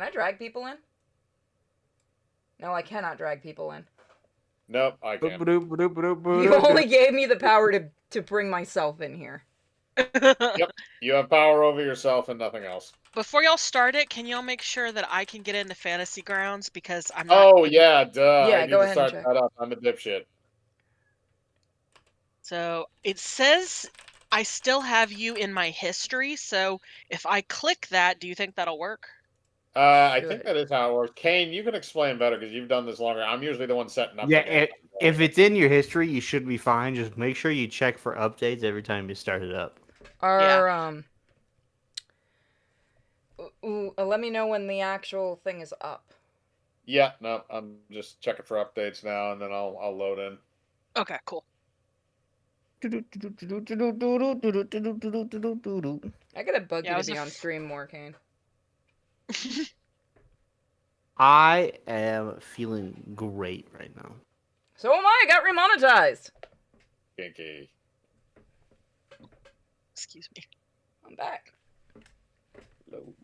Can I drag people in? No, I cannot drag people in. Nope, I can't. You only gave me the power to bring myself in here. Yep, you have power over yourself and nothing else. Before y'all start it, can y'all make sure that I can get into Fantasy Grounds because I'm not. Oh yeah, duh. Yeah, I need go to ahead and start check. that up. I'm a dipshit. So it says I still have you in my history. So if I click that, do you think that'll work? I Do think it. that is how it works. Kane, you can explain better because you've done this longer. I'm usually the one setting up the Yeah, game. if it's in your history, you should be fine. Just make sure you check for updates every time you start it up. Let me know when the actual thing is up. Yeah, no, I'm just checking for updates now, and then I'll load in. Okay, cool. I gotta bug you to be on stream more, Kane. I am feeling great right now. So am I. I got remonetized. Kinky. Excuse me. I'm back. Load.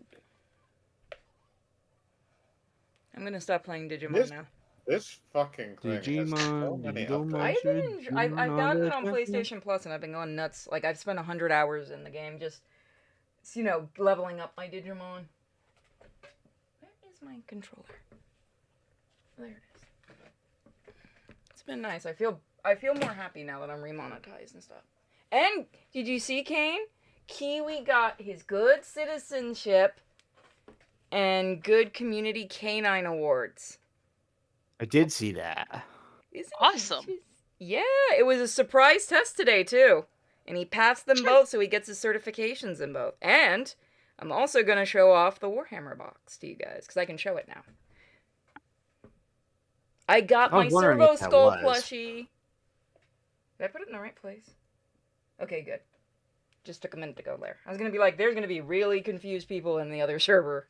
I'm gonna stop playing Digimon now. This fucking thing has so many updates. I've gotten it on PlayStation Plus and I've been going nuts. Like, I've spent 100 hours in the game just, you know, leveling up my Digimon. Where is my controller? There it is. It's been nice. I feel more happy now that I'm remonetized and stuff. And did you see, Kane? Kiwi got his good citizenship and good community canine awards. I did see that. Isn't awesome. Yeah, it was a surprise test today, too. And he passed them both, so he gets his certifications in both. And I'm also going to show off the Warhammer box to you guys, because I can show it now. I got my Servo Skull plushie. Did I put it in the right place? Okay, good. Just took a minute to go there. I was going to be like, there's going to be really confused people in the other server.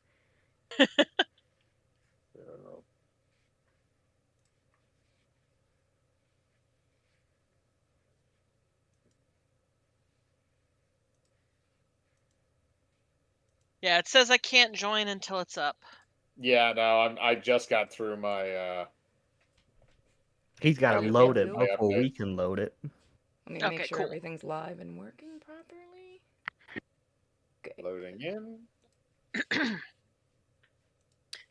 Yeah, it says I can't join until it's up. Yeah, no, I just got through my. He's got to load it before we can load it. Let me make sure everything's live and working properly. Okay. Loading in.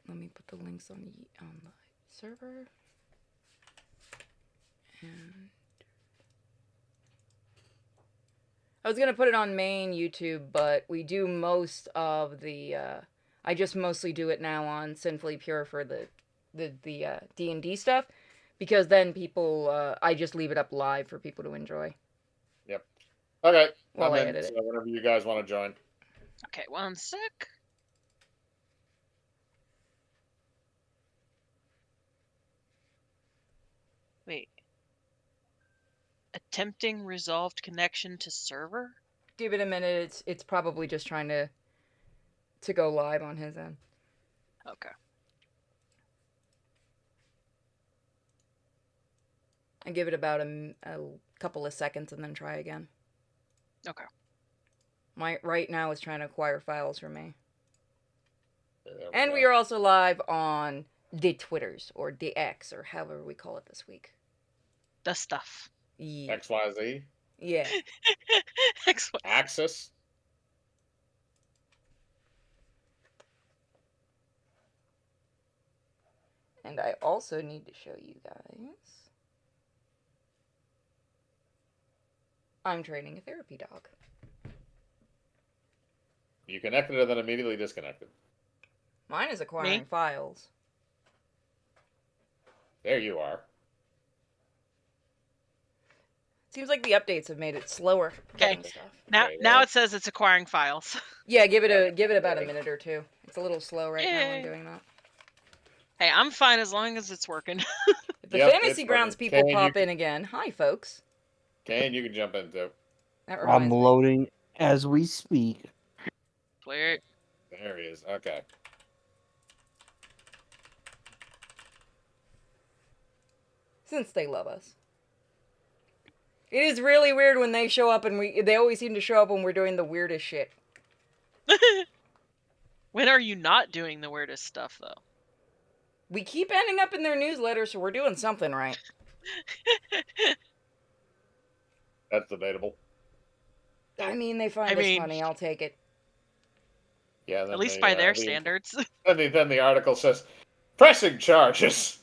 Let me put the links on the server. And I was gonna put it on main YouTube, but we do most of the. I just mostly do it now on Sinfully Pure for the D&D stuff, because then people I just leave it up live for people to enjoy. Yep. Okay. Well, I'm in, so whenever you guys want to join. Okay, one sec. Wait. Attempting resolved connection to server? Give it a minute. It's probably just trying to go live on his end. Okay. I give it about a couple of seconds and then try again. Okay. Right now is trying to acquire files from me. And we are also live on the Twitters, or the X, or however we call it this week. The stuff. Yeah. XYZ? Yeah. XYZ. Axis? And I also need to show you guys. I'm training a therapy dog. You connected and then immediately disconnected. Mine is acquiring files. There you are. Seems like the updates have made it slower. Okay. Now it says it's acquiring files. Yeah, give it about a minute or two. It's a little slow right now when doing that. Hey, I'm fine as long as it's working. If the Fantasy Grounds people pop in again, hi folks. Kane, you can jump in too. I'm loading as we speak. Where? There he is. Okay. Since they love us. It is really weird when they show up and they always seem to show up when we're doing the weirdest shit. When are you not doing the weirdest stuff, though? We keep ending up in their newsletter, so we're doing something right. That's debatable. I mean, they find I us mean, funny. I'll take it. Yeah. at Then least by their the standards. then the article says pressing charges.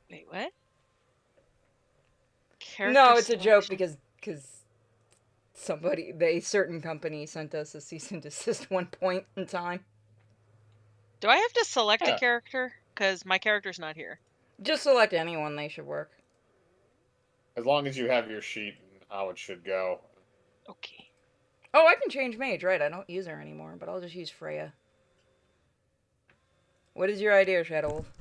Wait, what? No, it's a joke selection. because a certain company sent us a cease and desist one point in time. Do I have to select a Yeah. character? Because my character's not here. Just select anyone, they should work. As long as you have your sheet and how it should go. Okay. Oh, I can change mage, right? I don't use her anymore, but I'll just use Freya. What is your idea, Shadow Wolf?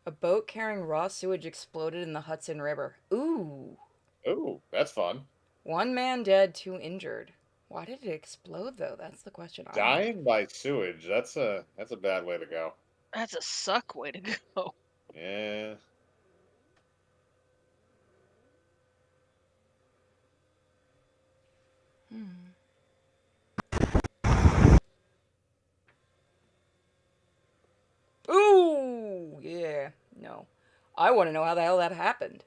A boat carrying raw sewage exploded in the Hudson River. Ooh. Ooh, that's fun. 1 man dead, 2 injured. Why did it explode, though? That's the question. Dying by sewage. That's a bad way to go. That's a suck way to go. Yeah. Ooh, yeah. No. I want to know how the hell that happened.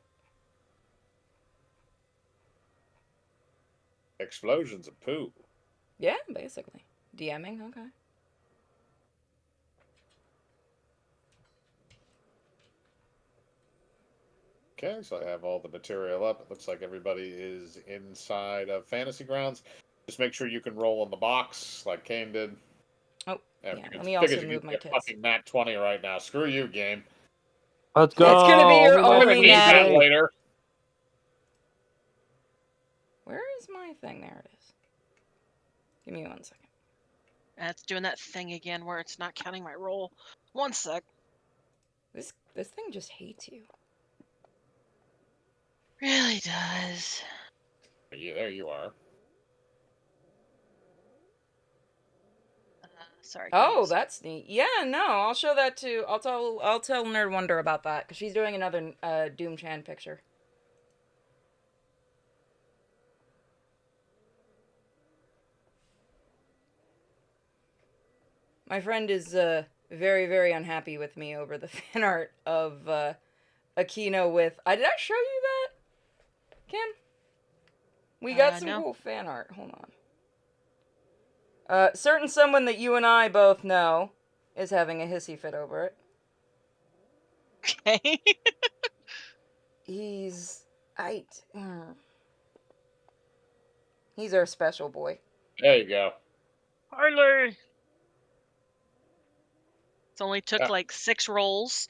Explosions of poo. Yeah, basically. DMing, okay. Okay, so I have all the material up. It looks like everybody is inside of Fantasy Grounds. Just make sure you can roll in the box like Kane did. Oh, yeah. Figures- Let me also figures you move can my get tits. fucking nat 20 right now. Screw you, game. Let's go. That's gonna be your We might only Need need nat. that it. later. Where is my thing? There it is. Give me 1 second. That's doing that thing again where it's not counting my roll. 1 sec. This thing just hates you. Really does. Yeah, there you are. Sorry. Oh, guys. that's neat. Yeah, no, I'll show that to. I'll tell Nerd Wonder about that because she's doing another Doom Chan picture. My friend is very, very unhappy with me over the fan art of Aquino with. Did I show you that, Kim? We got some No. cool fan art. Hold on. Certain someone that you and I both know is having a hissy fit over it. Okay. He's he's our special boy. There you go. Harley. It's only took like 6 rolls.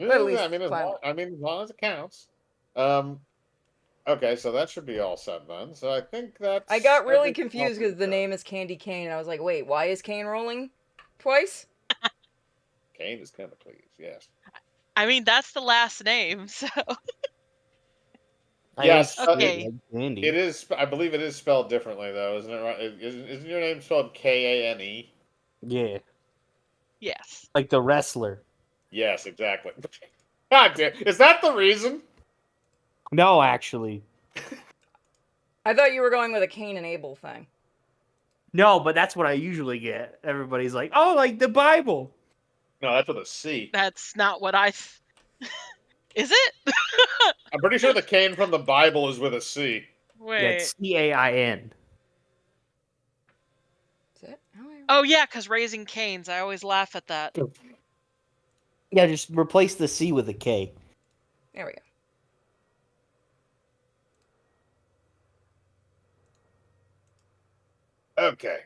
At least I mean, as long as it counts. Okay, so that should be all set then. So I think that's. I got really everything confused else because we've the done. name is Candy Cane, and I was like, wait, why is Cane rolling twice? Kane is kind of pleased, yes. I mean, that's the last name, so. Yes, Okay. Andy. It is. I believe it is spelled differently, though, isn't it? Right? Isn't your name spelled Kane? Yeah, Yes. like the wrestler. Yes, exactly. God damn! Is that the reason? No, actually, I thought you were going with a Cain and Abel thing. no, but that's what I usually get. Everybody's like, "Oh, like the Bible." No, that's with a C. That's not what I. Is it? I'm pretty sure the Kane from the Bible is with a C. Wait. Yeah, it's CAIN. Is it? Oh yeah, because Raising Canes. I always laugh at that. Yeah, just replace the C with a K. There we go. Okay.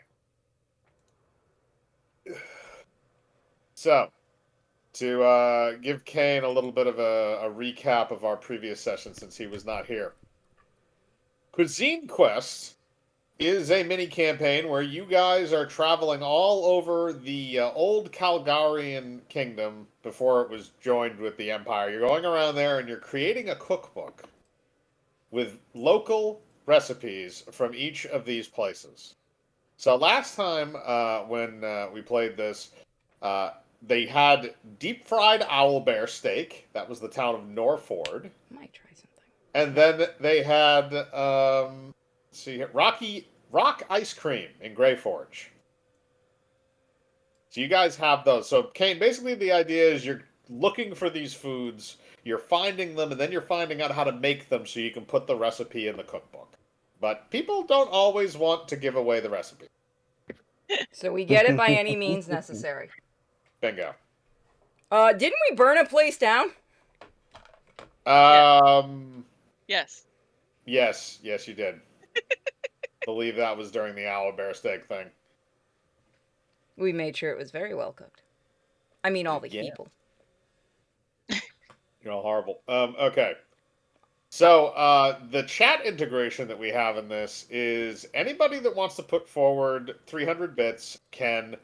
So, to give Kane a little bit of a recap of our previous session since he was not here. Cuisine Quest is a mini campaign where you guys are traveling all over the old Calgarian kingdom before it was joined with the Empire. You're going around there and you're creating a cookbook with local recipes from each of these places. So last time when we played this, they had deep fried owlbear steak. That was the town of Norford. Might try something. And then they had, let's see here, Rock Ice Cream in Grey Forge. So you guys have those. So Kane, basically the idea is you're looking for these foods, you're finding them, and then you're finding out how to make them so you can put the recipe in the cookbook. But people don't always want to give away the recipe. So we get it by any means necessary. Bingo. Didn't we burn a place down? Yes. Yes, you did. Believe that was during the owlbear steak thing. We made sure it was very well cooked. I mean, all the people. You're all horrible. Okay. So, the chat integration that we have in this is anybody that wants to put forward 300 bits can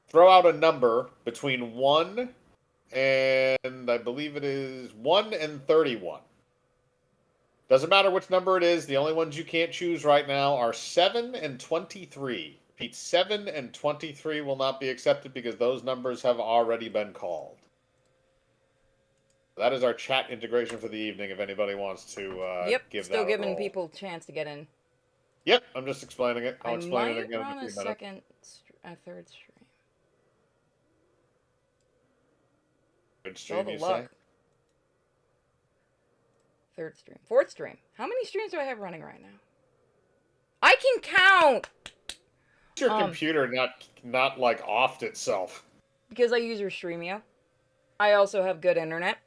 throw out a number between 1 and I believe it is 1 and 31. Doesn't matter which number it is. The only ones you can't choose right now are 7 and 23. Pete, 7 and 23 will not be accepted because those numbers have already been called. That is our chat integration for the evening if anybody wants to give still that giving a roll. people a chance to get in. Yep, I'm just explaining it. I'll explain it again run in a a few minutes. third stream. Good stream, the you luck. say? Third stream. Fourth stream. How many streams do I have running right now? I can count! Your computer not like offed itself. Because I use your Streamio. I also have good internet.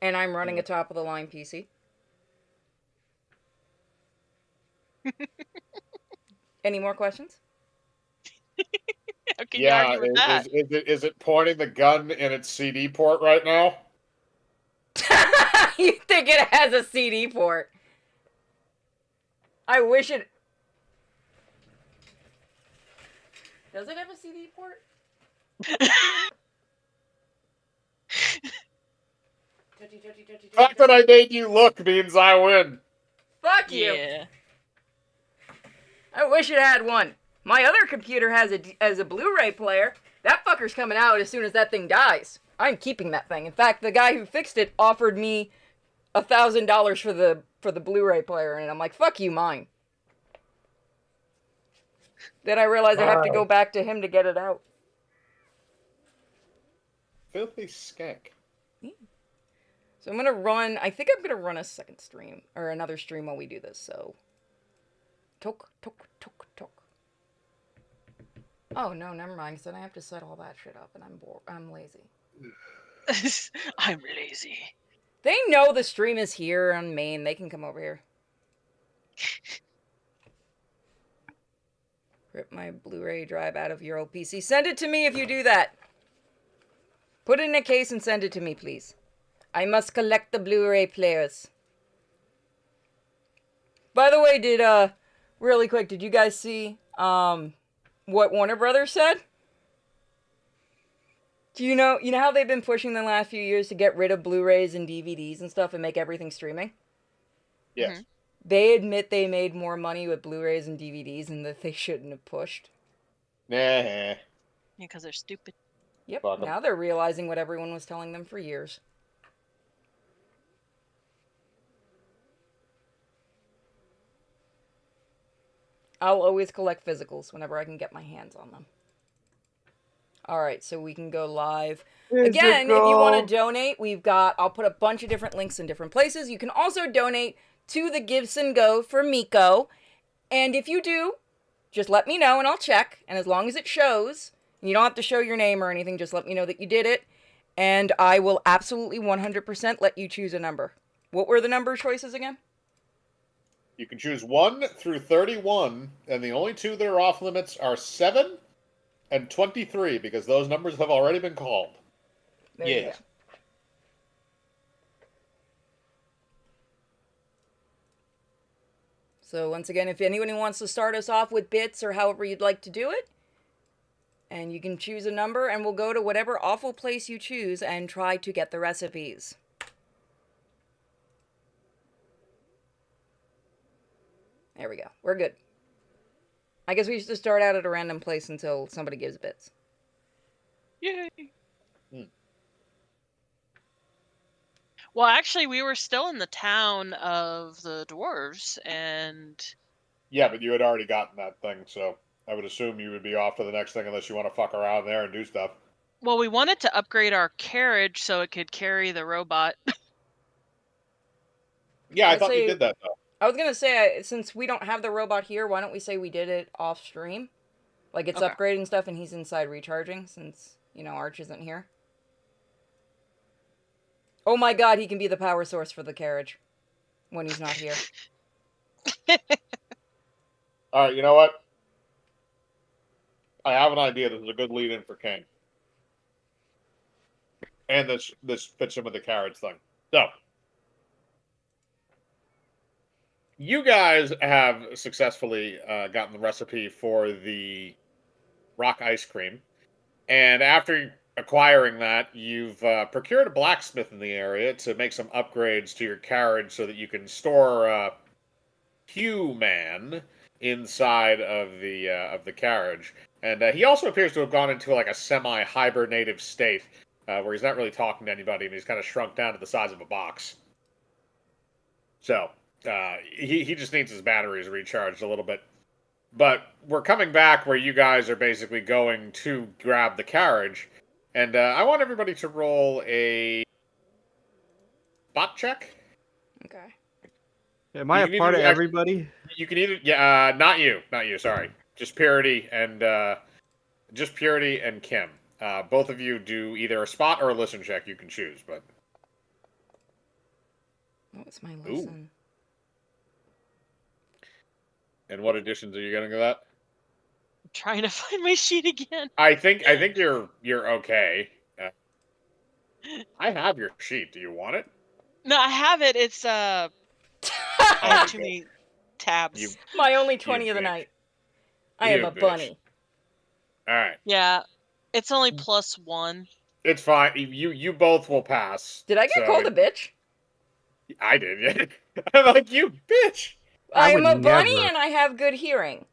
And I'm running a top-of-the-line PC. Any more questions? How can you argue with that? Is it pointing the gun in its CD port right now? You think it has a CD port? I wish it... Does it have a CD port? The fact that I made you look means I win. Fuck you! Yeah. I wish it had one. My other computer has a Blu-ray player. That fucker's coming out as soon as that thing dies. I'm keeping that thing. In fact, the guy who fixed it offered me $1,000 for the Blu-ray player, and I'm like, fuck you, mine. Then I realized I have to go back to him to get it out. Filthy skank. So I'm gonna run, I think I'm gonna run a second stream, or another stream while we do this, so. Tok. Oh, no, never mind, because then I have to set all that shit up, and I'm lazy. I'm lazy. They know the stream is here on main, they can come over here. Rip my Blu-ray drive out of your old PC. Send it to me if you do that. Put it in a case and send it to me, please. I must collect the Blu-ray players. By the way, really quick, did you guys see, what Warner Brothers said? Do you know how they've been pushing the last few years to get rid of Blu-rays and DVDs and stuff and make everything streaming? Yes. Mm-hmm. They admit they made more money with Blu-rays and DVDs and that they shouldn't have pushed. Nah. Yeah, because they're stupid. Yep, Fuck 'em. now they're realizing what everyone was telling them for years. I'll always collect physicals whenever I can get my hands on them. Alright, so we can go live. Again, if you want to donate, I'll put a bunch of different links in different places. You can also donate to the Gibson Go for Miko. And if you do, just let me know and I'll check. And as long as it shows, you don't have to show your name or anything, just let me know that you did it. And I will absolutely 100% let you choose a number. What were the number choices again? You can choose 1 through 31, and the only two that are off limits are 7 and 23, because those numbers have already been called. There you Yes. go. So once again, if anyone wants to start us off with bits or however you'd like to do it, and you can choose a number, and we'll go to whatever awful place you choose and try to get the recipes. There we go. We're good. I guess we should just start out at a random place until somebody gives bits. Yay! Well, actually, we were still in the town of the dwarves, and Yeah, but you had already gotten that thing, so I would assume you would be off to the next thing unless you want to fuck around there and do stuff. well, we wanted to upgrade our carriage so it could carry the robot. Yeah, I I'd thought you say- did that though. I was gonna say, since we don't have the robot here, why don't we say we did it off stream? Like it's Okay. upgrading stuff and he's inside recharging, since Arch isn't here. Oh my god, he can be the power source for the carriage when he's not here. All right, you know what? I have an idea. This is a good lead-in for Kane, and this fits in with the carriage thing. So, you guys have successfully gotten the recipe for the rock ice cream, and after acquiring that, you've procured a blacksmith in the area to make some upgrades to your carriage so that you can store Q-Man inside of the carriage. And he also appears to have gone into like a semi-hibernative state where he's not really talking to anybody, and he's kind of shrunk down to the size of a box. So he just needs his batteries recharged a little bit. But we're coming back where you guys are basically going to grab the carriage, and I want everybody to roll a bot check. Okay. Am I You a can part of either- everybody? You can either not you, sorry, just Purity and Kim. Both of you do either a spot or a listen check. You can choose, but What was my lesson? and what additions are you getting to that? I'm trying to find my sheet again. I think you're okay. I have your sheet. Do you want it? No, I have it. It's I have too many tabs. You- My only 20 of the bitch. night. I am You a bitch. bunny. All right, Yeah, it's only +1. it's fine. You both will pass. Did I get so- called a bitch? I did. Yeah. I'm like, you bitch. I am would a bunny never. and I have good hearing.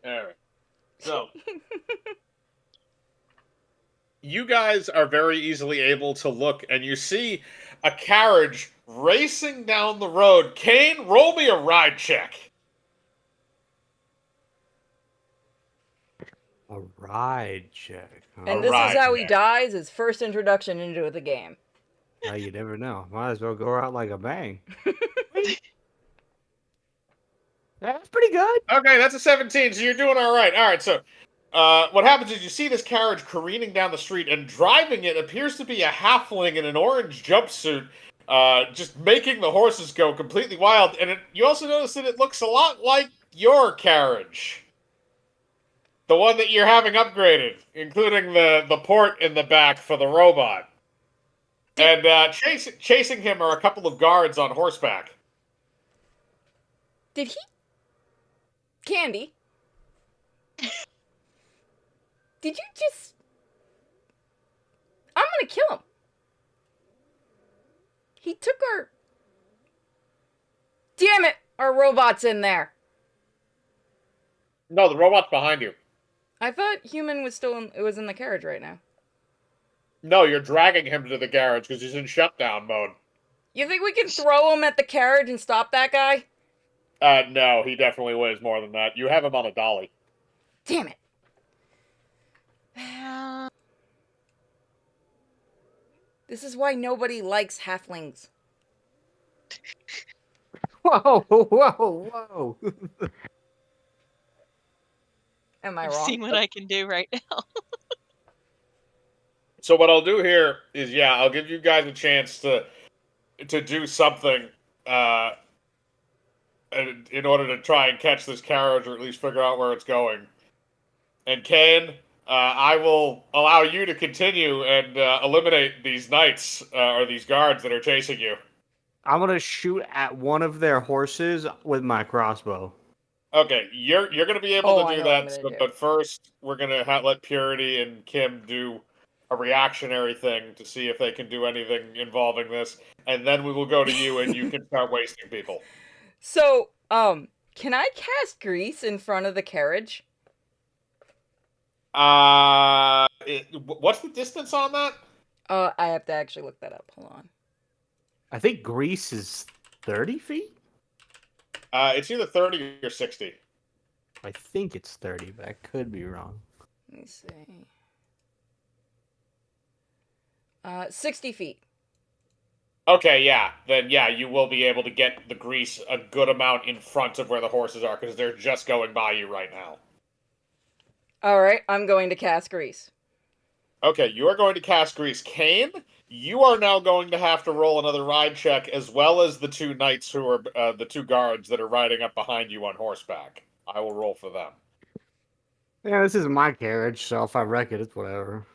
All right. So, you guys are very easily able to look, and you see a carriage racing down the road. Kane, roll me a ride check. A ride check. And this Alright, is how he man. dies, his first introduction into the game. Now you never know. Might as well go out like a bang. That's pretty good. Okay, that's a 17, so you're doing all right. All right, so what happens is you see this carriage careening down the street, and driving it appears to be a halfling in an orange jumpsuit, just making the horses go completely wild. And you also notice that it looks a lot like your carriage. The one that you're having upgraded, including the port in the back for the robot. And chasing him are a couple of guards on horseback. Did he? Candy? Did you just... I'm gonna kill him. He took our... Damn it! Our robot's in there. No, the robot's behind you. I thought human was still in... It was in the carriage right now. No, you're dragging him to the garage because he's in shutdown mode. You think we can throw him at the carriage and stop that guy? No, he definitely weighs more than that. You have him on a dolly. Damn it. This is why nobody likes halflings. Whoa, whoa, whoa. Am I I'm wrong? seeing what I can do right now. So what I'll do here is, I'll give you guys a chance to do something in order to try and catch this carriage, or at least figure out where it's going. And Kane, I will allow you to continue and eliminate these knights or these guards that are chasing you. I'm gonna shoot at one of their horses with my crossbow. Okay, you're gonna be able I to do know what I'm that, gonna do. but first we're gonna let Purity and Kim do a reactionary thing to see if they can do anything involving this, and then we will go to you and you can start wasting people. So, can I cast grease in front of the carriage? What's the distance on that? I have to actually look that up. Hold on. I think Greece is 30 feet? It's either 30 or 60. I think it's 30, but I could be wrong. Let me see. 60 feet. Okay, yeah. Then, yeah, you will be able to get the grease a good amount in front of where the horses are, because they're just going by you right now. Alright, I'm going to cast grease. Okay, you are going to cast grease. Kane, you are now going to have to roll another ride check, as well as the two knights who are, the two guards that are riding up behind you on horseback. I will roll for them. Yeah, this isn't my carriage, so if I wreck it, it's whatever.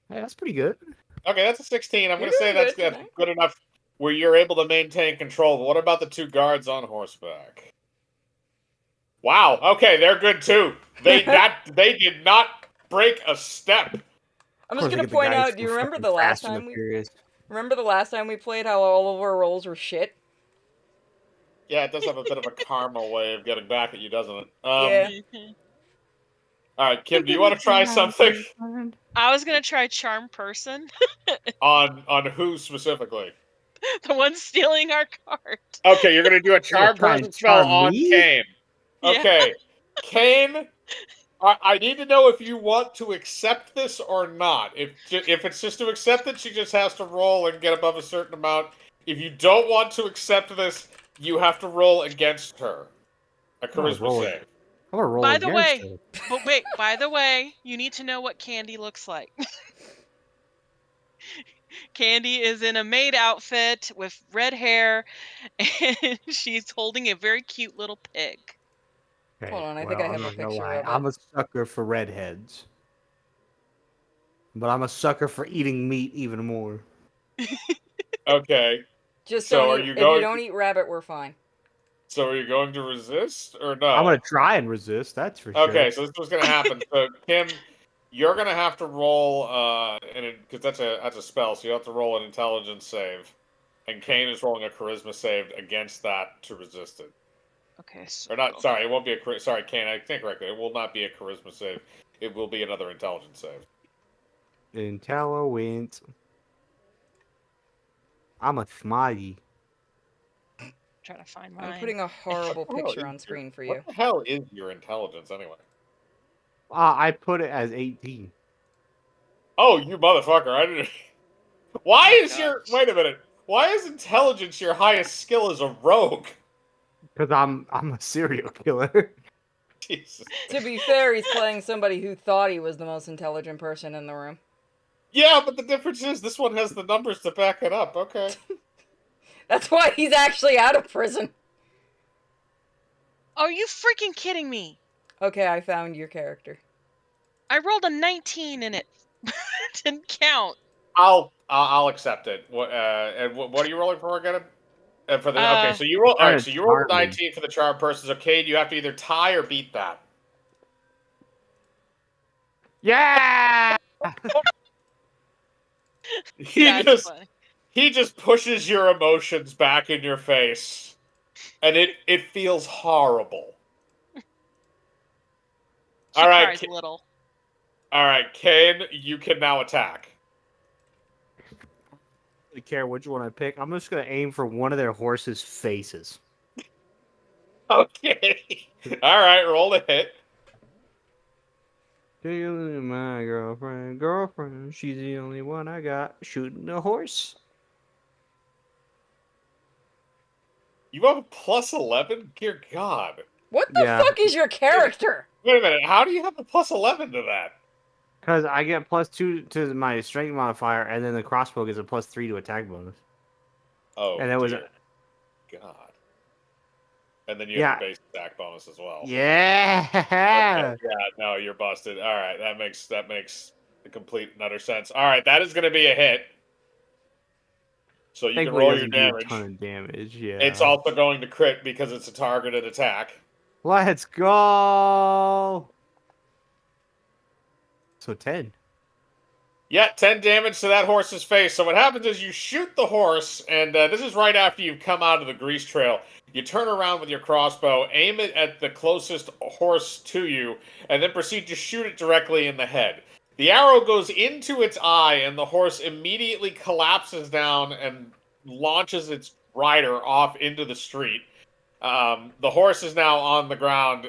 Hey, that's pretty good. Okay, that's a 16. I'm You're going to say doing that's good, good enough where you're able to maintain control. But what about the two guards on horseback? Wow. Okay, they're good too. They did not break a step. I'm just gonna point out, do you remember the last time we played how all of our rolls were shit? Yeah, it does have a bit of a karma way of getting back at you, doesn't it? Yeah. All right, Kim, do you want to try something I was gonna try charm person. on who specifically? The one stealing our cart. Okay, you're gonna do a charm try and person spell charm on me? Kane. Yeah. Okay, Kane. I need to know if you want to accept this or not. If it's just to accept it, she just has to roll and get above a certain amount. If you don't want to accept this, you have to roll against her. A charisma save. I'm gonna roll By the way, against it. but wait, by the way, you need to know what Candy looks like. Candy is in a maid outfit with red hair, and she's holding a very cute little pig. Okay, Hold on, I think I I'm have a not gonna picture lie, of it. I'm a sucker for redheads. But I'm a sucker for eating meat even more. Okay. Just So don't are eat, you if you going? don't eat rabbit, we're fine. So are you going to resist or no? I'm gonna try and resist, that's for sure. Okay, so this is what's gonna happen. So Kim, you're gonna have to roll because that's a spell, so you have to roll an intelligence save. And Kane is rolling a charisma save against that to resist it. Okay, so Or not, sorry, it won't be a sorry, Kane, I think correctly. It will not be a charisma save. It will be another intelligence save. Intelligence. I'm a smiley. trying to find mine. I'm putting a horrible What the hell picture is on screen for What you. the hell is your intelligence anyway? I put it as 18. Oh, you motherfucker! I didn't. Why Oh, is your gosh. wait a minute? Why is intelligence your highest skill as a rogue? Because I'm a serial killer. Jesus. To be fair, he's playing somebody who thought he was the most intelligent person in the room. Yeah, but the difference is this one has the numbers to back it up. Okay. That's why he's actually out of prison. Are you freaking kidding me? Okay, I found your character. I rolled a 19 and it didn't count. I'll accept it. And what are you rolling for again? For the okay, so you roll. All right, so you rolled a 19 for the charm person. So Cade, you have to either tie or beat that. Yeah! He just pushes your emotions back in your face, and it feels horrible. She cries little. All right, Kane, you can now attack. I don't really care which one I pick. I'm just gonna aim for one of their horses' faces. Okay. All right, roll the hit. Stealing my girlfriend, she's the only one I got. Shooting a horse. You have a plus 11? Dear God. What the fuck is your character? Wait a minute, how do you have a plus 11 to that? Because I get +2 to my strength modifier, and then the crossbow gets a +3 to attack bonus. Oh, and that was God. And then you have your base attack bonus as well. Yeah. Okay. Yeah. No, you're busted. All right, that makes a complete and utter sense. All right, that is going to be a hit. So you can roll your damage. A ton of damage. Yeah. It's also going to crit because it's a targeted attack. Let's go. So 10. Yeah, 10 damage to that horse's face. So what happens is you shoot the horse, and this is right after you've come out of the grease trail. You turn around with your crossbow, aim it at the closest horse to you, and then proceed to shoot it directly in the head. The arrow goes into its eye, and the horse immediately collapses down and launches its rider off into the street. The horse is now on the ground,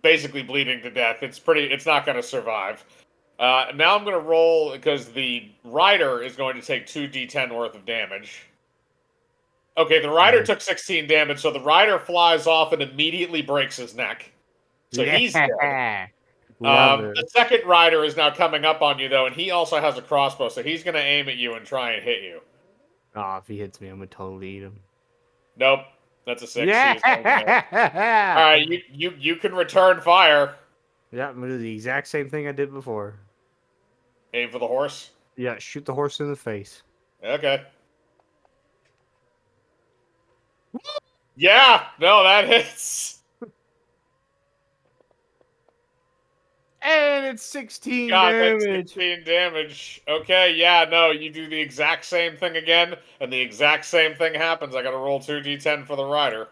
basically bleeding to death. It's not going to survive. Now I'm going to roll because the rider is going to take 2d10 worth of damage. Okay, the rider took 16 damage, so the rider flies off and immediately breaks his neck. So he's dead. Love it. The second rider is now coming up on you, though, and he also has a crossbow, so he's going to aim at you and try and hit you. Oh, if he hits me, I'm gonna totally eat him. Nope, that's a 6. Yeah. All right, you can return fire. Yeah, I'm gonna do the exact same thing I did before. Aim for the horse. Yeah, shoot the horse in the face. Okay. Yeah, no, that hits. And it's 16 God, that's damage. 16 damage. Okay, yeah, no, you do the exact same thing again, and the exact same thing happens. I gotta roll 2d10 for the rider.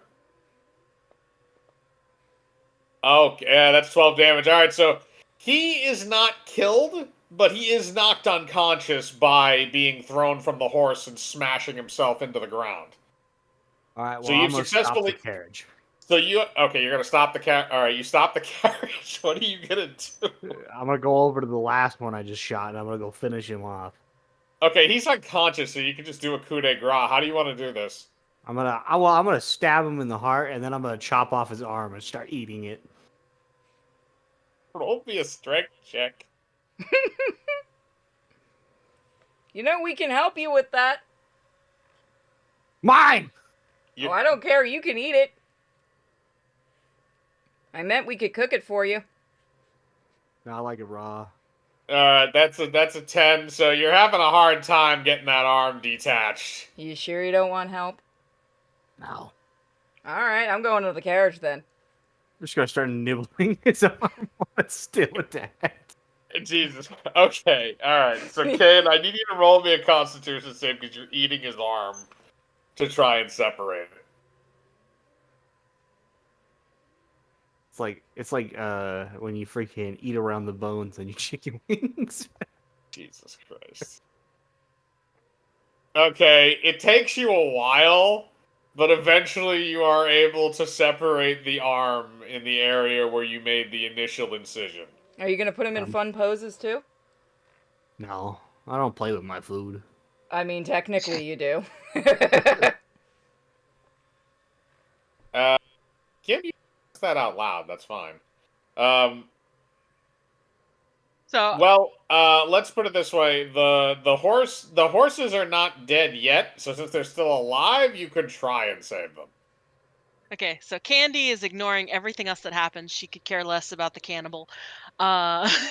Oh, yeah, that's 12 damage. Alright, so he is not killed, but he is knocked unconscious by being thrown from the horse and smashing himself into the ground. All right, well, So I'm you've gonna successfully... stop the carriage. So you're gonna stop the car. All right, you stop the carriage. What are you gonna do? I'm gonna go over to the last one I just shot, and I'm gonna go finish him off. Okay, he's unconscious, so you can just do a coup de grace. How do you want to do this? I'm gonna stab him in the heart, and then I'm gonna chop off his arm and start eating it. Roll me a strength check. You know, we can help you with that. Mine. You- Oh, I don't care. You can eat it. I meant we could cook it for you. No, I like it raw. That's a 10. So you're having a hard time getting that arm detached. You sure you don't want help? No. Alright, I'm going to the carriage then. I'm just gonna start nibbling his arm while it's still attacked. Jesus. Okay. All right. So Kane, I need you to roll me a Constitution save because you're eating his arm to try and separate it. It's like when you freaking eat around the bones on your chicken wings. Jesus Christ. Okay, it takes you a while, but eventually you are able to separate the arm in the area where you made the initial incision. Are you going to put him in fun poses too? No, I don't play with my food. I mean, technically you do. Kim, you that out loud. That's fine. So Let's put it this way: the horses are not dead yet. So since they're still alive, you could try and save them. okay, so Candy is ignoring everything else that happens. She could care less about the cannibal.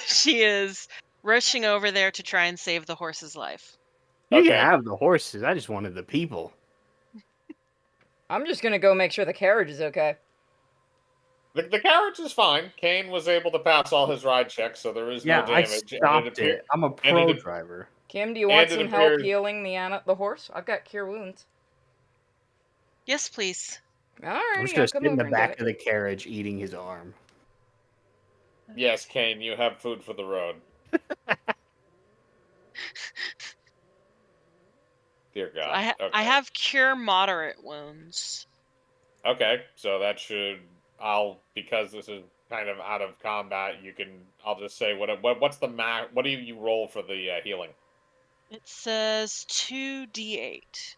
She is rushing over there to try and save the horse's life. You Okay. can have the horses. I just wanted the people. I'm just going to go make sure the carriage is okay. The carriage is fine. Kane was able to pass all his ride checks, so there is no I damage. stopped it. I'm a pro driver. Kim, do you want and it some help appears- healing the horse? I've got cure wounds. Yes, please. Alright, I'm just I'll gonna come sit in the over and get back it. of the carriage eating his arm. Yes, Kane, you have food for the road. Dear God. I Okay. have cure moderate wounds. Okay, so that should because this is kind of out of combat. I'll just say what's the max? What do you roll for the healing? It says 2d8.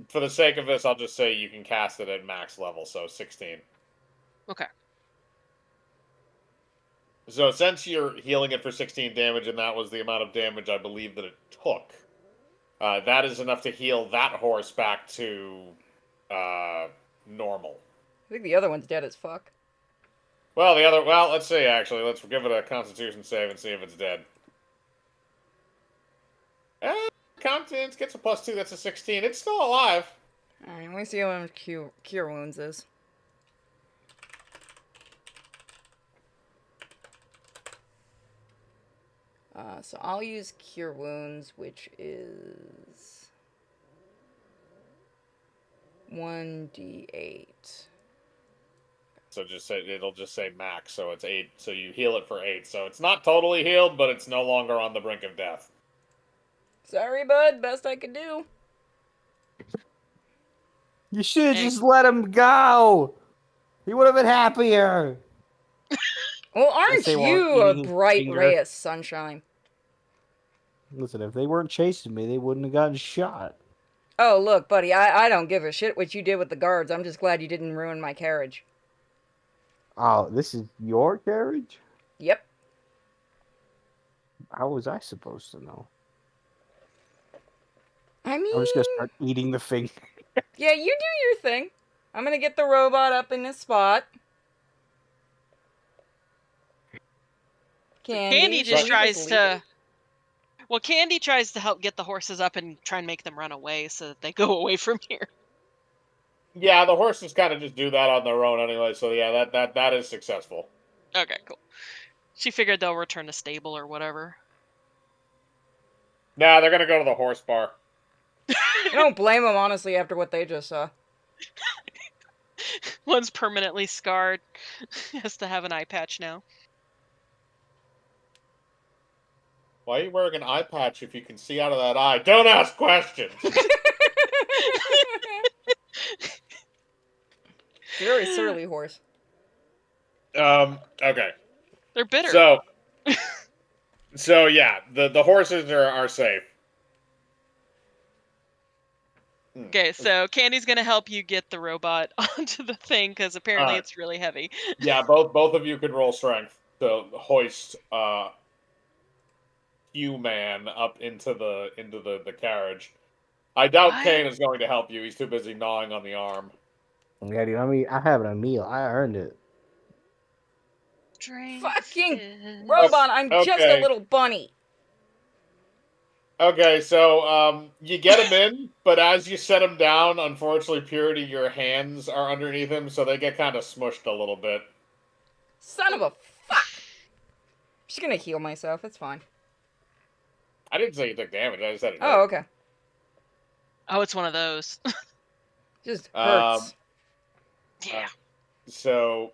For the sake of this, I'll just say you can cast it at max level, so 16. Okay. So since you're healing it for 16 damage, and that was the amount of damage I believe that it took, that is enough to heal that horse back to normal. I think the other one's dead as fuck. Well, let's see, actually. Let's give it a Constitution save and see if it's dead. Constance gets a +2, that's a 16. It's still alive. Alright, let me see how much cure wounds is. So I'll use cure wounds, which is 1d8. So it'll just say max, so it's 8. So you heal it for 8. So it's not totally healed, but it's no longer on the brink of death. Sorry, bud. Best I could do. You should have just let him go. He would have been happier. Well, aren't they weren't you a eating his bright finger. ray of sunshine? Listen, if they weren't chasing me, they wouldn't have gotten shot. Oh, look, buddy, I don't give a shit what you did with the guards. I'm just glad you didn't ruin my carriage. Oh, this is your carriage? Yep. How was I supposed to know? I mean... I'm just going to start eating the finger. Yeah, you do your thing. I'm gonna get the robot up in his spot. Candy should just we tries leave to. him? Well, Candy tries to help get the horses up and try and make them run away so that they go away from here. Yeah, the horses kind of just do that on their own anyway. So yeah, that is successful. Okay, cool. She figured they'll return to stable or whatever. Nah, they're gonna go to the horse bar. I don't blame them, honestly, after what they just saw. One's permanently scarred. Has to have an eye patch now. Why are you wearing an eye patch if you can see out of that eye? Don't ask questions! Very surly horse. Okay. They're bitter. So yeah, the horses are safe. Okay, so Candy's gonna help you get the robot onto the thing because apparently it's really heavy. Yeah, both of you could roll strength to hoist Hugh-Man up into the carriage. I doubt What? Kane is going to help you. He's too busy gnawing on the arm. Yeah, dude, I mean, I have a meal. I earned it. Fucking robot, I'm just a Okay. little bunny. Okay, so you get him in, but as you set him down, unfortunately, Purity, your hands are underneath him, so they get kind of smushed a little bit. Son of a fuck. I'm just gonna heal myself, it's fine. I didn't say you took damage, I just said it Oh, hurt. okay. Oh, it's one of those. Just hurts. Yeah. So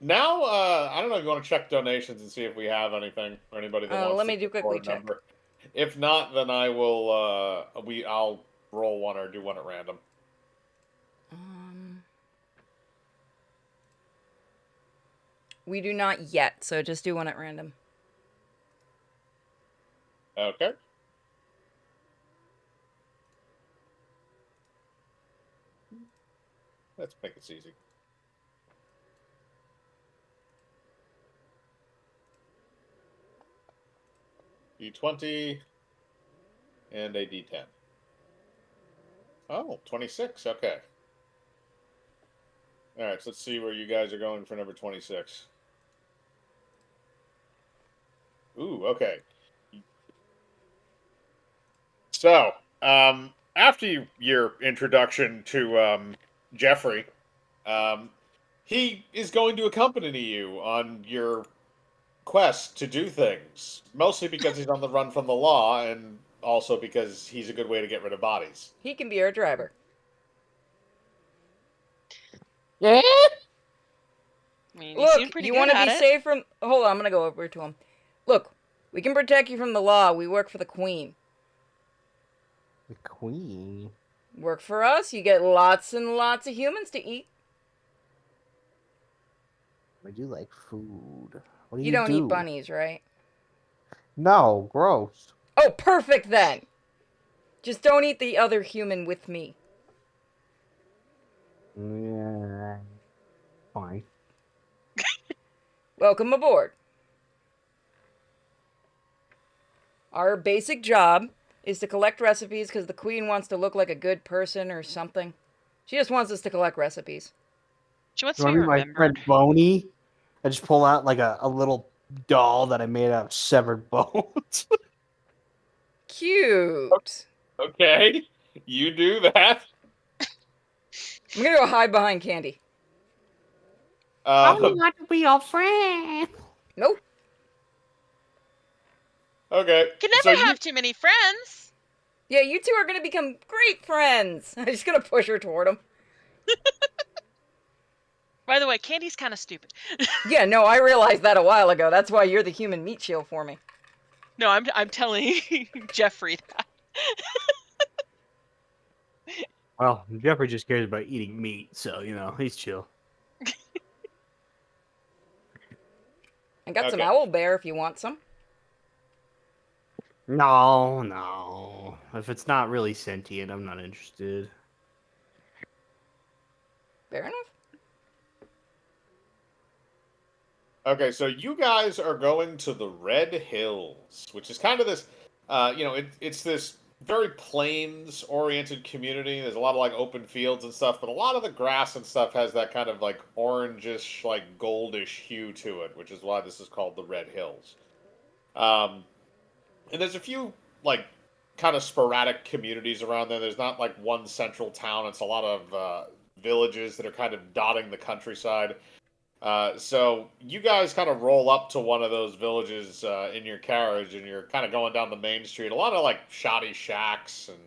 now, I don't know if you want to check donations and see if we have anything or anybody that wants. Let me to do quickly support a check. member. If not, then I will. I'll roll one or do one at random. We do not yet, so just do one at random. Okay. Let's make it easy. D20 and a D10. Oh, 26. Okay. All right, so let's see where you guys are going for number 26. Ooh, okay. So, after your introduction to Jeffrey, he is going to accompany you on your quest to do things, mostly because he's on the run from the law, and also because he's a good way to get rid of bodies. He can be our driver. Yeah. I mean, you seem Look, pretty you good want to at be it. safe from... Hold on, I'm going to go over to him. Look, we can protect you from the law. We work for the Queen. The Queen? Work for us, you get lots and lots of humans to eat. I do like food. What do You don't eat bunnies, right? No, gross. Oh, perfect then! Just don't eat the other human with me. Yeah. Fine. Welcome aboard. Our basic job is to collect recipes because the Queen wants to look like a good person or something. She just wants us to collect recipes. She wants You to be want to be my remembered. friend Boney? I just pull out like a little doll that I made out of severed bones. Cute. Okay, you do that. I'm gonna go hide behind Candy. want to be your friend. Nope. Okay. Can so never have too many friends. Yeah, you two are gonna become great friends. I'm just gonna push her toward him. By the way, Candy's kind of stupid. Yeah, no, I realized that a while ago. That's why you're the human meat shield for me. No, I'm telling Jeffrey that. Well, Jeffrey just cares about eating meat, so he's chill. I got some Okay. owl bear if you want some. No. If it's not really sentient, I'm not interested. Fair enough. Okay, so you guys are going to the Red Hills, which is kind of this, it's this very plains-oriented community. There's a lot of like open fields and stuff, but a lot of the grass and stuff has that kind of like orangish, like goldish hue to it, which is why this is called the Red Hills. Um, and there's a few like kind of sporadic communities around there. There's not like one central town. It's a lot of villages that are kind of dotting the countryside. So you guys kind of roll up to one of those villages in your carriage, and you're kind of going down the main street. A lot of like shoddy shacks, and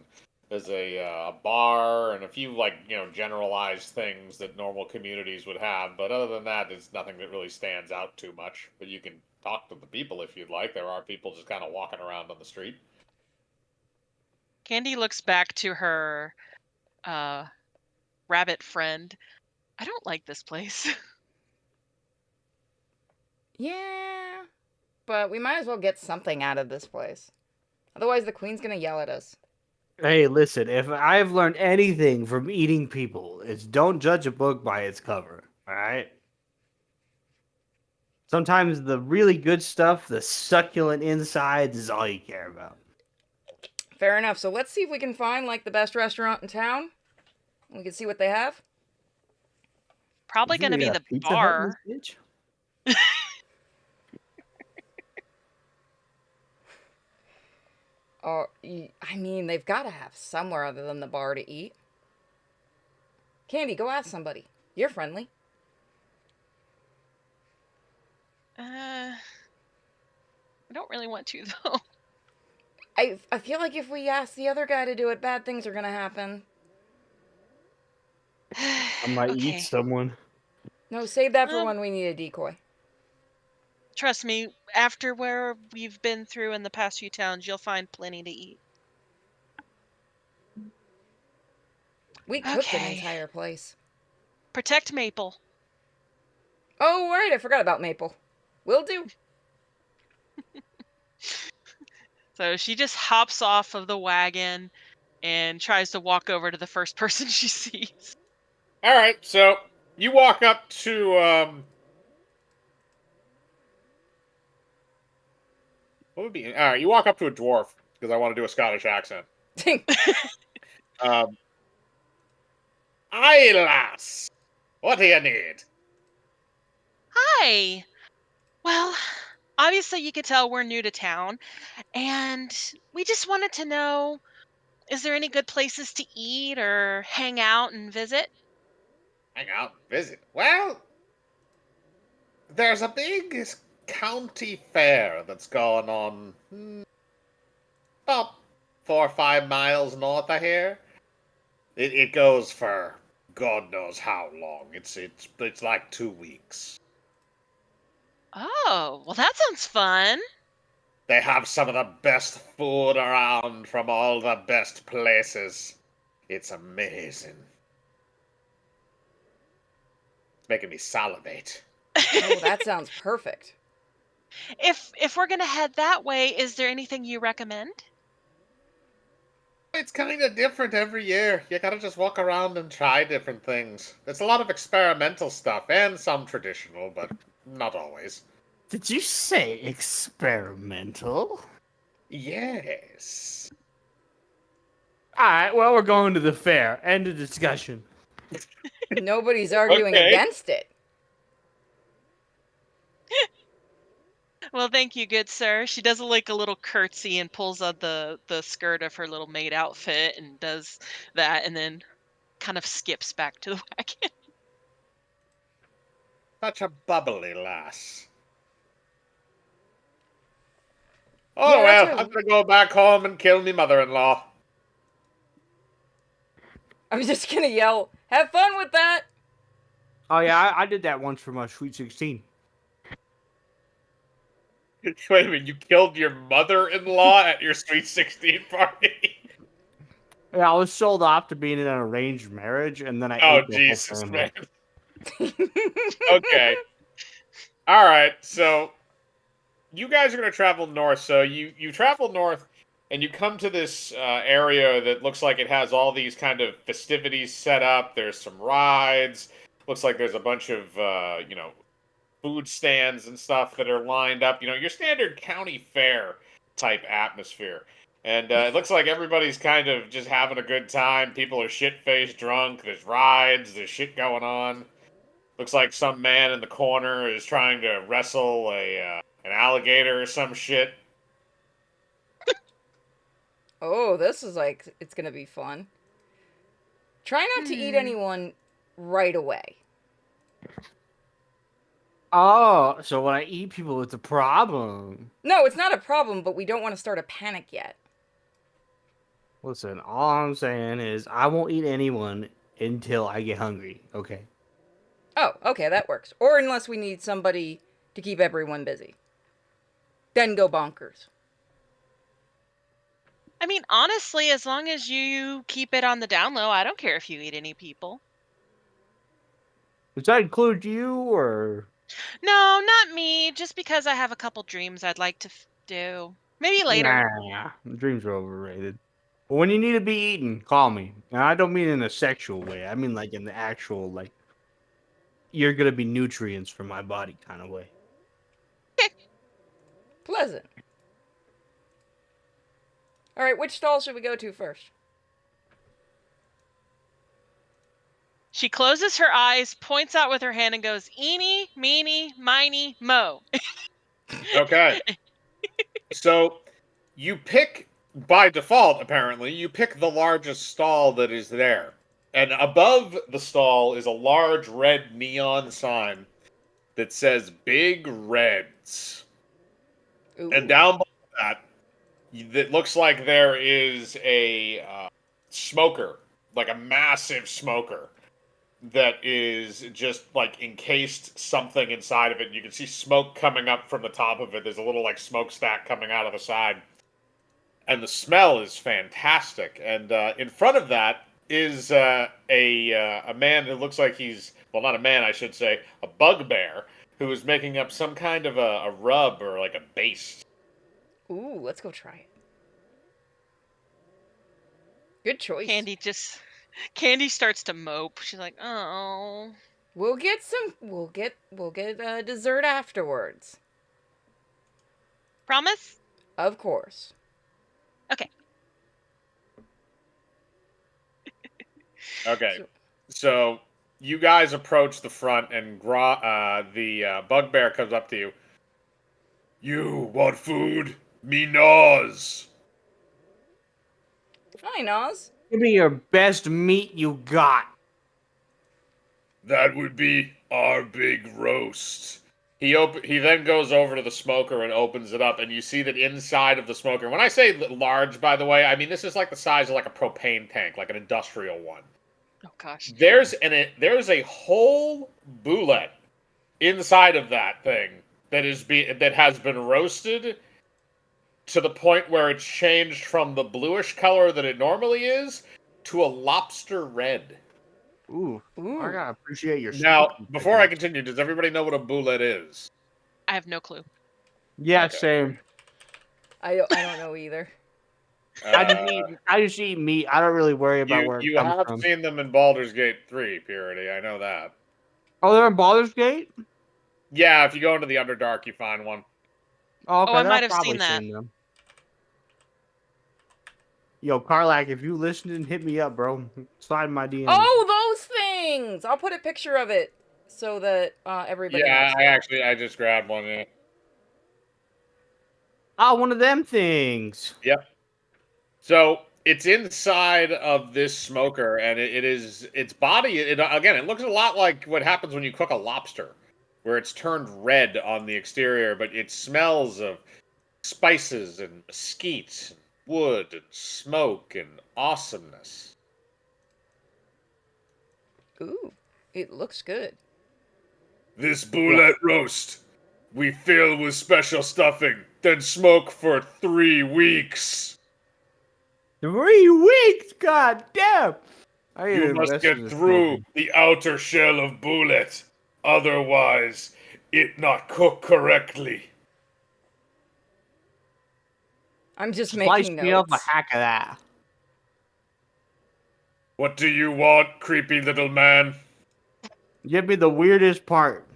there's a bar and a few like generalized things that normal communities would have. But other than that, there's nothing that really stands out too much. But you can talk to the people if you'd like. There are people just kind of walking around on the street. Candy looks back to her rabbit friend. I don't like this place. Yeah, but we might as well get something out of this place. Otherwise, the queen's gonna yell at us. Hey, listen, if I've learned anything from eating people, it's don't judge a book by its cover, alright? Sometimes the really good stuff, the succulent insides, is all you care about. Fair enough. So let's see if we can find like the best restaurant in town. We can see what they have. Probably You think gonna they be got the a Pizza Hut in bar. this bitch? Or, I mean, they've got to have somewhere other than the bar to eat. Candy, go ask somebody. You're friendly. I don't really want to though. I feel like if we ask the other guy to do it, bad things are gonna happen. I might eat Okay. someone. No, save that for Um, when we need a decoy. Trust me, after where we've been through in the past few towns, you'll find plenty to eat. We cooked an Okay. entire place. Protect Maple. Oh, right, I forgot about Maple. Will do. So she just hops off of the wagon and tries to walk over to the first person she sees. All right, so you walk up to what would be all right? You walk up to a dwarf because I want to do a Scottish accent. Aye, lass, what do you need? Hi. Well, obviously you could tell we're new to town, and we just wanted to know, is there any good places to eat or hang out and visit? Hang out and visit. Well, there's a big county fair that's going on about 4 or 5 miles north of here. It goes for God knows how long. It's like 2 weeks. Oh, well, that sounds fun. They have some of the best food around from all the best places. It's amazing. It's making me salivate. Oh, that sounds perfect. If we're gonna head that way, is there anything you recommend? It's kind of different every year. You gotta just walk around and try different things. There's a lot of experimental stuff and some traditional, but not always. Did you say experimental? Yes. Alright, well, we're going to the fair. End of discussion. Nobody's arguing Okay. against it. Well, thank you, good sir. She does like a little curtsy and pulls out the skirt of her little maid outfit and does that, and then kind of skips back to the wagon. Such a bubbly lass. Oh Yeah, well, that's I'm gonna go back home and kill me mother-in-law. I'm just gonna yell, "Have fun with that!" Oh yeah, I did that once for my Sweet 16. Wait a minute, you killed your mother-in-law at your Sweet 16 party? Yeah, I was sold off to being in an arranged marriage, and then I Oh, ate the whole Jesus, family. man. Okay. All right, so you guys are going to travel north. So you travel north, and you come to this area that looks like it has all these kind of festivities set up. There's some rides. Looks like there's a bunch of food stands and stuff that are lined up. Your standard county fair type atmosphere. And it looks like everybody's kind of just having a good time. People are shit faced drunk. There's rides. There's shit going on. Looks like some man in the corner is trying to wrestle an alligator or some shit. Oh, this is like, it's gonna be fun. Try not to eat anyone right away. Oh, so when I eat people, it's a problem. No, it's not a problem, but we don't want to start a panic yet. Listen, all I'm saying is I won't eat anyone until I get hungry. Okay. Oh, okay, that works. Or unless we need somebody to keep everyone busy. Then go bonkers. I mean, honestly, as long as you keep it on the down low, I don't care if you eat any people. Does that include you or? No, not me. Just because I have a couple dreams I'd like to do. Maybe later. Nah, dreams are overrated. But when you need to be eaten, call me. And I don't mean in a sexual way. I mean like in the actual like you're gonna be nutrients for my body kind of way. Pleasant. Alright, which stall should we go to first? She closes her eyes, points out with her hand, and goes, "Eeny, meeny, miny, mo." Okay. So you pick, by default, apparently, you pick the largest stall that is there. And above the stall is a large red neon sign that says Big Reds. Ooh. And down below that, it looks like there is a smoker, like a massive smoker, that is just like encased something inside of it. You can see smoke coming up from the top of it. There's a little like smokestack coming out of the side. And the smell is fantastic. And in front of that is a man who looks like he's, well, not a man, I should say, a bugbear who is making up some kind of a rub or like a base. Ooh, let's go try it. Good choice. Candy starts to mope. She's like, "Oh." We'll get dessert afterwards. Promise? Of course. Okay. Okay. So you guys approach the front, and the bugbear comes up to you. You want food? Me naws. Hi, Nas. Give me your best meat you got. That would be our big roast. He then goes over to the smoker and opens it up, and you see that inside of the smoker. When I say large, by the way, I mean this is like the size of like a propane tank, like an industrial one. Oh gosh. There's a whole boulette inside of that thing that has been roasted to the point where it's changed from the bluish color that it normally is to a lobster red. Ooh. Ooh. I gotta appreciate your Now, smoking before I technique. continue, does everybody know what a boulette is? I have no clue. Yeah, Okay. same. I don't know either. I just eat meat. I don't really worry about where it You comes have from. seen them in Baldur's Gate 3, Purity. I know that. Oh, they're in Baldur's Gate? Yeah, if you go into the Underdark, you find one. Oh, okay. I then might I've have probably seen that. them. Yo, Karlak, if you listening, hit me up, bro. Slide my DMs. Oh, those things! I'll put a picture of it so that everybody Yeah, knows. I just grabbed one. Yeah. Oh, one of them things. Yep. So it's inside of this smoker, and it is its body. Again, it looks a lot like what happens when you cook a lobster, where it's turned red on the exterior, but it smells of spices and mesquite, and wood and smoke and awesomeness. Ooh, it looks good. This boulette roast we fill with special stuffing, then smoke for 3 weeks. 3 weeks? God damn! I need You to must invest in get this through smoking. the outer shell of boulette, otherwise it not cook correctly. I'm just Slice making me up a notes. hack of that. What do you want, creepy little man? Give me the weirdest part.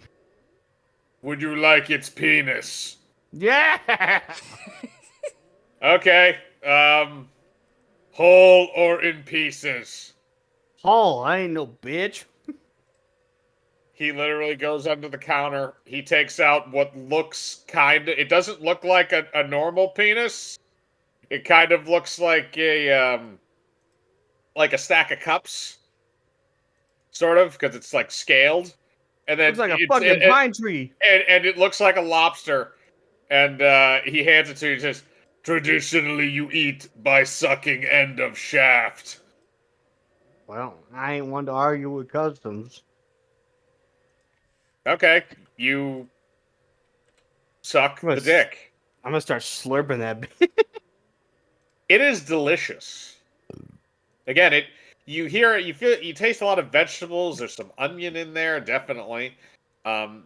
Would you like its penis? Yeah! Okay, whole or in pieces? Paul, I ain't no bitch. He literally goes under the counter. He takes out what looks it doesn't look like a normal penis. It kind of looks like a stack of cups, sort of, because it's like scaled. And Looks then like a fucking pine tree. and it looks like a lobster. And he hands it to you and says, traditionally you eat by sucking end of shaft. Well, I ain't one to argue with customs. Okay, you suck I'm gonna, the dick. I'm gonna start slurping that bitch. It is delicious. Again, you hear it, you taste a lot of vegetables. There's some onion in there, definitely.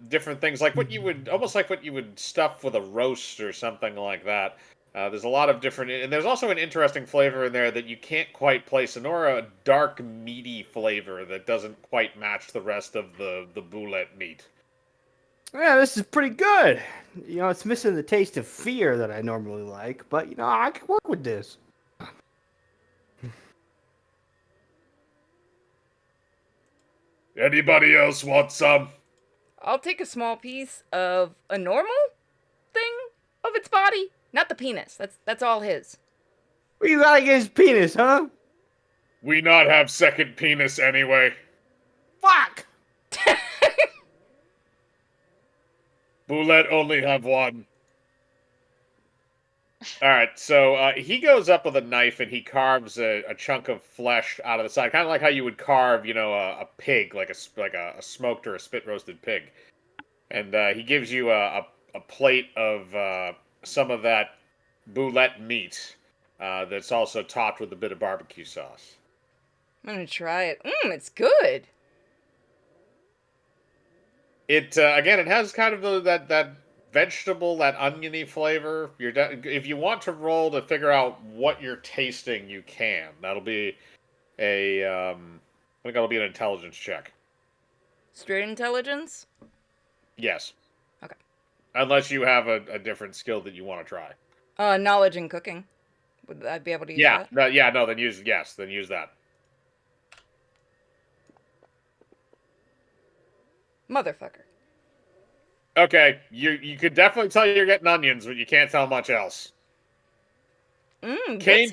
Different things like what you would almost like what you would stuff with a roast or something like that. There's a lot of different, and there's also an interesting flavor in there that you can't quite place, nor a dark meaty flavor that doesn't quite match the rest of the boulette meat. Yeah, this is pretty good. You know, it's missing the taste of fear that I normally like, but you know, I can work with this. Anybody else want some? I'll take a small piece of a normal thing of its body, not the penis. That's all his. What you got against penis, huh? We not have second penis anyway. Fuck! Boulette only have one. All right, so he goes up with a knife and he carves a chunk of flesh out of the side, kind of like how you would carve, a pig, like a smoked or a spit roasted pig. And he gives you a plate of some of that boulette meat that's also topped with a bit of barbecue sauce. I'm gonna try it. It's good. It again, it has kind of that vegetable, that oniony flavor. If you want to roll to figure out what you're tasting, you can. That'll be I think that'll be an intelligence check. Straight intelligence? Yes. Okay. Unless you have a different skill that you want to try. Knowledge and cooking. Would I be able to use Yeah. that? No. Then use that. Motherfucker. Okay, you could definitely tell you're getting onions, but you can't tell much else. Kane,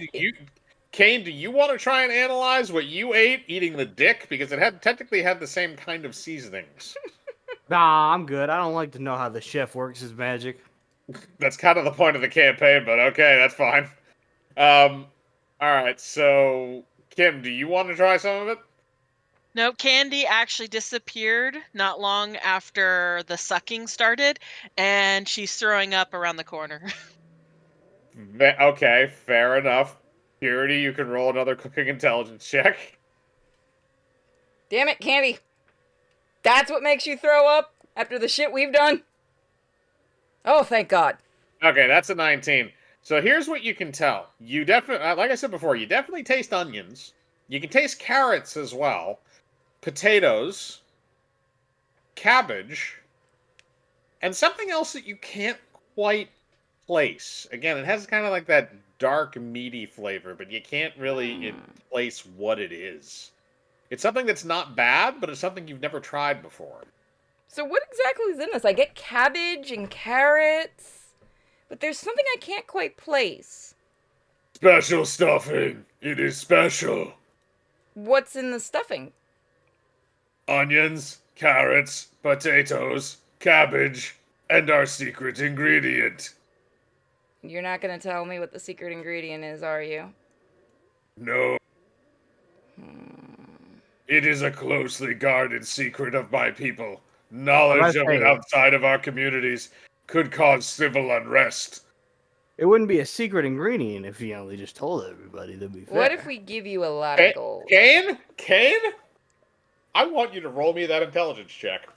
do you want to try and analyze what you ate eating the dick because it had technically had the same kind of seasonings? Nah, I'm good. I don't like to know how the chef works his magic. That's kind of the point of the campaign, but okay, that's fine. All right. So, Kim, do you want to try some of it? Nope, Candy actually disappeared not long after the sucking started, and she's throwing up around the corner. Okay, fair enough. Purity, you can roll another cooking intelligence check. Damn it, Candy. That's what makes you throw up after the shit we've done? Oh, thank God. Okay, that's a 19. So here's what you can tell. You definitely, like I said before, you definitely taste onions. You can taste carrots as well, potatoes, cabbage, and something else that you can't quite place. Again, it has kind of like that dark, meaty flavor, but you can't really place what it is. It's something that's not bad, but it's something you've never tried before. So what exactly is in this? I get cabbage and carrots, but there's something I can't quite place. Special stuffing. It is special. What's in the stuffing? Onions, carrots, potatoes, cabbage, and our secret ingredient. You're not gonna tell me what the secret ingredient is, are you? No. It is a closely guarded secret of my people. I'm Knowledge about of to it say, outside of our communities could cause civil unrest. it wouldn't be a secret ingredient if you only just told everybody, to be fair. What if we give you a lot of gold? Kane? I want you to roll me that intelligence check.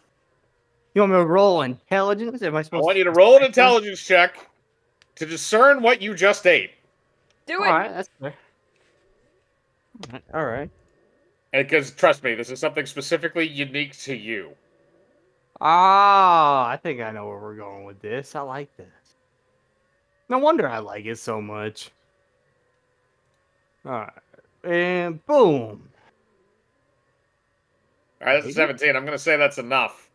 You want me to roll intelligence? Am I I supposed want to you to roll an intelligence check to discern what you just ate. Do All it. right, that's fair. All right. Because, trust me, this is something specifically unique to you. Ah, I think I know where we're going with this. I like this. No wonder I like it so much. All right. And boom. All right, that's a 17. I'm going to say that's enough.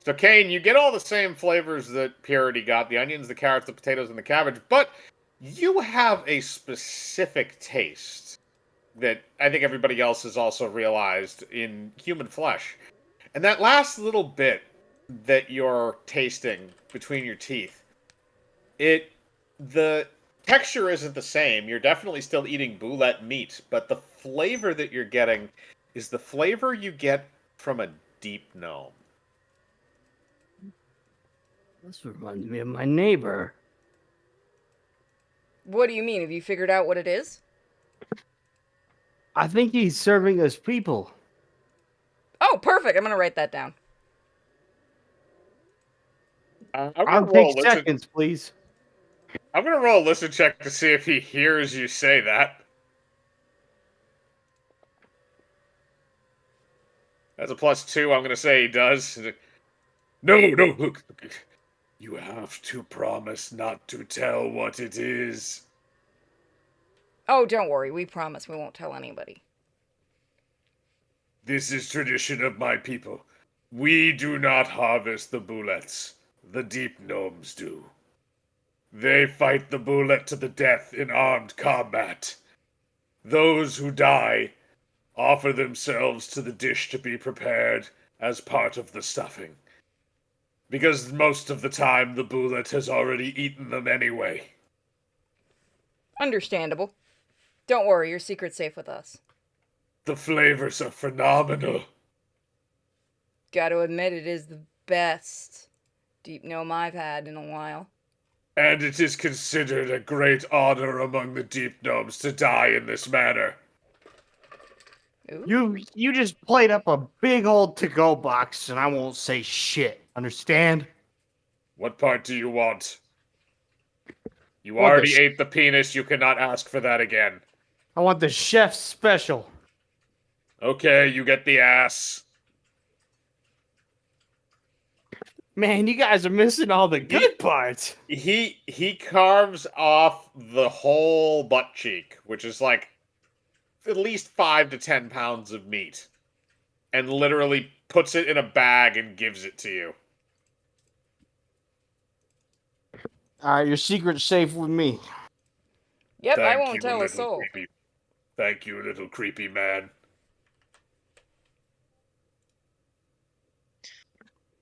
So, Kane, you get all the same flavors that Purity got, the onions, the carrots, the potatoes, and the cabbage, but you have a specific taste that I think everybody else has also realized in human flesh. And that last little bit that you're tasting between your teeth, the texture isn't the same. You're definitely still eating boulette meat, but the flavor that you're getting is the flavor you get from a deep gnome. This reminds me of my neighbor. What do you mean? Have you figured out what it is? I think he's serving us people. Oh, perfect. I'm gonna write that down. I'll take seconds, please. I'm gonna roll a listen check to see if he hears you say that. That's a +2. I'm gonna say he does. No, look. You have to promise not to tell what it is. Oh, don't worry. We promise we won't tell anybody. This is tradition of my people. We do not harvest the bullets. The deep gnomes do. They fight the bullet to the death in armed combat. Those who die offer themselves to the dish to be prepared as part of the stuffing. Because most of the time the bullet has already eaten them anyway. Understandable. Don't worry. Your secret's safe with us. The flavors are phenomenal. Gotta admit, it is the best deep gnome I've had in a while. And it is considered a great honor among the deep gnomes to die in this manner. Ooh. You just played up a big old to-go box, and I won't say shit. Understand? What part do you want? You Want already the ate the penis, you cannot ask for that again. I want the chef's special. Okay, you get the ass. Man, you guys are missing all the good parts. He carves off the whole butt cheek, which is like at least 5 to 10 pounds of meat, and literally puts it in a bag and gives it to you. All right, your secret's safe with me. Yep, I Thank won't you, tell a little soul. creepy. Thank you, little creepy man.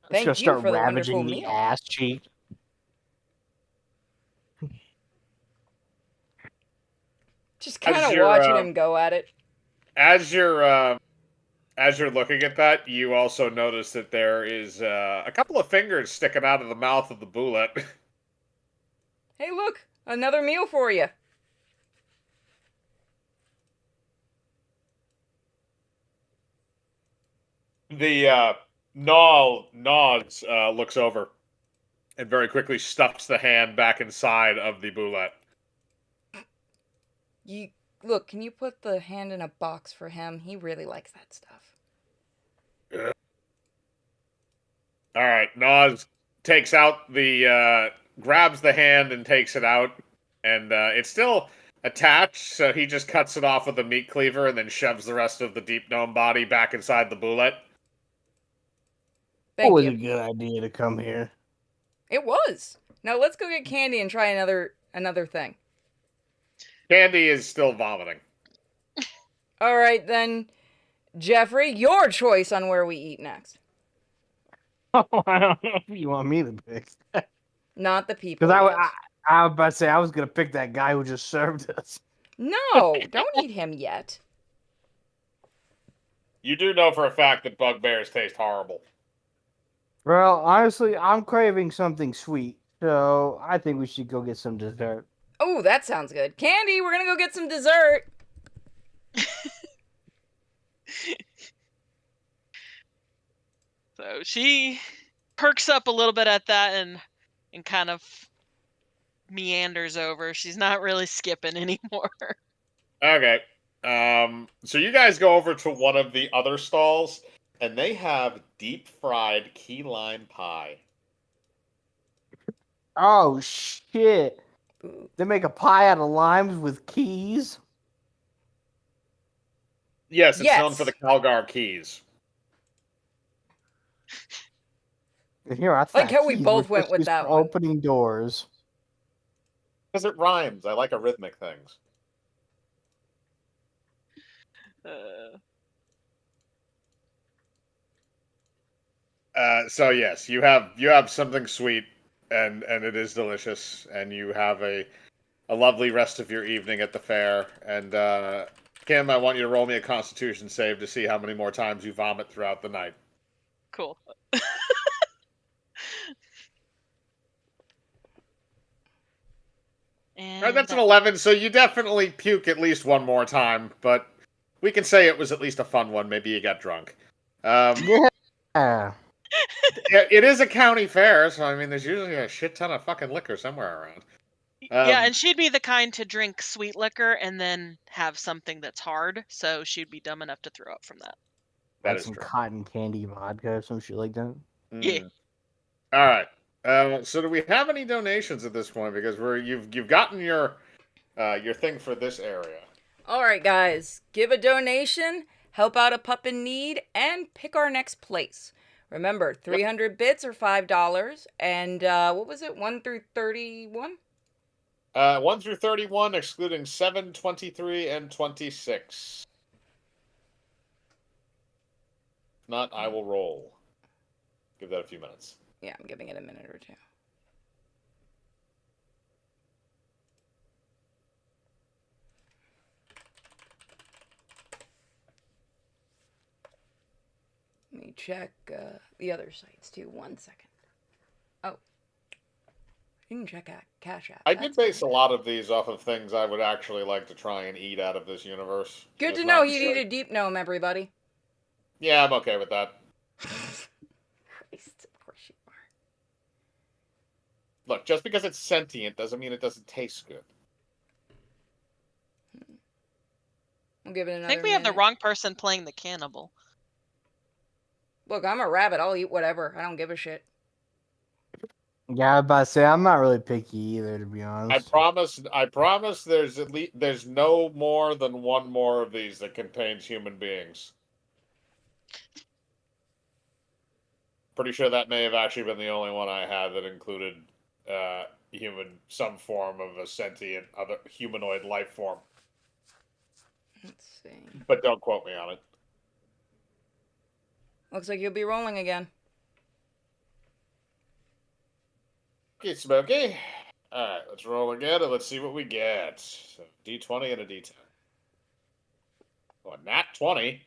Thank Just you start for the ravaging wonderful the meal. ass cheek. Just kind As of you're, watching him go at it. As you're looking at that, you also notice that there is a couple of fingers sticking out of the mouth of the bullet. Hey, look, another meal for you. The Naws looks over and very quickly stuffs the hand back inside of the bullet. You look. Can you put the hand in a box for him? He really likes that stuff. All right, Naws takes out grabs the hand and takes it out, and it's still attached, so he just cuts it off with a meat cleaver and then shoves the rest of the deep gnome body back inside the bullet. Thank Always you. a good idea to come here. It was. Now let's go get candy and try another thing. Candy is still vomiting. All right then, Jeffrey, your choice on where we eat next. Oh, I don't know if you want me to pick. Not the people. Because Yet. I was about to say I was gonna pick that guy who just served us. No, don't eat him yet. You do know for a fact that bugbears taste horrible. Well, honestly, I'm craving something sweet, so I think we should go get some dessert. Oh, that sounds good. Candy, we're gonna go get some dessert. So she perks up a little bit at that and kind of meanders over. She's not really skipping anymore. Okay. So you guys go over to one of the other stalls, and they have deep fried key lime pie. Oh shit! Ooh. They make a pie out of limes with keys. Yes, it's known Yes. for the Calgar keys. And here, I Like thought how we keys both were went just with used that for one. opening doors. Because it rhymes. I like rhythmic things. So yes, you have something sweet, and it is delicious, and you have a lovely rest of your evening at the fair. And Kim, I want you to roll me a Constitution save to see how many more times you vomit throughout the night. Cool. All right, And that's an 11, so you definitely puke at least one more time, but we can say it was at least a fun one. Maybe you got drunk. Yeah. It is a county fair, so I mean, there's usually a shit ton of fucking liquor somewhere around. yeah, and she'd be the kind to drink sweet liquor and then have something that's hard, so she'd be dumb enough to throw up from that. That Like is some true. cotton candy vodka or some shit like that. Yeah. All right. So do we have any donations at this point? Because you've gotten your thing for this area. All right, guys, give a donation, help out a pup in need, and pick our next place. Remember, 300 bits or $5, and what was it, 1 through 31? 1 through 31, excluding 7, 23, and 26. If not, I will roll. Give that a few minutes. Yeah, I'm giving it a minute or two. Let me check the other sites too. 1 second. Oh. You can check out Cash App. I That's did base fine. a lot of these off of things I would actually like to try and eat out of this universe. Good It's to know not he'd just eat like- a deep gnome, everybody. Yeah, I'm okay with that. Christ, of course you are. Look, just because it's sentient doesn't mean it doesn't taste good. We'll give it another I think we have the minute. wrong person playing the cannibal. Look, I'm a rabbit. I'll eat whatever. I don't give a shit. Yeah, I was about to say I'm not really picky either, to be I honest. promise there's no more than one more of these that contains human beings. Pretty sure that may have actually been the only one I had that included some form of a sentient other humanoid life form. Let's see. But don't quote me on it. Looks like you'll be rolling again. Okay, Smokey. Alright, let's roll again and let's see what we get. So, D20 and a D10. Oh, a nat 20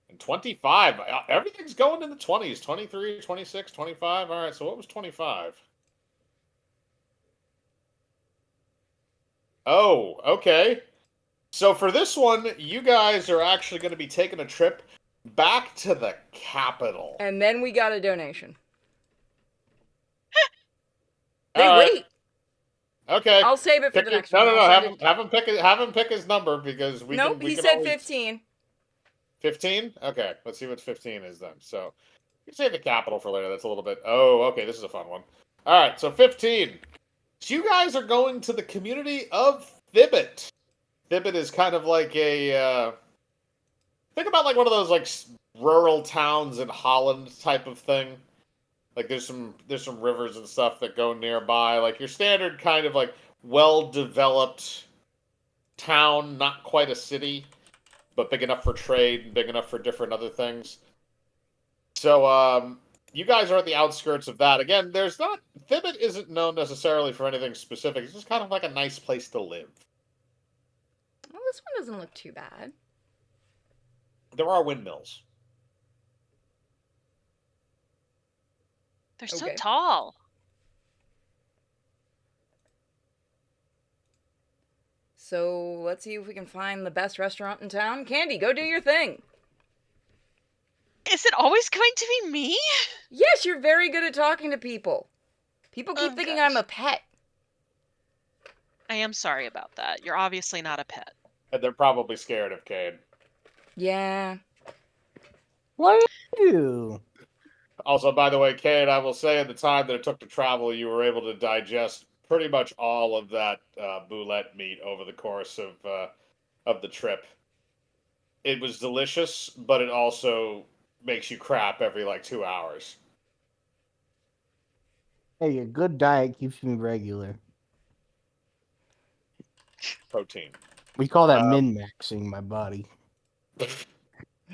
and 25. Everything's going in the 20s. 23, 26, 25. Alright, so what was 25? Oh, okay. So for this one, you guys are actually going to be taking a trip back to the capital. And then we got a donation. All Hey, right. wait. Okay. I'll save it for the next one. No. I'll Have save him pick his number because we Nope, can. We he can said always... 15. 15? Okay, let's see what 15 is then. So you save the capital for later. That's a little bit. Oh, okay. This is a fun one. All right. So 15. So you guys are going to the community of Thibbet. Thibbet is kind of like a. Think about like one of those like rural towns in Holland type of thing. Like there's some rivers and stuff that go nearby. Like your standard kind of like well developed town, not quite a city, but big enough for trade and big enough for different other things. So you guys are at the outskirts of that. Again, Thibbet isn't known necessarily for anything specific. It's just kind of like a nice place to live. Well, this one doesn't look too bad. There are windmills. They're so Okay. tall. So let's see if we can find the best restaurant in town. Candy, go do your thing. Is it always going to be me? Yes, you're very good at talking to people. People keep Oh, thinking gosh. I'm a pet. I am sorry about that. You're obviously not a pet. And they're probably scared of Cade. Yeah. What do you do? Also, by the way, Cade, I will say in the time that it took to travel, you were able to digest pretty much all of that boulette meat over the course of the trip. It was delicious, but it also makes you crap every like 2 hours. Hey, a good diet keeps me regular. Protein. We call that Um, min-maxing my body.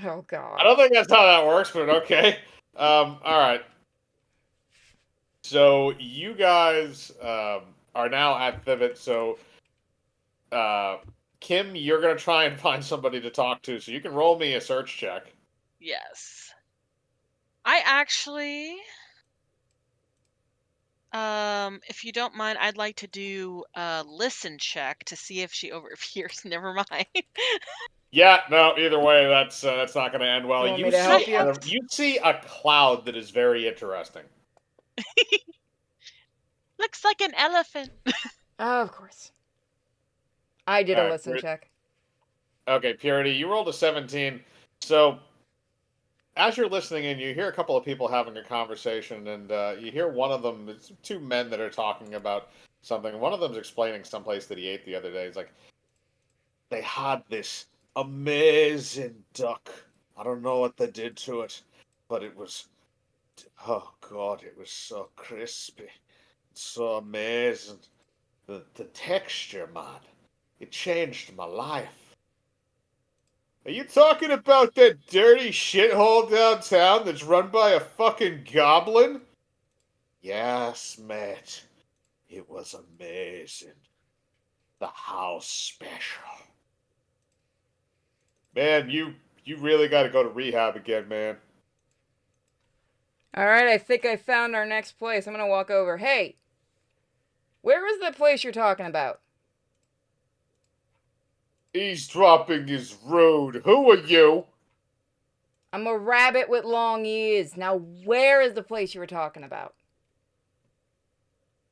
Oh I God. don't think that's how that works, but okay. All right. So you guys are now at Thivet. So Kim, you're gonna try and find somebody to talk to. So you can roll me a search check. Yes. I actually, if you don't mind, I'd like to do a listen check to see if she overhears. Never mind. Yeah, no. Either way, that's not gonna end well. You want me to help you? You see a cloud that is very interesting. Looks like an elephant. Oh, of course. I did All a right, listen check. Okay, Purity, you rolled a 17. So as you're listening in, you hear a couple of people having a conversation, and you hear one of them. It's two men that are talking about something. One of them's explaining someplace that he ate the other day. He's like, they had this amazing duck. I don't know what they did to it, but it was, oh God, it was so crispy, so amazing. The texture, man, it changed my life. Are you talking about that dirty shithole downtown that's run by a fucking goblin? Yes, mate. It was amazing. The house special. Man, you really got to go to rehab again, man. All right, I think I found our next place. I'm gonna walk over. Hey, where is the place you're talking about? Eavesdropping is rude. Who are you? I'm a rabbit with long ears. Now, where is the place you were talking about?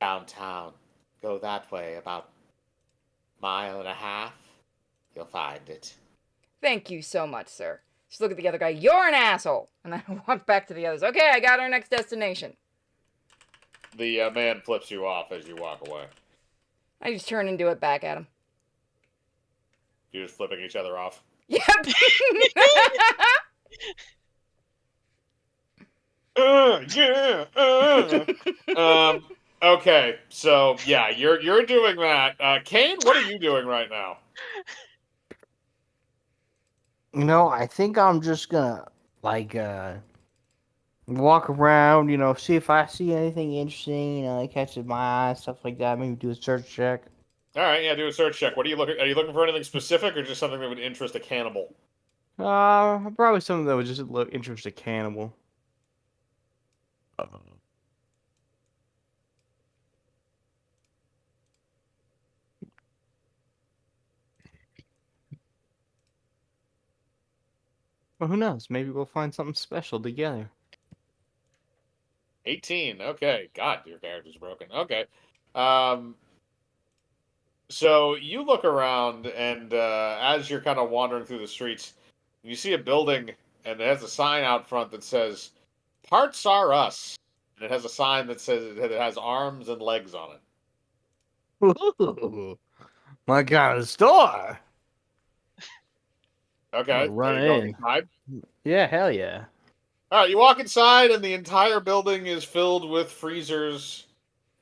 Downtown. Go that way about mile and a half. You'll find it. Thank you so much, sir. Just look at the other guy. You're an asshole. And then I walk back to the others. Okay, I got our next destination. The man flips you off as you walk away. I just turn and do it back at him. You're just flipping each other off. Yep. Yeah. Okay, so yeah, you're doing that. Kane, what are you doing right now? You know, I think I'm just gonna walk around, see if I see anything interesting, that catches my eye, stuff like that. Maybe do a search check. All right, yeah, do a search check. What are you looking? Are you looking for anything specific, or just something that would interest a cannibal? Probably something that would just look interest a cannibal. Well, who knows? Maybe we'll find something special together. 18. Okay, God, your character's broken. Okay, um, so you look around, and as you're kind of wandering through the streets, you see a building, and it has a sign out front that says "Parts are us," and it has a sign that says it has arms and legs on it. Ooh, my kind of store. Okay, I'll run are you going in. inside? Yeah, hell yeah. All right, you walk inside, and the entire building is filled with freezers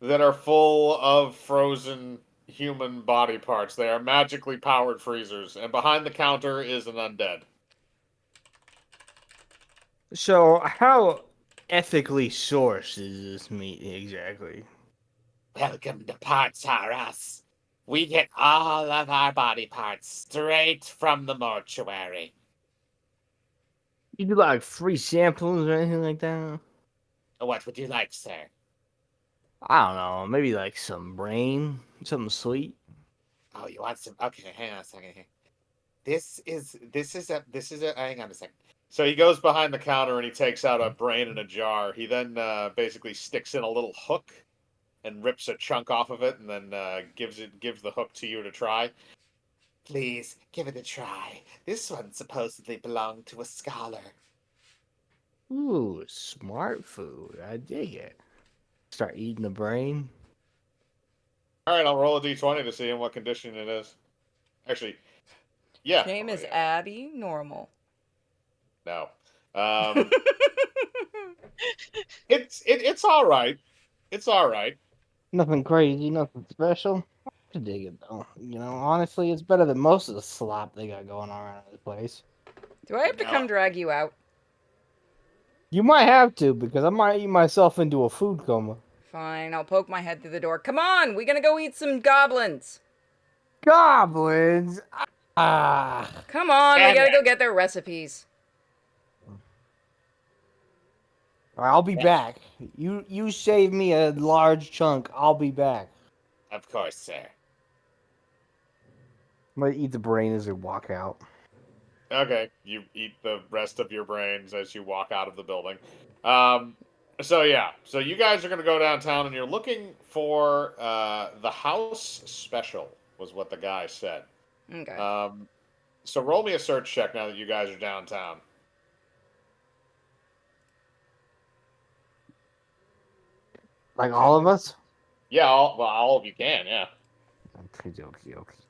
that are full of frozen human body parts. They are magically powered freezers, and behind the counter is an undead. So, how ethically sourced is this meat exactly? Welcome to Parts Are Us. We get all of our body parts straight from the mortuary. You do like free samples or anything like that? What would you like, sir? I don't know. Maybe like some brain, something sweet. Oh, you want some? Okay, hang on a second here. This is a. Hang on a second. So he goes behind the counter and he takes out a brain in a jar. He then basically sticks in a little hook and rips a chunk off of it, and then gives the hook to you to try. Please give it a try. This one supposedly belonged to a scholar. Ooh, smart food. I dig it. Start eating the brain. All right, I'll roll a d20 to see in what condition it is. Actually, yeah. Name Oh, is yeah. Abby Normal. No. It's all right. It's all right. Nothing crazy, nothing special. I dig it though. You know, honestly, it's better than most of the slop they got going on around the place. Do I have to No. come drag you out? You might have to because I might eat myself into a food coma. Fine, I'll poke my head through the door. Come on, we gonna go eat some goblins. Goblins. Ah. Come on, we Damn gotta it. go get their recipes. All right, I'll be back. You save me a large chunk. I'll be back. Of course, sir. I'm gonna eat the brain as I walk out. Okay, you eat the rest of your brains as you walk out of the building. So yeah, so you guys are gonna go downtown and you're looking for the house special was what the guy said. Okay. So roll me a search check now that you guys are downtown. Like all of us? Yeah, all of you can, yeah.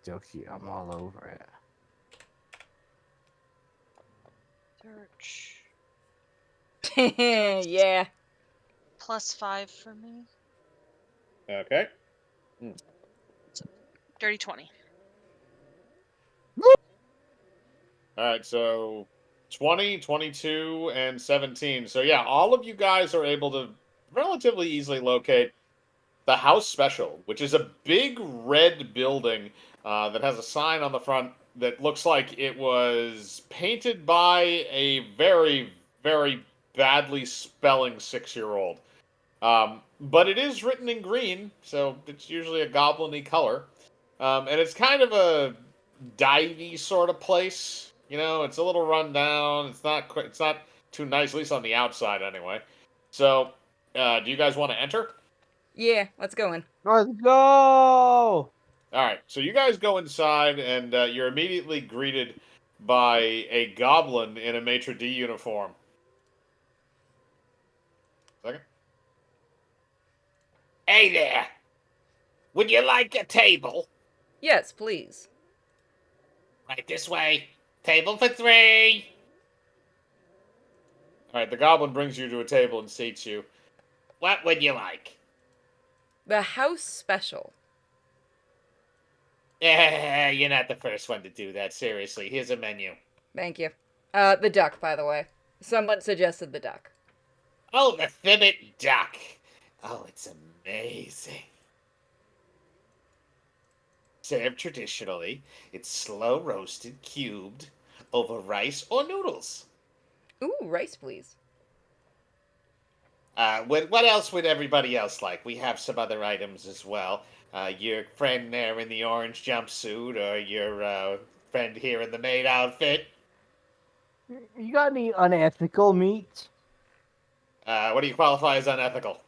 Okay. I'm all over it. Search. Yeah. +5 for me. Okay. Dirty 20. All right, so 20, 22, and 17. So yeah, all of you guys are able to relatively easily locate the house special, which is a big red building that has a sign on the front that looks like it was painted by a very, very badly spelling 6-year-old. But it is written in green, so it's usually a goblin-y color. And it's kind of a divey sort of place. You know, it's a little run down. It's not too nice, at least on the outside anyway. So, do you guys want to enter? Yeah, let's go in. Let's go! All right. So you guys go inside, and you're immediately greeted by a goblin in a maitre d' uniform. Second. Hey there. Would you like a table? Yes, please. Right this way. Table for 3. All right. The goblin brings you to a table and seats you. What would you like? The house special. You're not the first one to do that. Seriously, here's a menu. Thank you. The duck, by the way. Someone suggested the duck. Oh, the Thibbit duck. Oh, it's amazing. Served traditionally, it's slow roasted, cubed, over rice or noodles. Ooh, rice, please. What else would everybody else like? We have some other items as well. Your friend there in the orange jumpsuit, or your friend here in the maid outfit. You got any unethical meat? What do you qualify as unethical?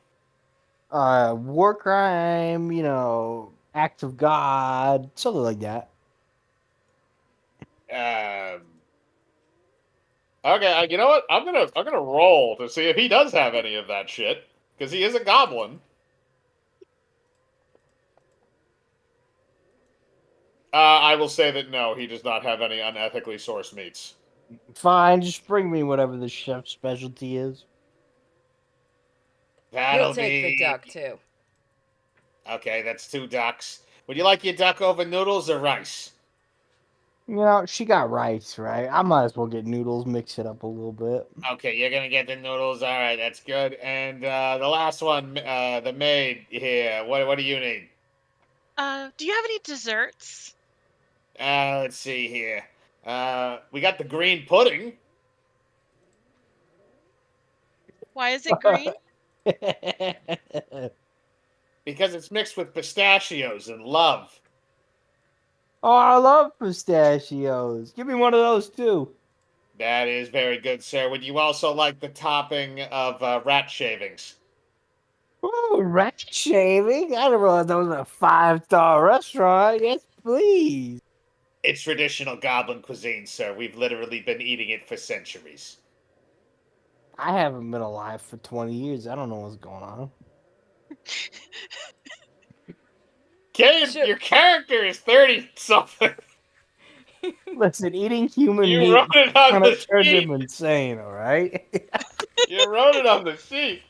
War crime, you know, act of God, something like that. Okay, you know what? I'm gonna roll to see if he does have any of that shit because he is a goblin. I will say that no, he does not have any unethically sourced meats. Fine, just bring me whatever the chef's specialty is. That'll He'll take the be duck, too. Okay. That's 2 ducks. Would you like your duck over noodles or rice? You know, she got rice, right? I might as well get noodles, mix it up a little bit. Okay, you're gonna get the noodles. All right, that's good. And the last one, the maid here. What do you need? Do you have any desserts? Let's see here. We got the green pudding. Why is it green? Because it's mixed with pistachios and love. Oh, I love pistachios. Give me one of those too. That is very good, sir. Would you also like the topping of rat shavings? Oh, rat shaving? I didn't realize that was a 5-star restaurant. Yes, please. It's traditional goblin cuisine, sir. We've literally been eating it for centuries. I haven't been alive for 20 years. I don't know what's going on. Kane, Sure. your character is 30 something. Listen, eating human You meat wrote it on kind the of turned sheet. him insane, all right? You wrote it on the sheet.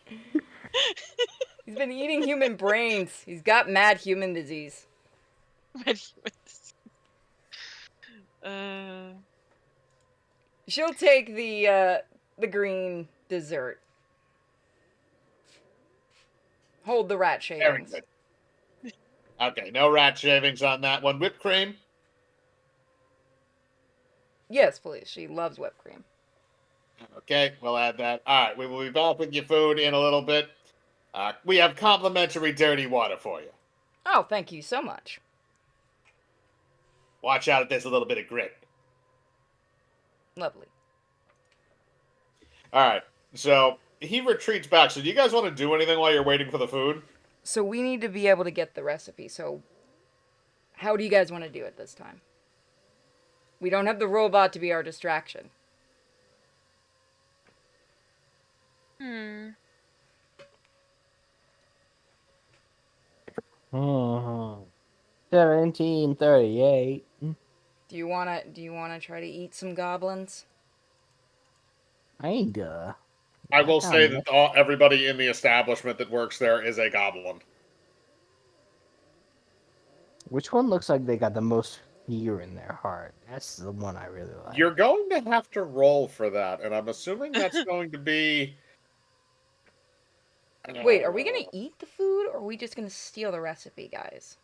He's been eating human brains. He's got mad human disease. She'll take the green dessert. Hold the rat Very shavings. good. Okay, no rat shavings on that one. Whipped cream? Yes, please. She loves whipped cream. Okay, we'll add that. All right, we will be back with your food in a little bit. We have complimentary dirty water for you. Oh, thank you so much. Watch out if there's a little bit of grit. Lovely. All right. So he retreats back. So do you guys want to do anything while you're waiting for the food? So we need to be able to get the recipe. So how do you guys want to do it this time? We don't have the robot to be our distraction. Hmm. 1738. Do you wanna try to eat some goblins? Kinda. I will say that everybody in the establishment that works there is a goblin. Which one looks like they got the most fear in their heart? That's the one I really like. You're going to have to roll for that, and I'm assuming that's going to be. Wait, are we gonna eat the food, or are we just gonna steal the recipe, guys?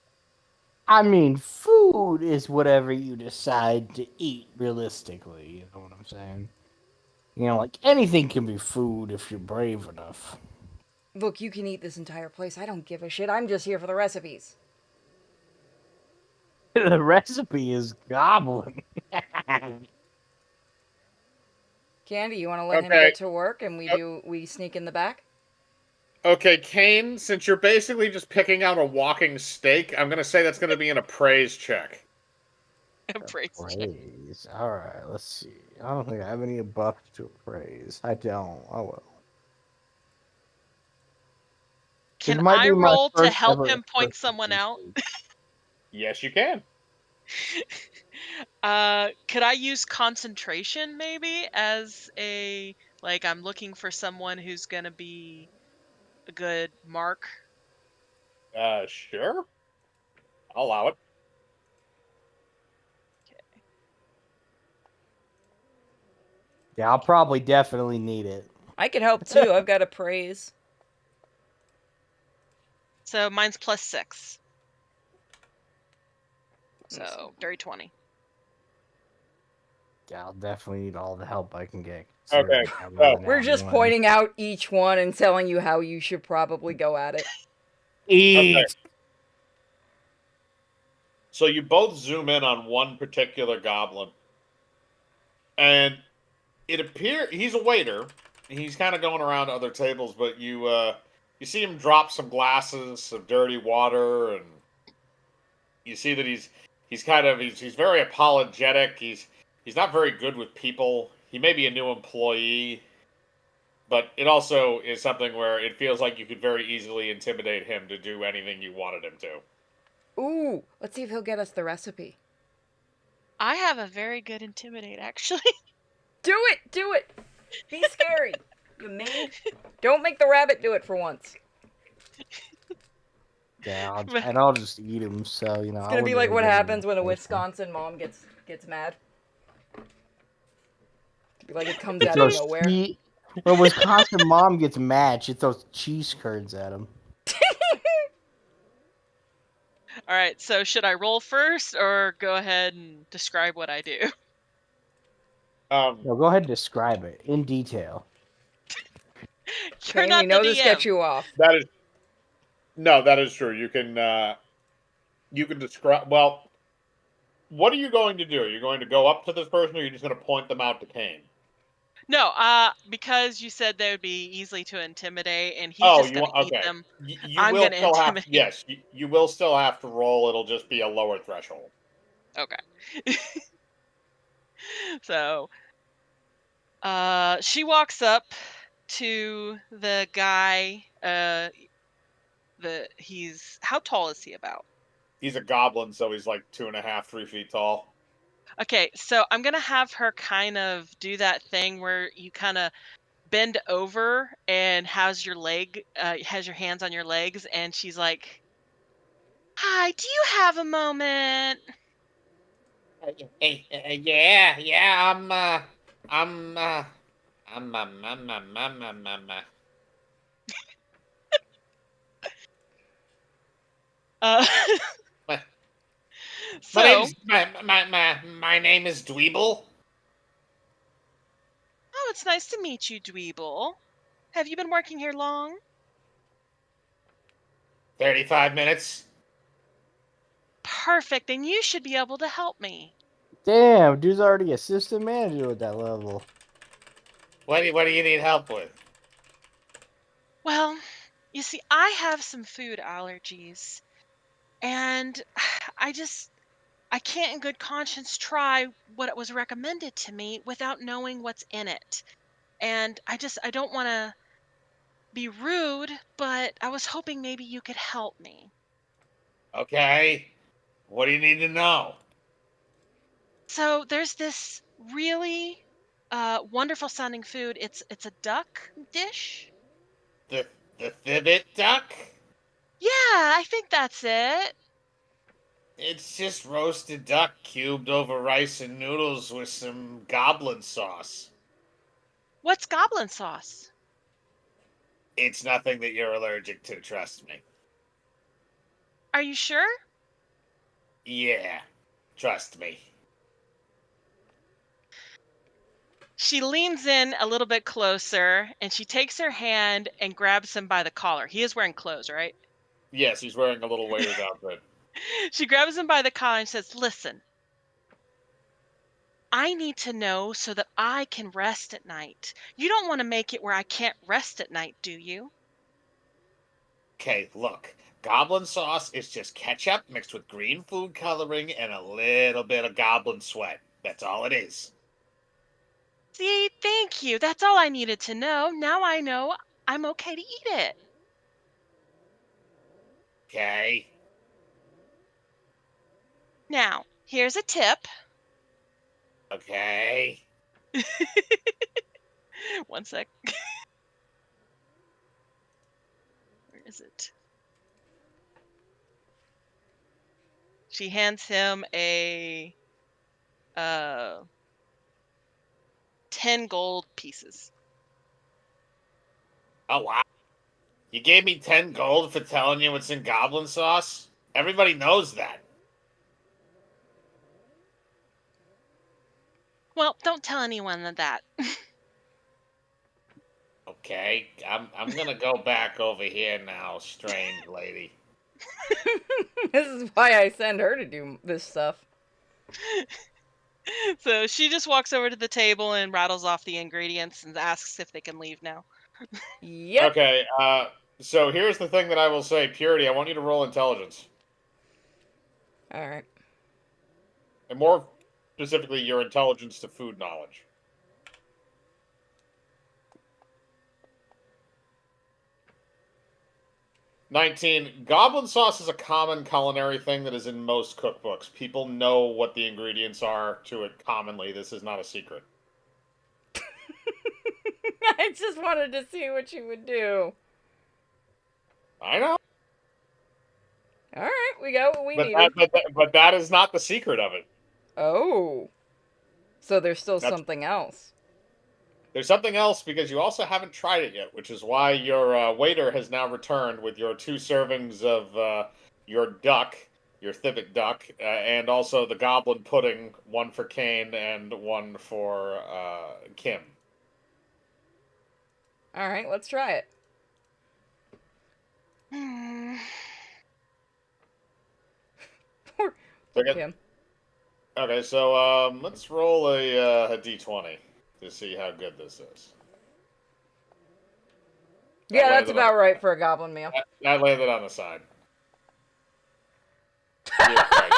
I mean, food is whatever you decide to eat realistically. You know what I'm saying? You know, like anything can be food if you're brave enough. Look, you can eat this entire place. I don't give a shit. I'm just here for the recipes. The recipe is goblin. Candy, you want to let him Okay. get to work and we sneak in the back? Okay, Kane, since you're basically just picking out a walking steak, I'm going to say that's going to be an appraise check. Appraise. All right, let's see. I don't think I have any buff to appraise. I don't. Oh well. Can This might I be my roll to first help ever him point appraise someone out? mistake. Yes, you can. Could I use concentration maybe as a like I'm looking for someone who's gonna be a good mark? Sure. I'll allow it. Yeah, I'll probably definitely need it. I could help too. I've got appraise. So mine's +6. Let me So dirty 20. Yeah, I'll definitely need all the help I can get. Okay, considering I so rolled an We're at just one. pointing out each one and telling you how you should probably go at it. Eat. Okay. So you both zoom in on one particular goblin. And it appears he's a waiter. He's kind of going around to other tables, but you see him drop some glasses of dirty water, and you see that he's very apologetic. He's not very good with people. He may be a new employee, but it also is something where it feels like you could very easily intimidate him to do anything you wanted him to. Ooh, let's see if he'll get us the recipe. I have a very good intimidate actually. Do it! Do it! Be scary. You mean? Don't make the rabbit do it for once. Yeah, I'll just eat him. So you know, It's gonna be like what happens when a Wisconsin mom gets mad. Be like it comes out of nowhere. When a Wisconsin mom gets mad, she throws cheese curds at him. All right, so should I roll first or go ahead and describe what I do? No, go ahead and describe it in detail. You're Kane, we not the know this gets DM. you off. That is true. You can describe. Well, what are you going to do? Are you going to go up to this person, or are you just going to point them out to Kane? No, because you said they would be easly to intimidate, and he's Oh, just gonna eat okay? them. You I'm will gonna still have. intimidate. Yes, you will still have to roll. It'll just be a lower threshold. Okay. So, she walks up to the guy. How tall is he about? He's a goblin, so he's like 2.5, 3 feet tall. Okay, so I'm gonna have her kind of do that thing where you kind of bend over and has your hands on your legs, and she's like, "Hi, do you have a moment?" Yeah, I'm. Uh, My, so, my name is Dweeble. oh, it's nice to meet you, Dweeble. Have you been working here long? 35 minutes. Perfect, then you should be able to help me. Damn, dude's already assistant manager at that level. What do you need help with? Well, you see, I have some food allergies, and I can't in good conscience try what it was recommended to me without knowing what's in it. And I don't want to be rude, but I was hoping maybe you could help me. Okay. What do you need to know? So there's this really wonderful sounding food. It's a duck dish. The the thibbit duck? Yeah, I think that's it. It's just roasted duck cubed over rice and noodles with some goblin sauce. What's goblin sauce? It's nothing that you're allergic to, trust me. Are you sure? Yeah, trust me. She leans in a little bit closer and she takes her hand and grabs him by the collar. He is wearing clothes, right? Yes, he's wearing a little waiter's outfit. She grabs him by the collar and says, "Listen, I need to know so that I can rest at night. You don't want to make it where I can't rest at night, do you?" Okay, look. Goblin sauce is just ketchup mixed with green food coloring and a little bit of goblin sweat. That's all it is. See, thank you. That's all I needed to know. Now I know I'm okay to eat it. Okay? Now, here's a tip. Okay? One sec. Where is it? She hands him a uh 10 gold pieces. Oh, wow. You gave me 10 gold for telling you what's in goblin sauce? Everybody knows that. Well, don't tell anyone that. Okay, I'm gonna go back over here now, strange lady. This is why I send her to do this stuff. So she just walks over to the table and rattles off the ingredients and asks if they can leave now. Yep. Okay, so here's the thing that I will say, Purity. I want you to roll intelligence, All right. and more specifically, your intelligence to food knowledge. 19. Goblin sauce is a common culinary thing that is in most cookbooks. People know what the ingredients are to it commonly. This is not a secret. I just wanted to see what you would do. I know, All right, we got what we but needed. but that is not the secret of it. Oh, so there's still That's something else. There's something else because you also haven't tried it yet, which is why your waiter has now returned with your 2 servings of your duck, your thivet duck, and also the goblin pudding, one for Kane and one for Kim. All right, let's try it. Hmm. Poor Okay. Kim. Okay, so let's roll a d20 to see how good this is. That Yeah, that's landed on- about right for a goblin meal. That landed on the side. You're correct.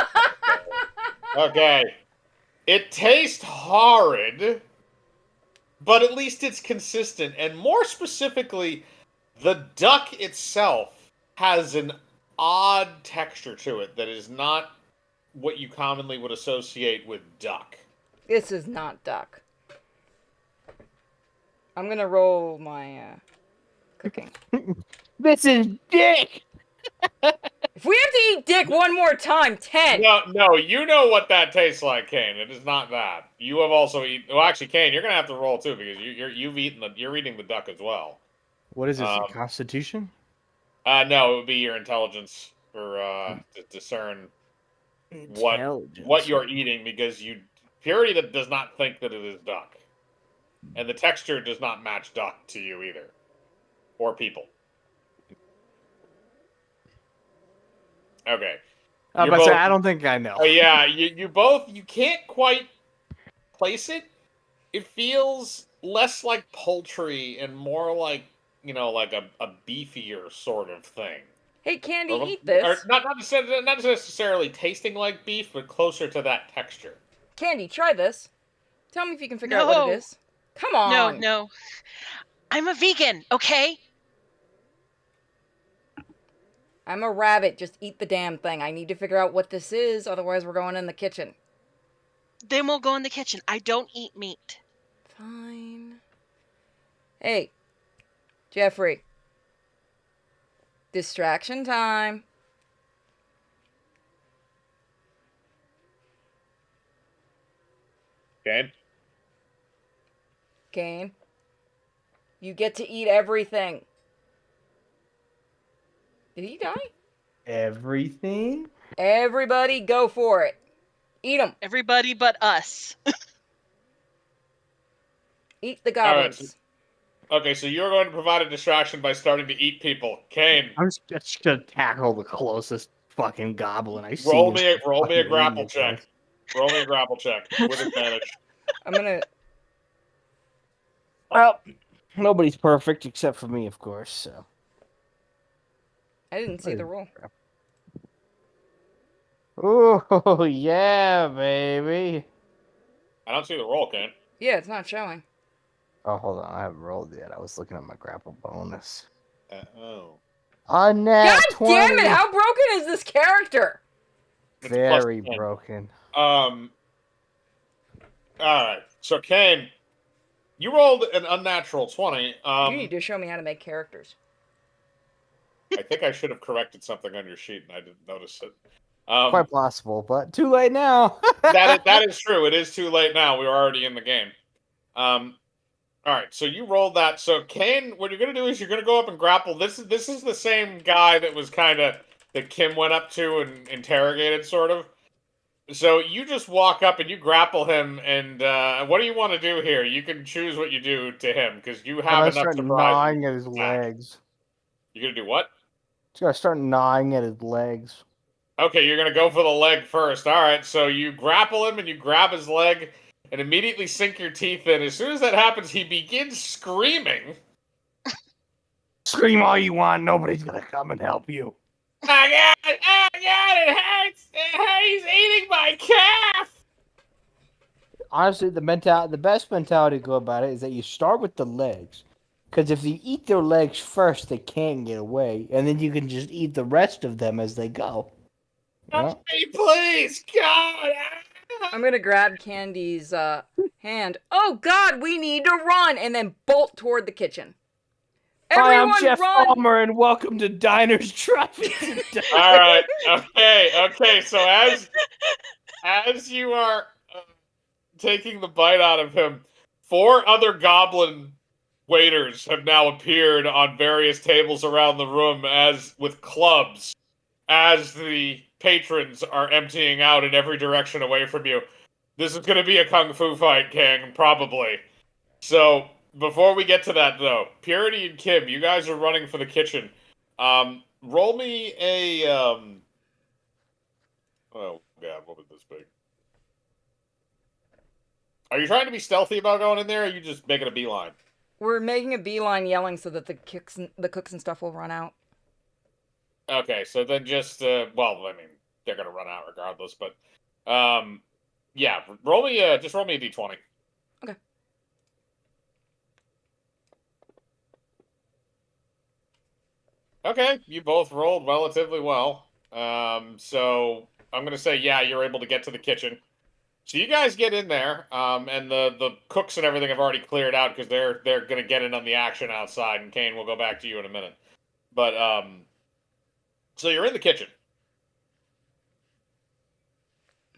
Okay. It tastes horrid, but at least it's consistent. And more specifically, the duck itself has an odd texture to it that is not what you commonly would associate with duck. This is not duck. I'm gonna roll my cooking. This is dick. If we have to eat dick one more time, 10. No, you know what that tastes like, Kane. It is not that. You have also eaten. Well, actually, Kane, you're gonna have to roll too because you've eaten you're eating the duck as well. What is this? Um, Constitution? No, it would be your intelligence for to discern what Intelligence. you're eating because Purity that does not think that it is duck, and the texture does not match duck to you either, or people. Okay. You're But both- I don't think I know. Yeah, you can't quite place it. It feels less like poultry and more like, like a beefier sort of thing. Hey, Candy, Or eat this. not necessarily tasting like beef, but closer to that texture. Candy, try this. Tell me if you can figure out what No. it is. Come on. No. I'm a vegan, okay? I'm a rabbit. Just eat the damn thing. I need to figure out what this is, otherwise we're going in the kitchen. Then we'll go in the kitchen. I don't eat meat. Fine. Hey, Jeffrey. Distraction time. Okay. Kane. You get to eat everything. Did he die? Everything? Everybody go for it. Eat them. Everybody but us. Eat the All right. goblins. Okay, so you're going to provide a distraction by starting to eat people. Kane, I'm just gonna tackle the closest fucking goblin I see. roll and me a fucking grapple eat check. it. Roll me a grapple check with advantage. I'm gonna. Well, nobody's perfect except for me, of course. So I didn't see the roll. oh yeah, baby. I don't see the roll, Kane. Yeah, it's not showing. Oh, hold on, I haven't rolled yet. I was looking at my grapple bonus. Oh. A nat God 20. damn it! How broken is this character? It's Very plus 10. broken. All right. So Kane, you rolled an unnatural 20. You need to show me how to make characters. I think I should have corrected something on your sheet and I didn't notice it. Quite possible, but too late now. that is true. It is too late now. We're already in the game. All right. So you rolled that. So Kane, what you're gonna do is you're gonna go up and grapple. This is the same guy that was that Kim went up to and interrogated, sort of. So you just walk up and you grapple him, and what do you want to do here? You can choose what you do to him because you I'm have gonna enough start surprise. gnawing at his legs. You're gonna do what? Just gonna start gnawing at his legs. Okay, you're gonna go for the leg first. All right, so you grapple him and you grab his leg and immediately sink your teeth in. As soon as that happens, he begins screaming. Scream all you want, nobody's gonna come and help you. Oh God! Oh God! It hurts! It hurts! He's eating my calf! Honestly, the best mentality to go about it is that you start with the legs. Because if you eat their legs first, they can't get away, and then you can just eat the rest of them as they go. Help me, please! God! I'm gonna grab Candy's hand. Oh God, we need to run, and then bolt toward the kitchen. Hi, Everyone, I'm Jeff run! Palmer, and welcome to Diners, Drive-Ins, and All right. Okay. So as you are taking the bite out of him, 4 other goblin waiters have now appeared on various tables around the room with clubs as the patrons are emptying out in every direction away from you. This is going to be a kung fu fight, King, probably. So before we get to that, though, Purity and Kim, you guys are running for the kitchen. roll me a Oh god, what would this be? Are you trying to be stealthy about going in there, or are you just making a beeline? We're making a beeline, yelling so that the cooks and stuff will run out. Okay, so then just well, I mean, they're gonna run out regardless, but yeah, roll me just roll me a d20. Okay. Okay, you both rolled relatively well. So I'm gonna say yeah, you're able to get to the kitchen. So you guys get in there, and the cooks and everything have already cleared out because they're gonna get in on the action outside. And Kane, we'll go back to you in a minute. But so you're in the kitchen.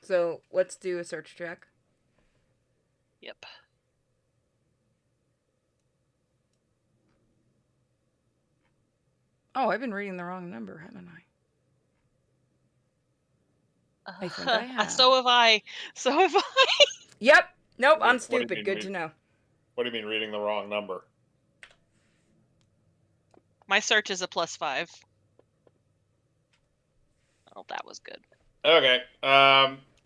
So let's do a search check. Yep. Oh, I've been reading the wrong number, haven't I? I think I have. So have I. So have I. Yep. Nope, What do you- I'm what do you stupid. mean Good to know. What do you mean reading the wrong number? My search is a +5. Oh, that was good. Okay.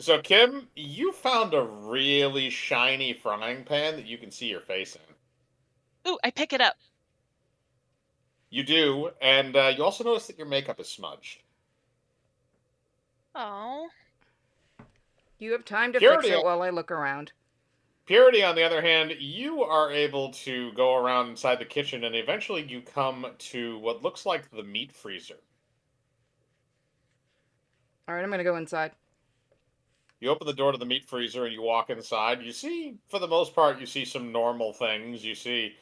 So Kim, you found a really shiny frying pan that you can see your face in. Ooh, I pick it up. You do, and you also notice that your makeup is smudged. Oh. You have time to Purity, fix it while I look around. Purity, on the other hand, you are able to go around inside the kitchen, and eventually you come to what looks like the meat freezer. All right, I'm gonna go inside. You open the door to the meat freezer and you walk inside. You see, for the most part, you see some normal things. You see,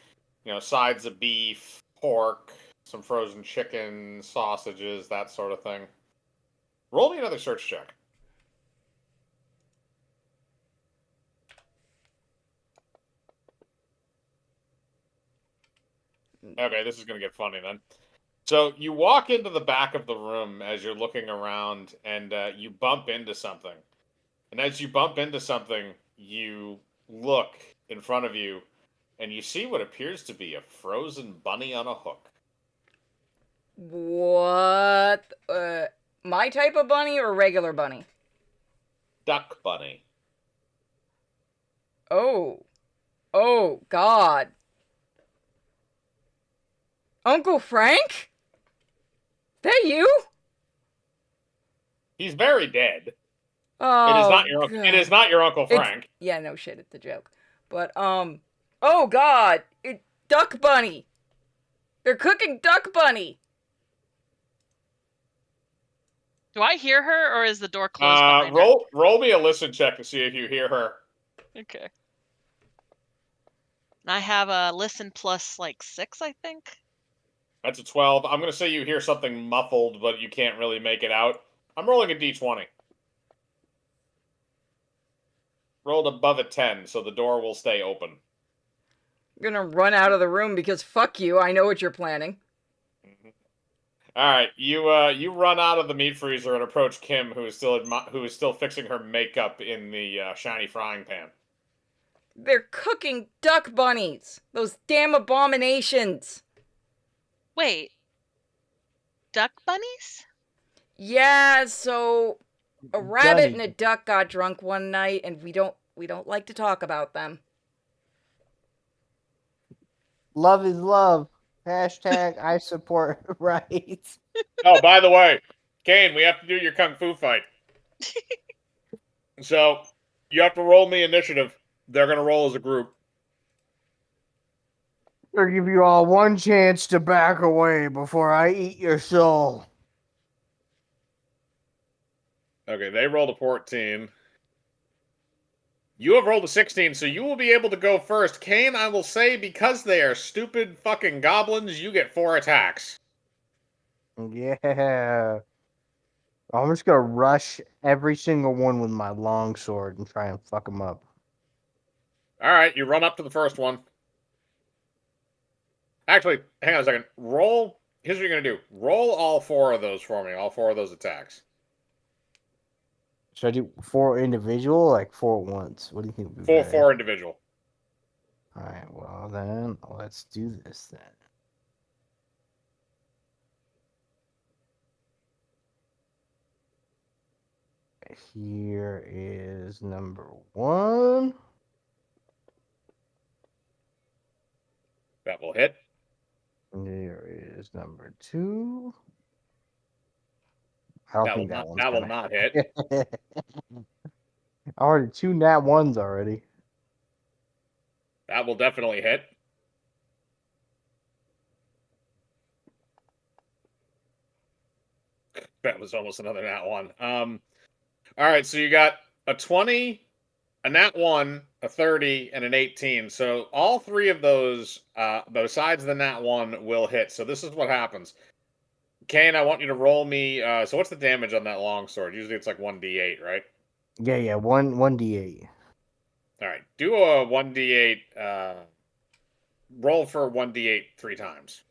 sides of beef, pork, some frozen chicken, sausages, that sort of thing. Roll me another search check. Okay, this is going to get funny then. So you walk into the back of the room as you're looking around, and you bump into something. And as you bump into something, you look in front of you, and you see what appears to be a frozen bunny on a hook. What? My type of bunny or regular bunny? Duck bunny. Oh. Oh, God. Uncle Frank? That you? He's very dead. Oh, It is not your. God. It is not your Uncle Frank. Yeah, no shit, it's a joke. But, oh, God. Duck bunny. They're cooking duck bunny. Do I hear her, or is the door closed behind her? Roll me a listen check to see if you hear her. Okay. I have a listen plus like 6, I think. That's a 12. I'm gonna say you hear something muffled, but you can't really make it out. I'm rolling a d20. Rolled above a 10, so the door will stay open. I'm gonna run out of the room because fuck you, I know what you're planning. All right, you run out of the meat freezer and approach Kim, who is still fixing her makeup in the shiny frying pan. They're cooking duck bunnies. Those damn abominations. Wait. Duck bunnies? Yeah, so a rabbit Gunny. and a duck got drunk one night, and we don't like to talk about them. Love is love. Hashtag I support rights. Oh, by the way, Kane, we have to do your kung fu fight. So you have to roll me initiative. They're gonna roll as a group. I'll give you all one chance to back away before I eat your soul. Okay, they rolled a 14. You have rolled a 16, so you will be able to go first. Kane, I will say, because they are stupid fucking goblins, you get 4 attacks. Yeah. I'm just gonna rush every single one with my longsword and try and fuck them up. Alright, you run up to the first one. Actually, hang on a second. Roll. Here's what you're gonna do. Roll all 4 of those for me. All 4 of those attacks. Should I do 4 individual or like 4 at once? What do you think would be better? 4 individual. Alright, well then let's do this then. Here is number 1. That will hit. There is number 2. I don't think that one's That will gonna. not hit. Already 2 nat 1s already. That will definitely hit. That was almost another nat 1. All right, so you got a 20, a nat 1, a 30, and an 18. So all 3 of those, besides the nat 1, will hit. So this is what happens. Kane, I want you to roll me. So what's the damage on that longsword? Usually it's like 1d8, right? Yeah, 1d8. All right, do a 1d8. Roll for 1d8 3 times.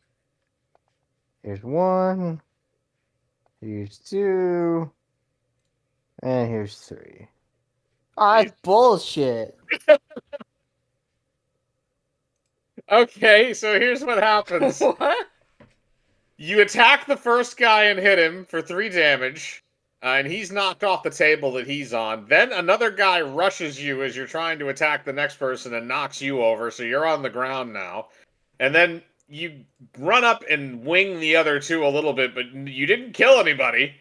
Here's 1. Here's 2. And here's 3. Oh, that's bullshit. Okay, so here's what happens. What? You attack the first guy and hit him for 3 damage, and he's knocked off the table that he's on. Then another guy rushes you as you're trying to attack the next person and knocks you over, so you're on the ground now. And then you run up and wing the other 2 a little bit, but you didn't kill anybody.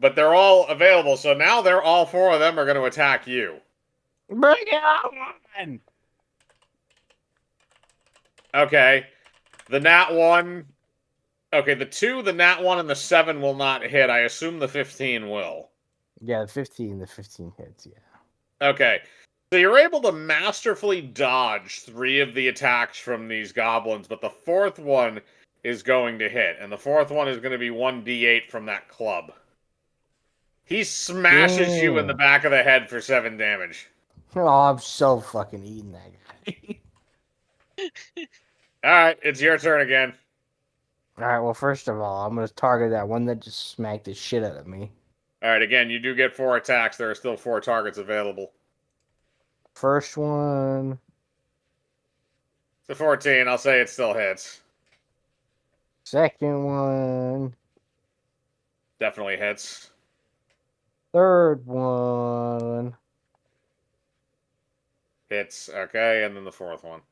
But they're all available, so now they're all 4 of them are going to attack you. Bring it on! Okay. The nat 1. Okay, the 2, the nat 1, and the 7 will not hit. I assume the 15 will. Yeah, the 15 hits, yeah. Okay. So you're able to masterfully dodge 3 of the attacks from these goblins, but the 4th one is going to hit. And the 4th one is going to be 1d8 from that club. He smashes you in the back of the head for 7 damage. Oh, I'm so fucking eating that guy. Alright, it's your turn again. Alright, well, first of all, I'm going to target that one that just smacked the shit out of me. Alright, again, you do get 4 attacks. There are still 4 targets available. First one. It's a 14. I'll say it still hits. Second one. Definitely hits. Third one. Hits. Okay, and then the 4th one.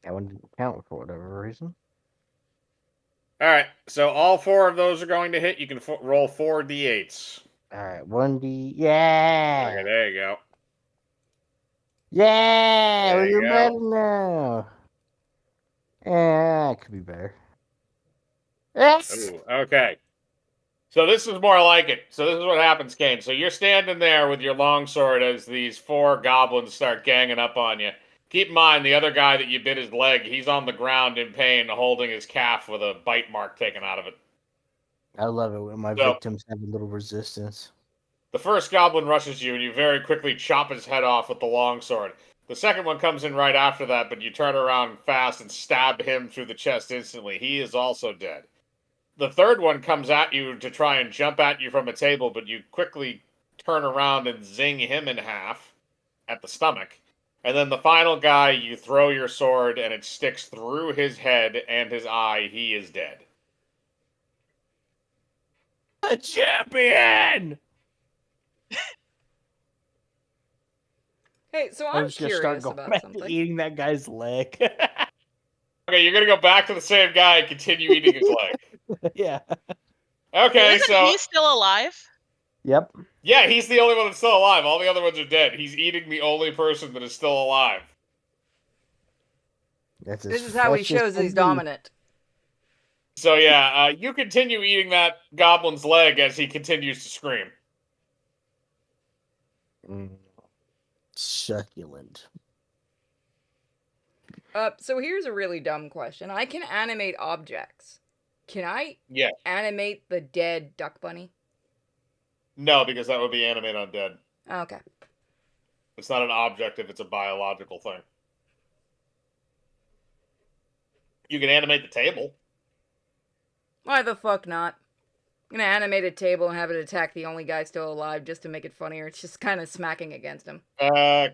That one didn't count for whatever reason. Alright, so all 4 of those are going to hit. You can roll 4 d8s. Alright, 1d. Yeah! Okay, there you go. Yeah! There We're you doing go. better now. Yeah, it could be better. Yes! Ooh, okay. So this is more like it. So this is what happens, Kane. So you're standing there with your longsword as these 4 goblins start ganging up on you. Keep in mind, the other guy that you bit his leg, he's on the ground in pain, holding his calf with a bite mark taken out of it. I love it when my victims have a little resistance. The first goblin rushes you, and you very quickly chop his head off with the longsword. The second one comes in right after that, but you turn around fast and stab him through the chest instantly. He is also dead. The third one comes at you to try and jump at you from a table, but you quickly turn around and zing him in half at the stomach. And then the final guy, you throw your sword, and it sticks through his head and his eye. He is dead. The champion! Hey, so I'm I'm just gonna start curious going about back something. to eating that guy's leg. Okay, you're gonna go back to the same guy and continue eating his leg. Yeah. Okay, Isn't so he still alive? Yep. yeah, he's the only one that's still alive. All the other ones are dead. He's eating the only person that is still alive. That's This is how he shows he's dominant. So yeah, you continue eating that goblin's leg as he continues to scream. Succulent. So here's a really dumb question. I can animate objects. Can I Yeah. animate the dead duck bunny? No, because that would be animate undead. Okay. It's not an object if it's a biological thing. You can animate the table. Why the fuck not? I'm gonna animate a table and have it attack the only guy still alive just to make it funnier. It's just kind of smacking against him.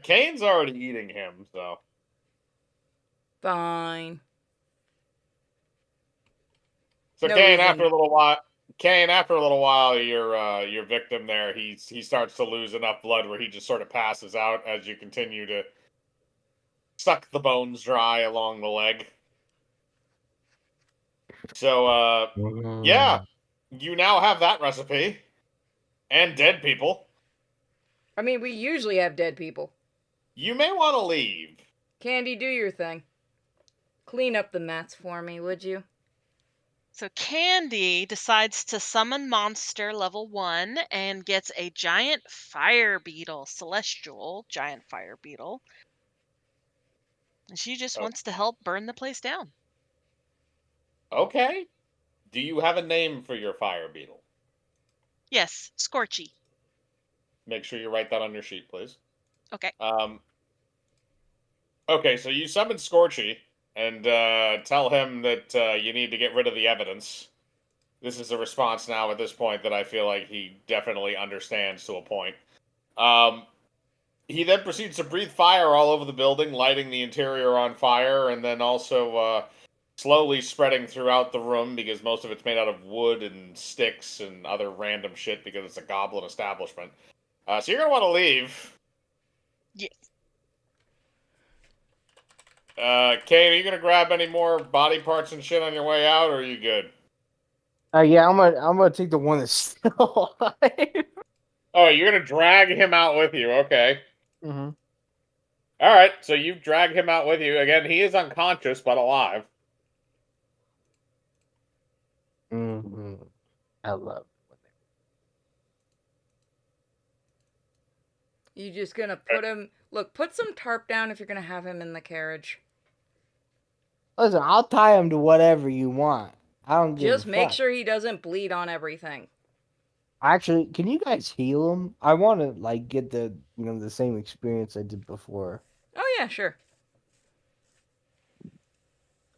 Kane's already eating him, so. Fine. So No Kane, reason. after a little while, your victim there, he starts to lose enough blood where he just sort of passes out as you continue to suck the bones dry along the leg. So yeah, you now have that recipe and dead people. I mean, we usually have dead people. You may want to leave. Candy, do your thing. Clean up the mats for me, would you? So Candy decides to summon monster level 1 and gets a giant fire beetle, celestial giant fire beetle. And she just Oh. wants to help burn the place down. Okay. Do you have a name for your fire beetle? Yes, Scorchy. Make sure you write that on your sheet, please. Okay. Okay, so you summon Scorchy and tell him that you need to get rid of the evidence. This is a response now at this point that I feel like he definitely understands to a point. He then proceeds to breathe fire all over the building, lighting the interior on fire, and then also slowly spreading throughout the room because most of it's made out of wood and sticks and other random shit because it's a goblin establishment. So you're going to want to leave. Yes. Kane, are you going to grab any more body parts and shit on your way out, or are you good? Yeah, I'm gonna take the one that's still alive. Oh, you're going to drag him out with you. Okay. Mm-hmm. All right, so you drag him out with you. Again, he is unconscious but alive. Mm-hmm. I love You just gonna put him... Look, put some tarp down if you're gonna have him in the carriage. Listen, I'll tie him to whatever you want. I don't give Just a make fuck. sure he doesn't bleed on everything. Actually, can you guys heal him? I want to like get the the same experience I did before. Oh yeah, sure.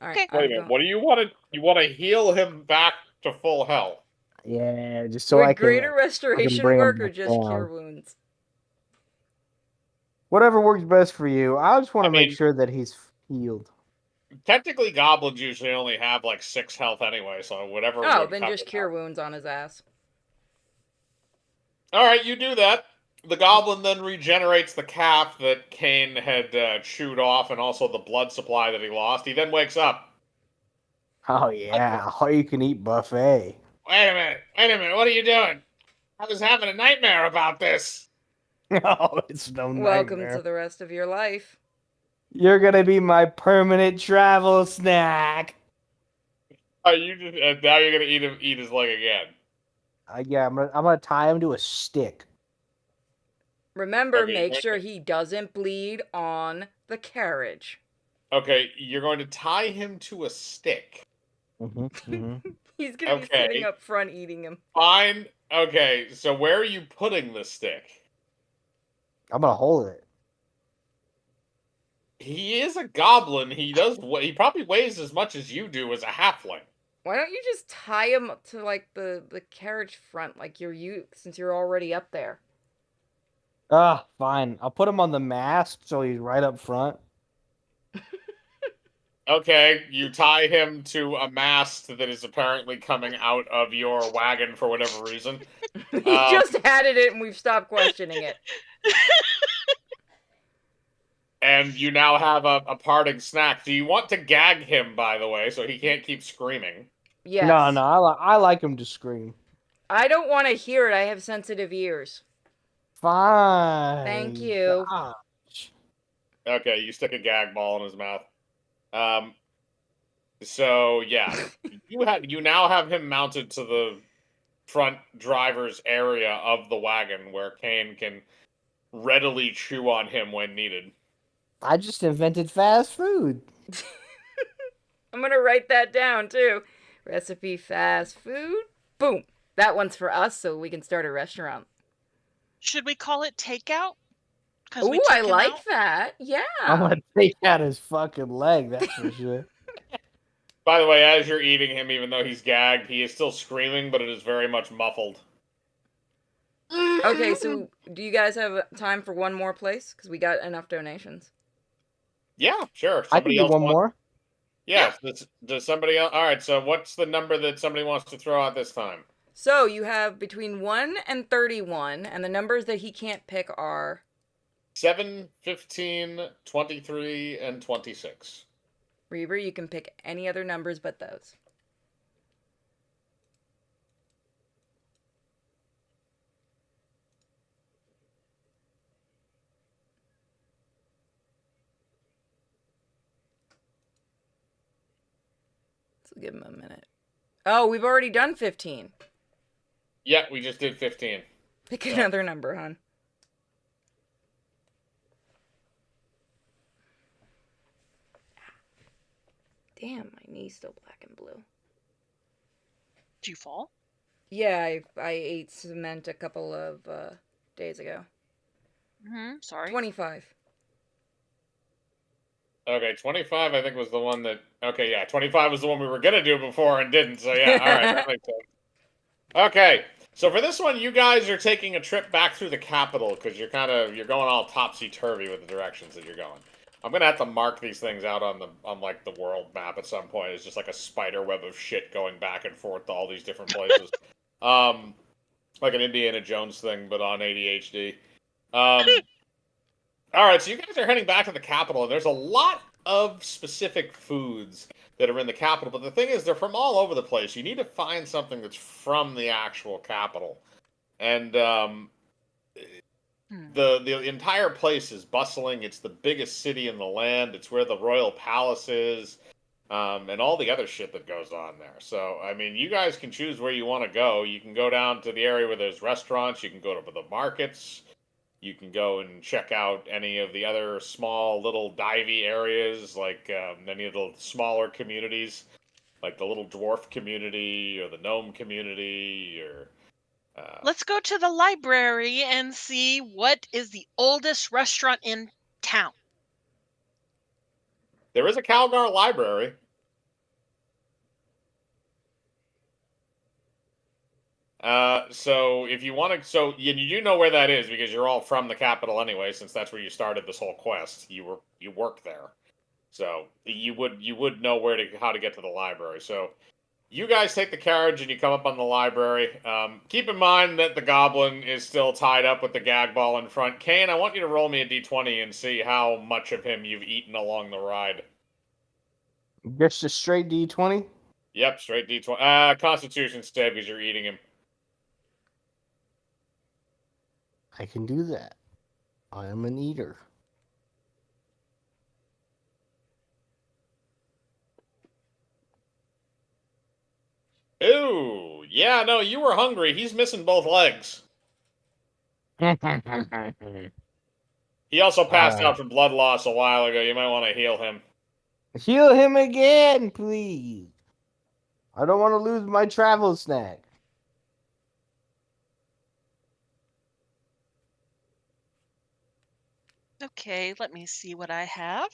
Alright, Okay. Wait a minute. What do you want to? You want to heal him back to full health? Yeah, just so Would I can greater restoration bring him work or back just down. cure wounds? Whatever works best for you. I just want I to make mean- sure that he's healed. Technically, goblins usually only have like 6 health anyway, so whatever. Oh, would then cover just cure that. wounds on his ass. All right, you do that. The goblin then regenerates the calf that Kane had chewed off, and also the blood supply that he lost. He then wakes up. Oh yeah, all you can eat buffet. Wait a minute! Wait a minute! What are you doing? I was having a nightmare about this. No, it's no Welcome nightmare. to the rest of your life. You're gonna be my permanent travel snack. Are you just now you're gonna eat his leg again? Yeah, I'm gonna tie him to a stick. Remember, Okay, make you're sure he doesn't bleed on the carriage. Okay, you're going to tie him to a stick. Mm-hmm. He's gonna be Okay. sitting up front eating him. Fine. Okay, so where are you putting the stick? I'm gonna hold it. He is a goblin. He probably weighs as much as you do as a halfling. Why don't you just tie him to like the carriage front, like since you're already up there? Ah, fine. I'll put him on the mast so he's right up front. Okay, you tie him to a mast that is apparently coming out of your wagon for whatever reason. We just added it and we've stopped questioning it. And you now have a parting snack. Do you want to gag him, by the way, so he can't keep screaming? Yes. No, I like him to scream. I don't want to hear it. I have sensitive ears. Fine. Thank you. Gosh. Okay, you stick a gag ball in his mouth. So yeah, you now have him mounted to the front driver's area of the wagon where Kane can readily chew on him when needed. I just invented fast food. I'm gonna write that down too. Recipe fast food. Boom. That one's for us, so we can start a restaurant. Should we call it takeout? Ooh, I like that. Yeah. I'm gonna take out his fucking leg. That's for sure. By the way, as you're eating him, even though he's gagged, he is still screaming, but it is very much muffled. Okay, so do you guys have time for one more place? Because we got enough donations. Yeah, sure. I can do one more. Yes. Does somebody else? All right. So what's the number that somebody wants to throw out this time? So you have between 1 and 31, and the numbers that he can't pick are 7, 15, 23, and 26. Reaver. You can pick any other numbers but those. So give him a minute. Oh, we've already done 15. Yeah, we just did 15. Pick Yeah. another number, hon. Damn, my knee's still black and blue. Did you fall? Yeah, I ate cement a couple of days ago. Sorry. 25. Okay, 25 I think was the one that... Okay, yeah, 25 was the one we were going to do before and didn't, so yeah, alright, that makes sense. Okay, so for this one, you guys are taking a trip back through the capital, because you're going all topsy-turvy with the directions that you're going. I'm going to have to mark these things out on like, the world map at some point. It's just like a spider web of shit going back and forth to all these different places. Like an Indiana Jones thing, but on ADHD. All right, so you guys are heading back to the capital, and there's a lot of specific foods that are in the capital. But the thing is, they're from all over the place. You need to find something that's from the actual capital, and the entire place is bustling. It's the biggest city in the land. It's where the royal palace is, and all the other shit that goes on there. So, I mean, you guys can choose where you want to go. You can go down to the area where there's restaurants. You can go to the markets. You can go and check out any of the other small little divey areas, like any of the smaller communities, like the little dwarf community or the gnome community, or Let's go to the library and see what is the oldest restaurant in town. there is a Calgar library. So if you want to, so you do know where that is because you're all from the capital anyway, since that's where you started this whole quest. You work there, so you would know how to get to the library. So you guys take the carriage and you come up on the library. Keep in mind that the goblin is still tied up with the gag ball in front. Kane, I want you to roll me a d20 and see how much of him you've eaten along the ride. Just a straight D20? Yep, straight d20. Constitution save because you're eating him. I can do that. I am an eater. Ooh, yeah, no, you were hungry. He's missing both legs. He also passed out from blood loss a while ago. You might want to heal him. Heal him again, please. I don't want to lose my travel snack. Okay, let me see what I have.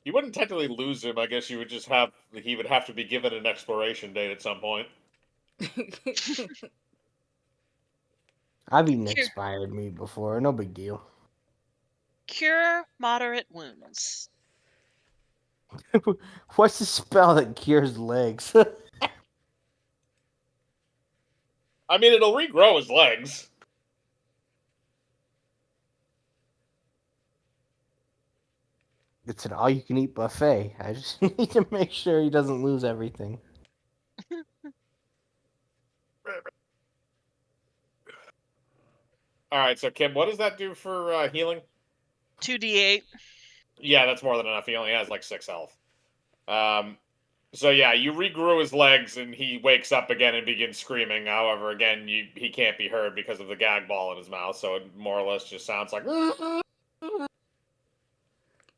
You wouldn't technically lose him. I guess you would just he would have to be given an expiration date at some point. I've eaten expired meat before. No big deal. Cure moderate wounds. What's the spell that cures legs? I mean, it'll regrow his legs. It's an all-you-can-eat buffet. I just need to make sure he doesn't lose everything. All right, so Kim, what does that do for healing? 2d8. Yeah, that's more than enough. He only has like 6 health. So yeah, you regrew his legs, and he wakes up again and begins screaming. However, again, he can't be heard because of the gag ball in his mouth. So it more or less just sounds like.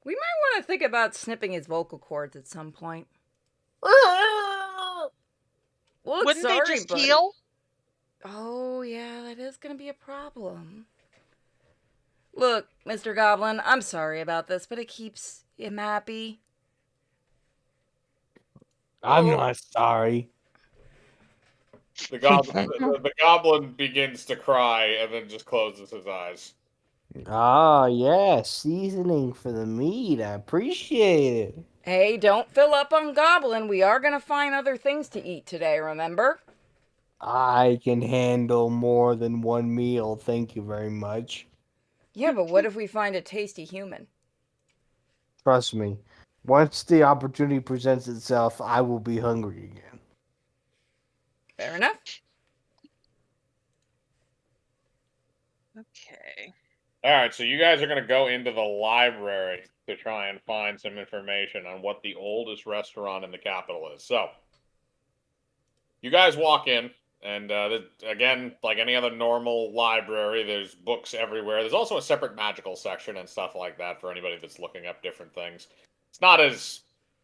We might want to think about snipping his vocal cords at some point. Well, Wouldn't sorry, they just buddy. heal? Oh, yeah, that is going to be a problem. Look, Mr. Goblin, I'm sorry about this, but it keeps him happy. I'm not sorry. The goblin begins to cry and then just closes his eyes. Ah, yeah, seasoning for the meat. I appreciate it. Hey, don't fill up on goblin. We are gonna find other things to eat today, remember? I can handle more than one meal. Thank you very much. Yeah, but what if we find a tasty human? Trust me. Once the opportunity presents itself, I will be hungry again. Fair enough. Okay. All right, so you guys are going to go into the library to try and find some information on what the oldest restaurant in the capital is. So, you guys walk in, and again, like any other normal library, there's books everywhere. There's also a separate magical section and stuff like that for anybody that's looking up different things. It's not as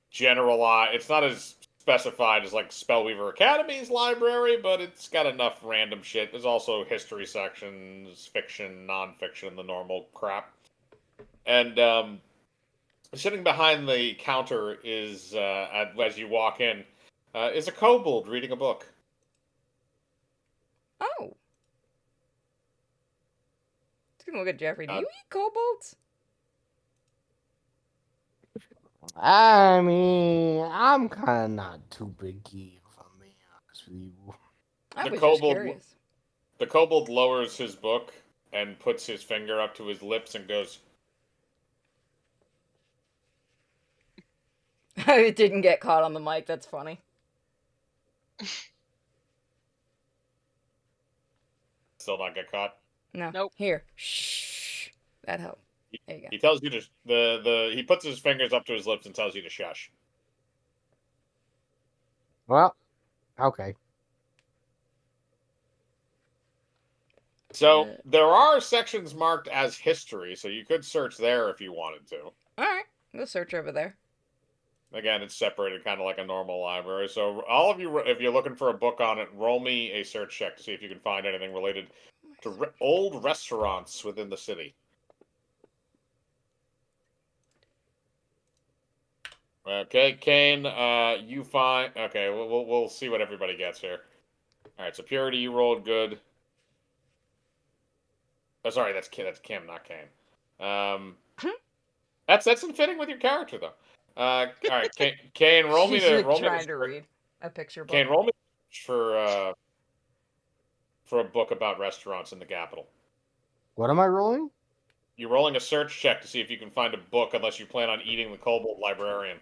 generalized, it's not as specified as like Spellweaver Academy's library, but it's got enough random shit. There's also history sections, fiction, nonfiction, the normal crap. And sitting behind the counter is, as you walk in, is a kobold reading a book. Oh. Let's look at Jeffrey. Do Uh, you eat kobolds? I mean, I'm kind of not too picky, if I'm being honest with you. I The was just kobold, curious. the kobold lowers his book and puts his finger up to his lips and goes, It didn't get caught on the mic. That's funny. still not get caught. No. Nope. Here. Shh. That helped. There you go. He tells you to he puts his fingers up to his lips and tells you to shush. Well, okay. So there are sections marked as history, so you could search there if you wanted to. All right. We'll search over there. Again, it's separated kind of like a normal library. So all of you, if you're looking for a book on it, roll me a search check to see if you can find anything related to old restaurants within the city. Okay, Kane, you find. Okay, we'll see what everybody gets here. All right, so Purity, you rolled good. Oh, sorry, that's Kim, not Kane. That's in fitting with your character though. All right, Kane, roll me She's roll me trying to read a picture book. Kane, roll me for a book about restaurants in the capital. What am I rolling? You're rolling a search check to see if you can find a book, unless you plan on eating the kobold librarian.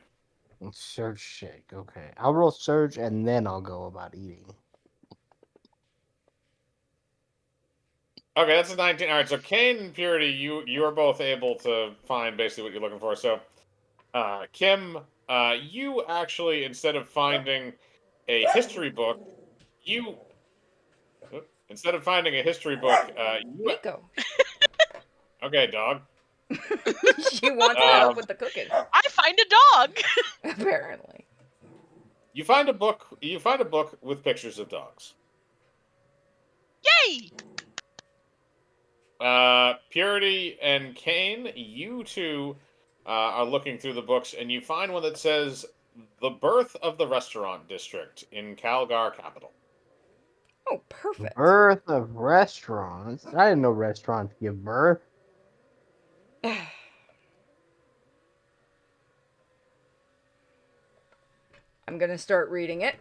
Search check. Okay. I'll roll search and then I'll go about eating. Okay, that's a 19. All right, so Kane and Purity, you are both able to find basically what you're looking for. So, Kim, you actually, instead of finding a history book, you instead of finding a history book, Nico. Okay, dog. She wants to help with the cooking. I find a dog. Apparently. You find a book. You find a book with pictures of dogs. Yay! Purity and Kane, you two are looking through the books, and you find one that says "The Birth of the Restaurant District in Calgar Capital." Oh, perfect. Birth of restaurants. I didn't know restaurants give birth. I'm gonna start reading it.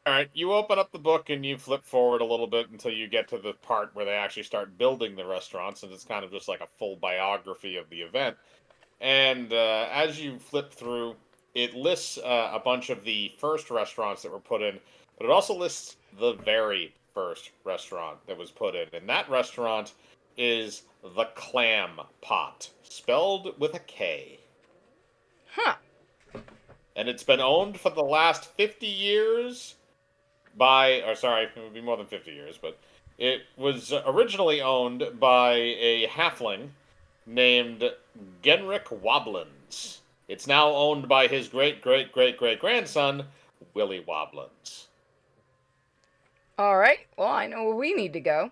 All right, you open up the book and you flip forward a little bit until you get to the part where they actually start building the restaurants, and it's kind of just like a full biography of the event. And as you flip through, it lists a bunch of the first restaurants that were put in, but it also lists the very first restaurant that was put in. And that restaurant is the Clam Pot, spelled with a K. Huh. And it's been owned for the last 50 years or sorry, it would be more than 50 years, but it was originally owned by a halfling named Genrick Wobblins. It's now owned by his great-great-great-great-grandson, Willie Wobblins. All right. Well, I know where we need to go.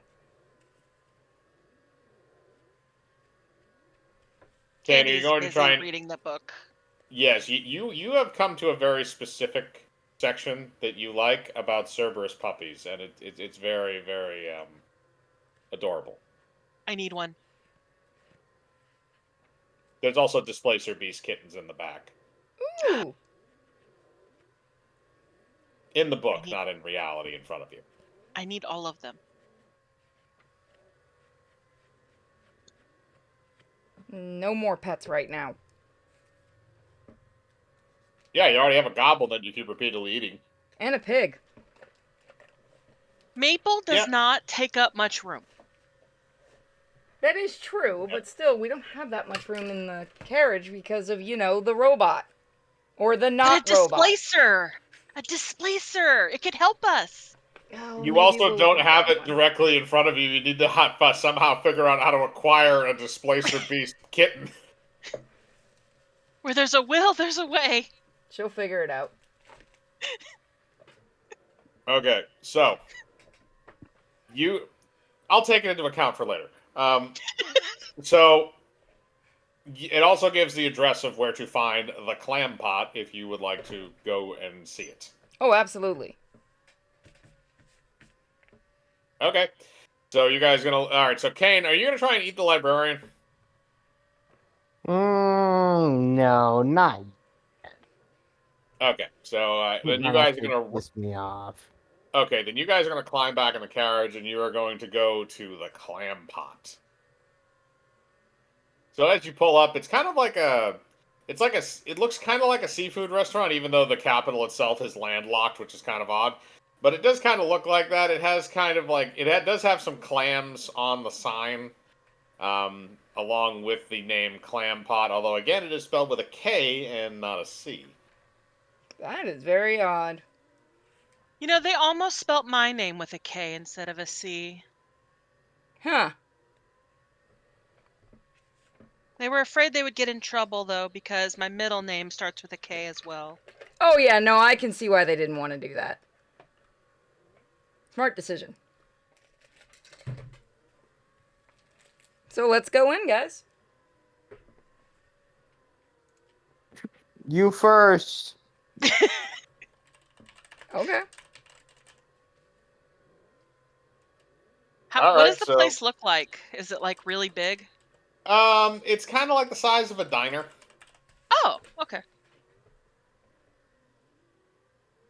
Kane, are you Andy's going to busy try and... reading the book. Yes, you have come to a very specific section that you like about Cerberus puppies, and it's very, very adorable. I need one. There's also Displacer Beast kittens in the back. Ooh. In the book, not in reality in front of you. I need all of them. No more pets right now. Yeah, you already have a goblin that you keep repeatedly eating. And a pig. Maple does not take up much room. That is true, but still, we don't have that much room in the carriage because of, the robot. Or the not But a robot. displacer! A displacer! It could help us. Oh, You maybe also we'll don't look have at it one. directly in front of you. You need to somehow figure out how to acquire a Displacer Beast kitten. Where there's a will, there's a way. She'll figure it out. Okay, so I'll take it into account for later. So it also gives the address of where to find the clam pot if you would like to go and see it. Oh, absolutely. Okay, so you guys all right? So Kane, are you gonna try and eat the librarian? No, not. Okay, so then you That guys are actually gonna. piss me off. Okay, then you guys are gonna climb back in the carriage, and you are going to go to the clam pot. So as you pull up, it's kind of like it looks kind of like a seafood restaurant, even though the capital itself is landlocked, which is kind of odd. But it does kind of look like that. It has kind of like does have some clams on the sign, along with the name Clam Pot. Although again, it is spelled with a K and not a C. That is very odd. They almost spelt my name with a K instead of a C. Huh. They were afraid they would get in trouble, though, because my middle name starts with a K as well. Oh, yeah, no, I can see why they didn't want to do that. Smart decision. So let's go in, guys. You first. Okay. What does the place look like? Is it, like, really big? It's kind of like the size of a diner. Oh, okay.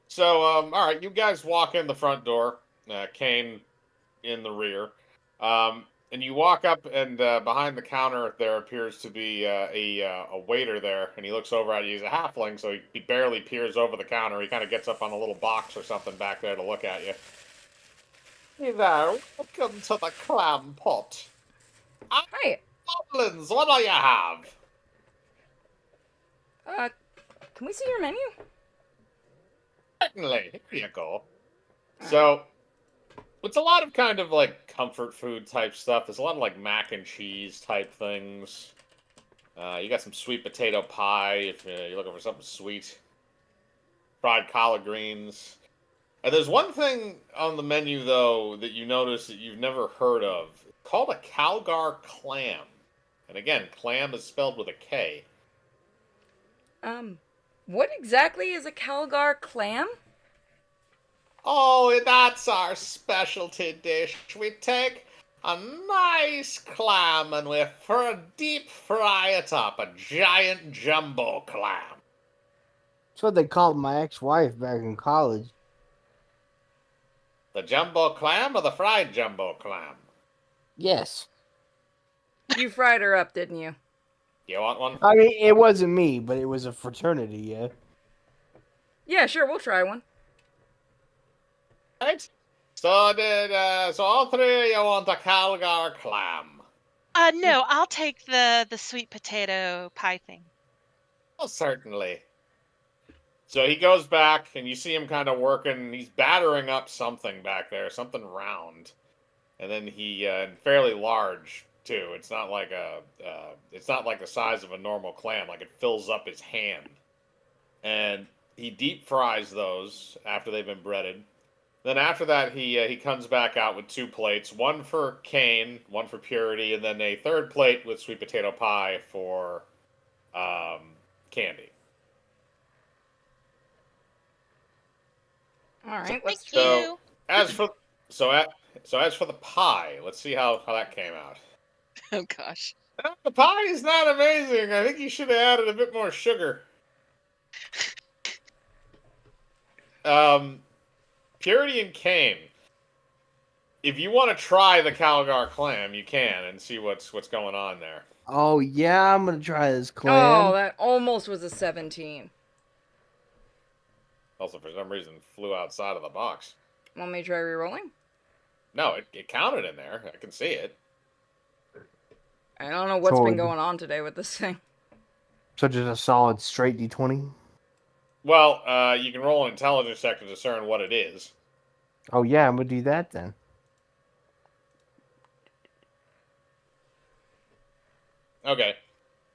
So, all right, you guys walk in the front door, Kane in the rear, and you walk up, and behind the counter there appears to be a waiter there, and he looks over at you. He's a halfling, so he barely peers over the counter. He kind of gets up on a little box or something back there to look at you. Hey there, welcome to the clam pot. Hi. Goblins, what do you have? Can we see your menu? Certainly, here you go. So, it's a lot of kind of like comfort food type stuff. There's a lot of like mac and cheese type things. You got some sweet potato pie if you're looking for something sweet. Fried collard greens. And there's one thing on the menu though that you notice that you've never heard of. It's called a Calgar clam. And again, clam is spelled with a K. What exactly is a Calgar clam? Oh, that's our specialty dish. We take a nice clam and we deep fry it up. A giant jumbo clam. That's what they called my ex-wife back in college. The jumbo clam or the fried jumbo clam? Yes. You fried her up, didn't you? You want one? I mean, it wasn't me, but it was a fraternity, yeah. Yeah, sure, we'll try one. Right. So all three of you want a Calgar clam? No, I'll take the sweet potato pie thing. Oh, certainly. So he goes back, and you see him kind of working. He's battering up something back there, something round, and then he fairly large too. It's not like it's not like the size of a normal clam. Like it fills up his hand, and he deep fries those after they've been breaded. Then after that, he comes back out with 2 plates, one for Kane, one for Purity, and then a third plate with sweet potato pie for Candy. All right, let's Thank try. you. As for the pie, let's see how that came out. Oh gosh. The pie is not amazing. I think you should have added a bit more sugar. Purity and Kane. If you want to try the Calgar clam, you can and see what's going on there. Oh yeah, I'm gonna try this Oh, clam. that almost was a 17. Also, for some reason, flew outside of the box. Want me to try re-rolling? No, it counted in there. I can see it. I don't know what's So- been going on today with this thing. So just a solid straight D20. Well, you can roll an intelligence check to discern what it is. Oh yeah, I'm gonna do that then. Okay.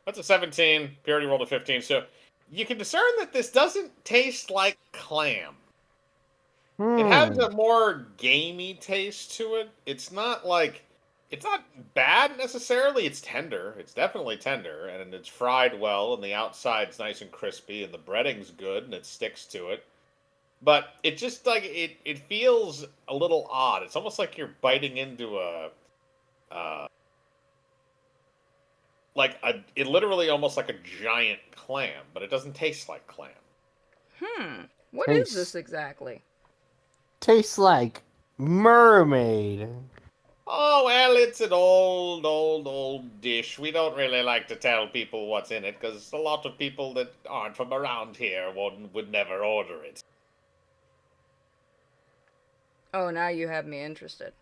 That's a 17. Purity rolled a 15. So you can discern that this doesn't taste like clam. It has a more gamey taste to it. It's not bad necessarily. It's tender. It's definitely tender, and it's fried well, and the outside's nice and crispy, and the breading's good, and it sticks to it. But it just it feels a little odd. It's almost like you're biting into it literally almost like a giant clam, but it doesn't taste like clam. What is this exactly? Tastes like mermaid. Oh, well, it's an old dish. We don't really like to tell people what's in it because a lot of people that aren't from around here would never order it. Oh, now you have me interested.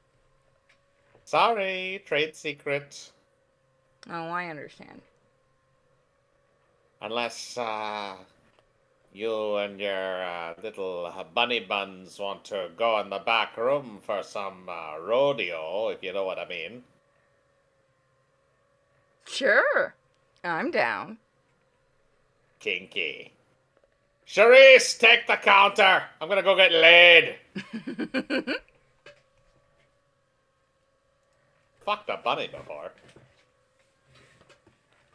Sorry, trade secret. Oh, I understand. Unless, you and your little bunny buns want to go in the back room for some rodeo, if you know what I mean. Sure. I'm down. Kinky. Charisse, take the counter. I'm gonna go get laid. Fucked a bunny before.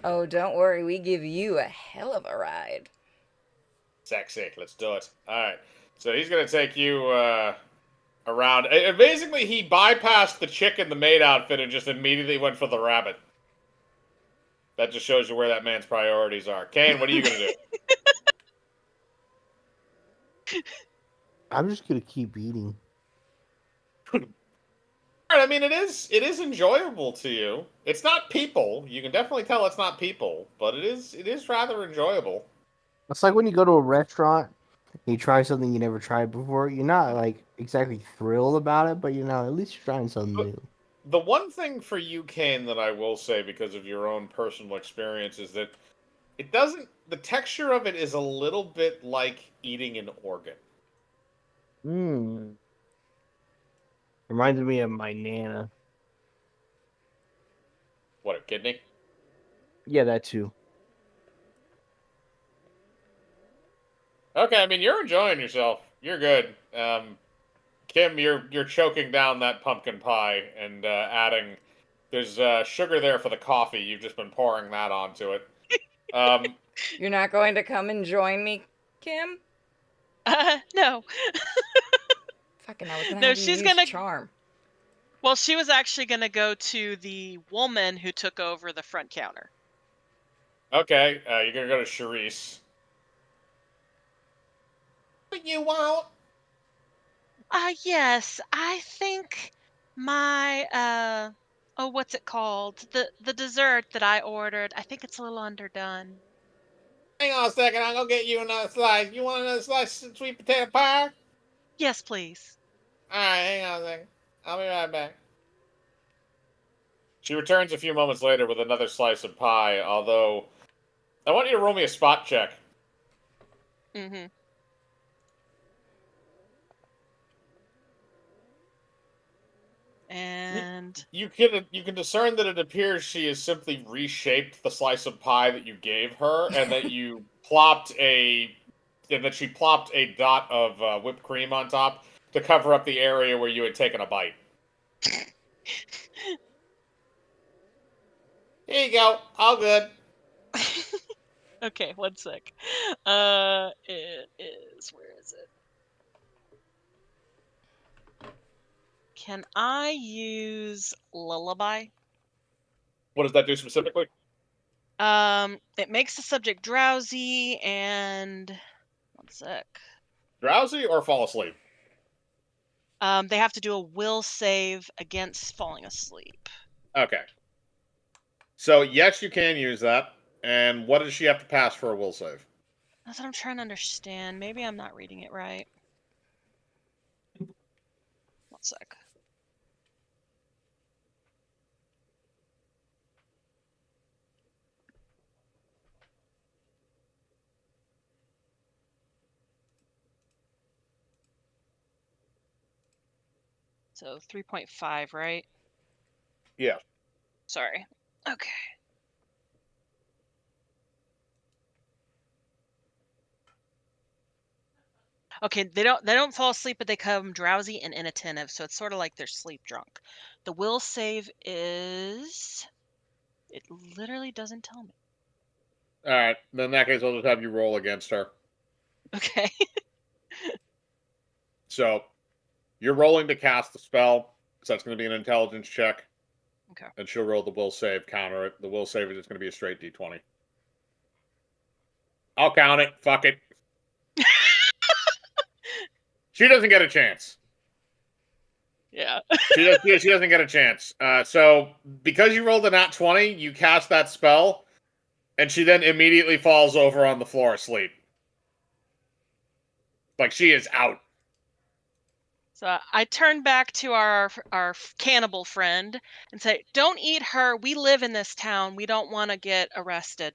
Oh, don't worry. We give you a hell of a ride. Sexy. Let's do it. All right. So he's gonna take you around. Basically, he bypassed the chick in the maid outfit and just immediately went for the rabbit. That just shows you where that man's priorities are. Kane, what are you gonna do? I'm just gonna keep eating. I mean, it is enjoyable to you. It's not people. You can definitely tell it's not people, but it is rather enjoyable. It's like when you go to a restaurant and you try something you never tried before. You're not like exactly thrilled about it, but at least you're trying something new. The one thing for you, Kane, that I will say because of your own personal experience is that it doesn't. The texture of it is a little bit like eating an organ. Reminds me of my nana. What, a kidney? Yeah, that too. Okay, I mean you're enjoying yourself. You're good. Kim, you're choking down that pumpkin pie and adding. There's sugar there for the coffee. You've just been pouring that onto it. You're not going to come and join me, Kim? No. Fucking, I was gonna No, have you she's use gonna- charm. Well, she was actually going to go to the woman who took over the front counter. Okay, you're gonna go to Charisse. What you want? Yes, I think my what's it called? The dessert that I ordered, I think it's a little underdone. Hang on a second, I'll go get you another slice. You want another slice of sweet potato pie? Yes, please. Alright, hang on a second. I'll be right back. She returns a few moments later with another slice of pie, although I want you to roll me a spot check. Mm-hmm. And You can discern that it appears she has simply reshaped the slice of pie that you gave her, and that you she plopped a dot of whipped cream on top to cover up the area where you had taken a bite. Here you go, all good. okay, 1 sec. It is, where is it? Can I use lullaby? What does that do specifically? It makes the subject drowsy and 1 sec. Drowsy or fall asleep? They have to do a will save against falling asleep. Okay. So yes, you can use that. And what does she have to pass for a will save? That's what I'm trying to understand. Maybe I'm not reading it right. 1 sec. So 3.5, right? Yeah. Sorry. Okay. Okay, they don't fall asleep, but they become drowsy and inattentive, so it's sort of like they're sleep drunk. The will save is it literally doesn't tell me. All right. Then in that case, I'll just have you roll against her. Okay. So you're rolling to cast the spell. So that's going to be an intelligence check. Okay. And she'll roll the will save, counter it. The will save is just going to be a straight d20. I'll count it. Fuck it. She doesn't get a chance. Yeah. She doesn't get a chance. So because you rolled a nat 20, you cast that spell, and she then immediately falls over on the floor asleep. Like she is out. So I turn back to our cannibal friend and say, "Don't eat her. We live in this town. We don't want to get arrested."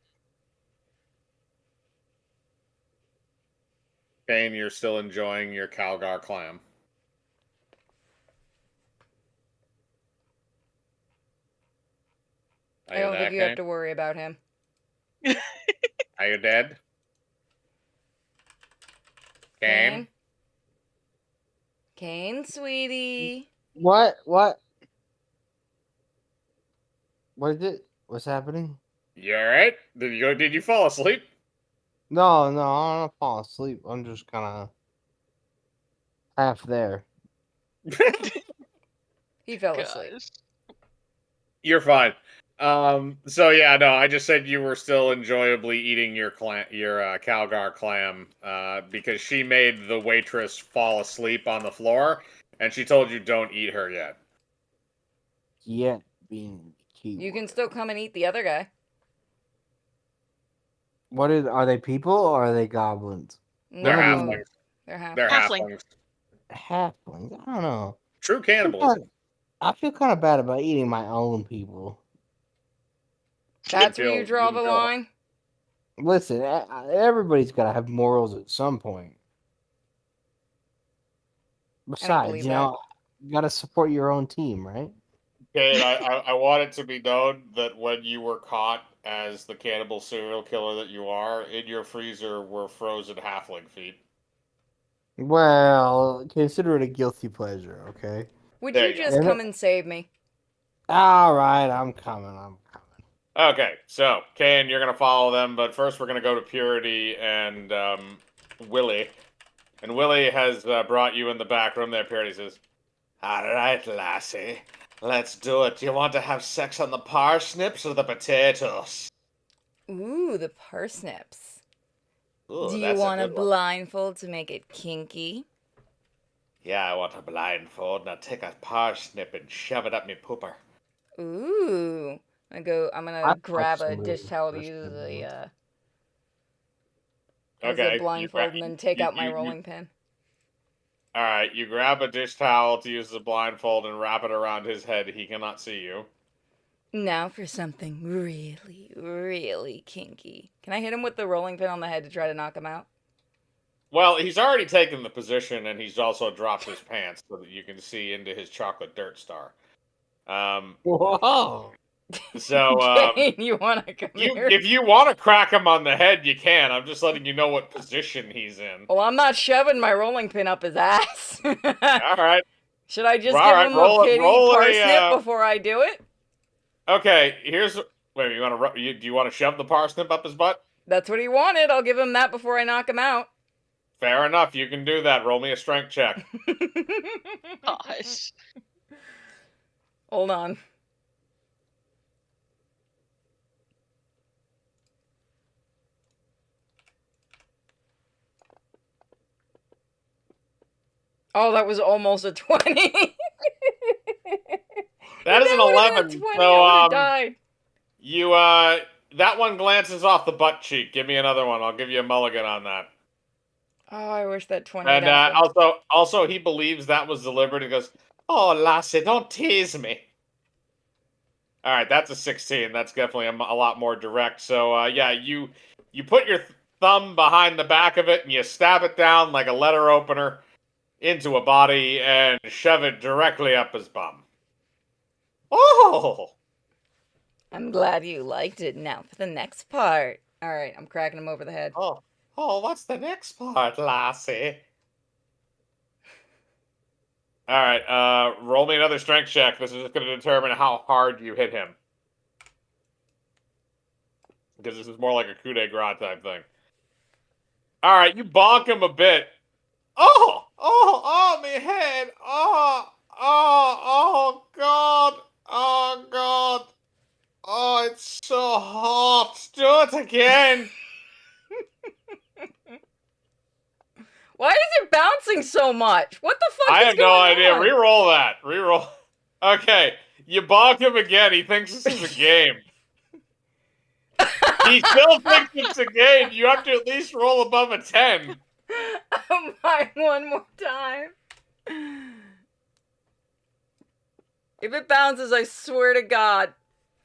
Kane, you're still enjoying your Calgar clam. Are I you don't there, think you have Kane? to worry about him. Are you dead? Kane? Kane, sweetie. What? What is it? What's happening? You alright? Did you fall asleep? No, I'm not falling asleep. I'm just kind of half there. He fell asleep. Gosh. You're fine. So yeah, no, I just said you were still enjoyably eating your Calgar clam, because she made the waitress fall asleep on the floor, and she told you don't eat her yet. Yet being key. You can still come and eat the other guy. Are they people or are they goblins? They're No, halflings. they're half. They're Halfling. halflings. Halflings. I don't know. True cannibalism. I feel kind of bad about eating my own people. That's where you draw the line. Listen, everybody's got to have morals at some point. Besides, believe you know, you got to support your own team, right? Okay, I want it to be known that when you were caught as the cannibal serial killer that you are, in your freezer were frozen halfling feet. Well, consider it a guilty pleasure, okay? Would There you you go. just come and save me? All right, I'm coming. Okay, so Kane, you're gonna follow them, but first we're gonna go to Purity and Willie. And Willie has brought you in the back room there. Purity says, All right, lassie. Let's do it. Do you want to have sex on the parsnips or the potatoes? Ooh, the parsnips. Ooh, Do you that's want a good one. blindfold to make it kinky? Yeah, I want a blindfold. Now take a parsnip and shove it up me pooper. Ooh. I'm gonna grab a dish towel to use as a "Okay." blindfold and then take out my rolling pin. All right, you grab a dish towel to use as a blindfold and wrap it around his head. He cannot see you. Now for something really, really kinky. Can I hit him with the rolling pin on the head to try to knock him out? Well, he's already taken the position, and he's also dropped his pants so that you can see into his chocolate dirt star. Whoa! So, Kane, you want to come here? if you want to crack him on the head, you can. I'm just letting you know what position he's in. Well, I'm not shoving my rolling pin up his ass. All right. Should I just All give right, him roll a it- pity roll a, parsnip before I do it? Okay, here's. Wait, do you want to shove the parsnip up his butt? That's what he wanted. I'll give him that before I knock him out. Fair enough. You can do that. Roll me a strength check. Gosh. Hold on. Oh, that was almost a 20. That If is an that would've been 11. 20, So, I would have died. you, that one glances off the butt cheek. Give me another one. I'll give you a mulligan on that. Oh, I wish that 20 had And happened. also, he believes that was deliberate. He goes, "Oh, lassie, don't tease me." All right, that's a 16. That's definitely a lot more direct. So, yeah, you put your thumb behind the back of it and you stab it down like a letter opener into a body and shove it directly up his bum. Oh, I'm glad you liked it. Now for the next part. Alright, I'm cracking him over the head. oh, what's the next part, lassie? All right, roll me another strength check. This is just going to determine how hard you hit him. Because this is more like a coup de grace type thing. All right, you bonk him a bit. Oh, me head. Oh, God. Oh, God. Oh, it's so hot. Do it again. Why is it bouncing so much? What the fuck I is have no going idea. on? Reroll that. Reroll. Okay, you bonk him again. He thinks this is a game. He still thinks it's a game. You have to at least roll above a 10. Mine one more time. If it bounces, I swear to God.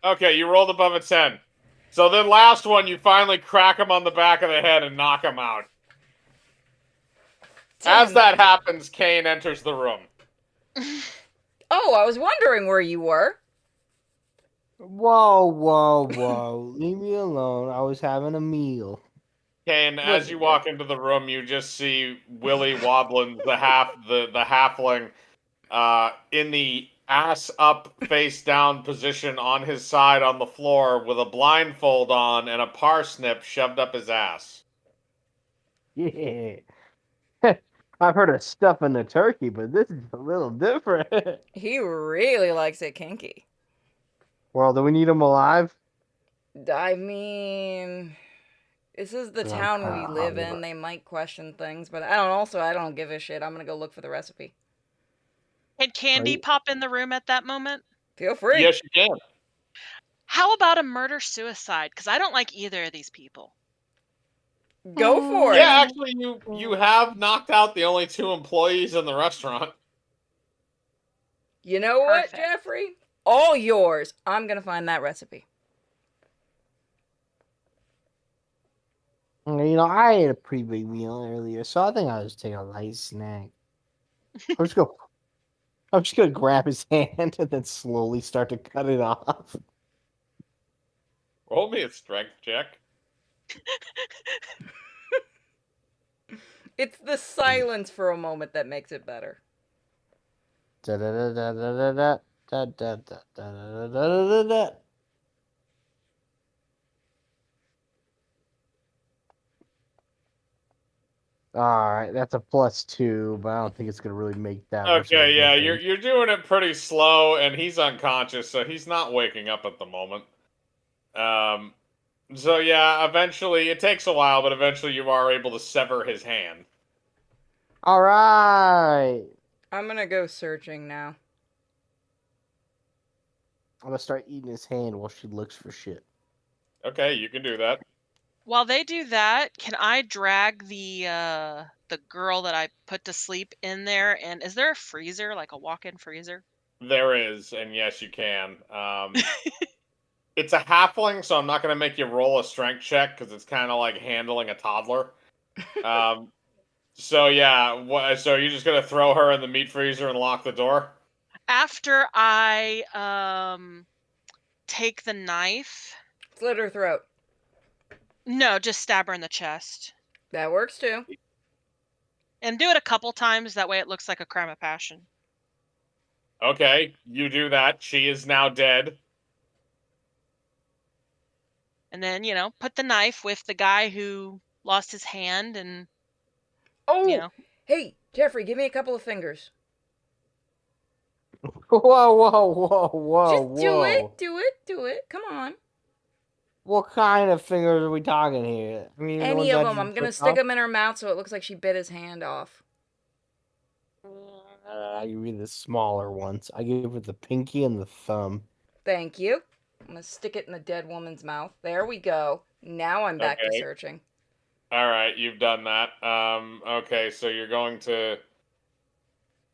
Okay, you rolled above a 10. So then last one, you finally crack him on the back of the head and knock him out. As Damn. that happens, Kane enters the room. Oh, I was wondering where you were. Whoa. Leave me alone. I was having a meal. Kane, as you walk into the room, you just see Willie Woblin, the halfling, in the ass up, face down position on his side on the floor with a blindfold on and a parsnip shoved up his ass. Yeah. I've heard of stuffing the turkey, but this is a little different. He really likes it kinky. Well, do we need him alive? I mean, this is the town we live in. They might question things, but I don't give a shit. I'm gonna go look for the recipe. Can Candy pop in the room at that moment? Feel free. Yes, you can. How about a murder-suicide? Because I don't like either of these people. Go for it. Yeah, actually, you have knocked out the only 2 employees in the restaurant. You know what, Perfect. Jeffrey? All yours. I'm gonna find that recipe. You know, I ate a pretty big meal earlier, so I think I'll just take a light snack. I'm just gonna grab his hand and then slowly start to cut it off. Roll me a strength check. It's the silence for a moment that makes it better. All right, that's a +2, but I don't think it's gonna really make that much of a Okay, yeah, difference. you're doing it pretty slow, and he's unconscious, so he's not waking up at the moment. So yeah, eventually it takes a while, but eventually you are able to sever his hand. All right, I'm gonna go searching now. I'm gonna start eating his hand while she looks for shit. Okay, you can do that. While they do that, can I drag the girl that I put to sleep in there? And is there a freezer, like a walk-in freezer? There is, and yes, you can. It's a halfling, so I'm not going to make you roll a strength check because it's kind of like handling a toddler. So yeah, so you're just going to throw her in the meat freezer and lock the door? After I take the knife. Slit her throat. No, just stab her in the chest. That works too. And do it a couple times, that way it looks like a crime of passion. Okay, you do that. She is now dead. And then, put the knife with the guy who lost his hand and, Oh! Hey, Jeffrey, give me a couple of fingers. Whoa! Just do it. Come on. What kind of fingers are we talking here? I mean, Any of them. I'm gonna stick them in her mouth so it looks like she bit his hand off. I give you the smaller ones. I give it the pinky and the thumb. Thank you. I'm gonna stick it in the dead woman's mouth. There we go. Now I'm back to Okay. searching. All right, you've done that. Okay, so you're going to.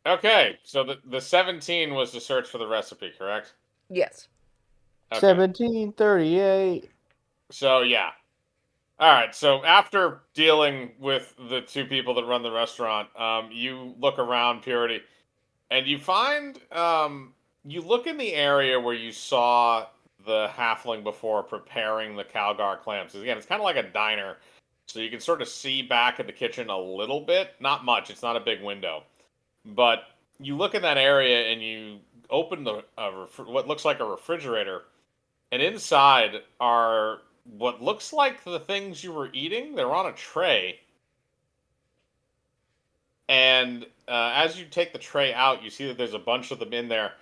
Okay, so the 17 was to search for the recipe, correct? Yes. Okay. 1738. So yeah. All right. So after dealing with the two people that run the restaurant, you look around Purity, and you find you look in the area where you saw the halfling before preparing the Calgar clams. Again, it's kind of like a diner, so you can sort of see back at the kitchen a little bit. Not much. It's not a big window, but you look in that area and you open what looks like a refrigerator, and inside are what looks like the things you were eating. They're on a tray. And as you take the tray out, you see that there's a bunch of them in there.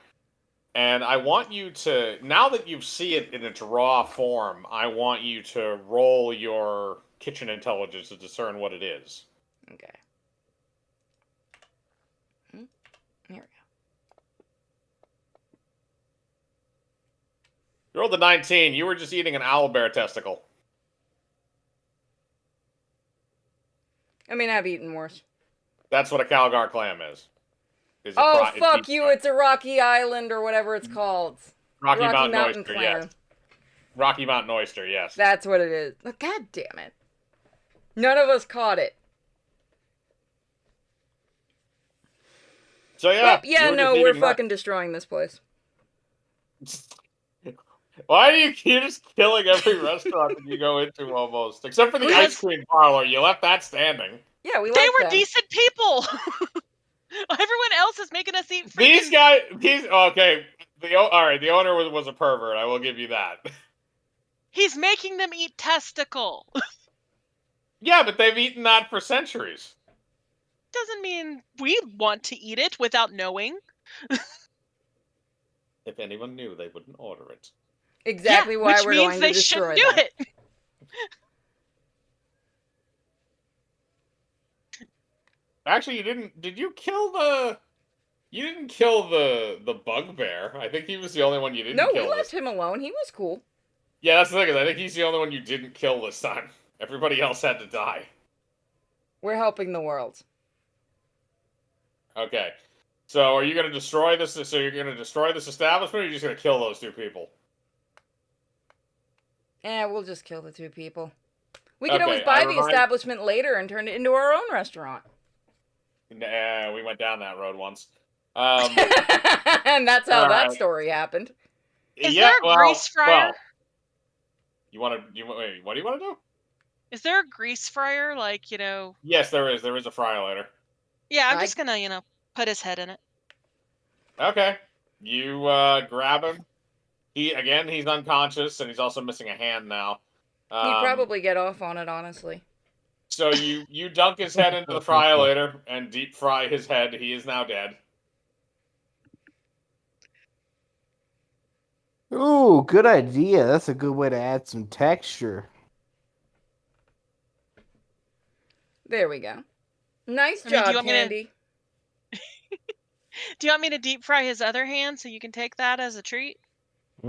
And I want you to, now that you see it in its raw form, I want you to roll your kitchen intelligence to discern what it is. Okay. Here we go. You rolled a 19. You were just eating an owlbear testicle. I mean, I've eaten worse. That's what a Calgar clam is. Oh, it's fuck deep you. fried. It's a Rocky Island or whatever it's called. Rocky Mountain oyster, clam. yes. Rocky Mountain oyster, yes. That's what it is. God damn it. None of us caught it. So yeah. Well, yeah, you were no, just we're eating that. fucking destroying this place. Why are you're just killing every restaurant that you go into almost? Except for the Because- ice cream parlor. You left that standing. Yeah, we They like were them. decent people. Everyone else is making us eat freaking... These guys, okay. All right, the owner was a pervert. I will give you that. He's making them eat testicle. Yeah, but they've eaten that for centuries. Doesn't mean we want to eat it without knowing. If anyone knew, they wouldn't order it. Exactly Yeah, why which we're means going they to destroy shouldn't do them. it. Actually, you didn't. Did you kill the? You didn't kill the bugbear. I think he was the only one you didn't No, kill. we left him alone. He was cool. Yeah, that's the thing. Is I think he's the only one you didn't kill this time. Everybody else had to die. We're helping the world. Okay. So are you going to destroy this? So you're going to destroy this establishment, or are you just going to kill those two people? We'll just kill the two people. We could Okay, always buy I the remind- establishment later and turn it into our own restaurant. Nah, we went down that road once. And that's how that Alright. story happened. Is there a grease fryer? You want to? Wait, what do you want to do? Is there a grease fryer? Like, Yes, there is. There is a fryer later. Yeah, I'm I- just gonna, put his head in it. Okay. You grab him. He's unconscious, and he's also missing a hand now. He'd probably get off on it, honestly. So you dunk his head into the fryer later and deep fry his head. He is now dead. Ooh, good idea. That's a good way to add some texture. There we go. Nice I mean, do job, you want me to- Candy. Do you want me to deep fry his other hand so you can take that as a treat? I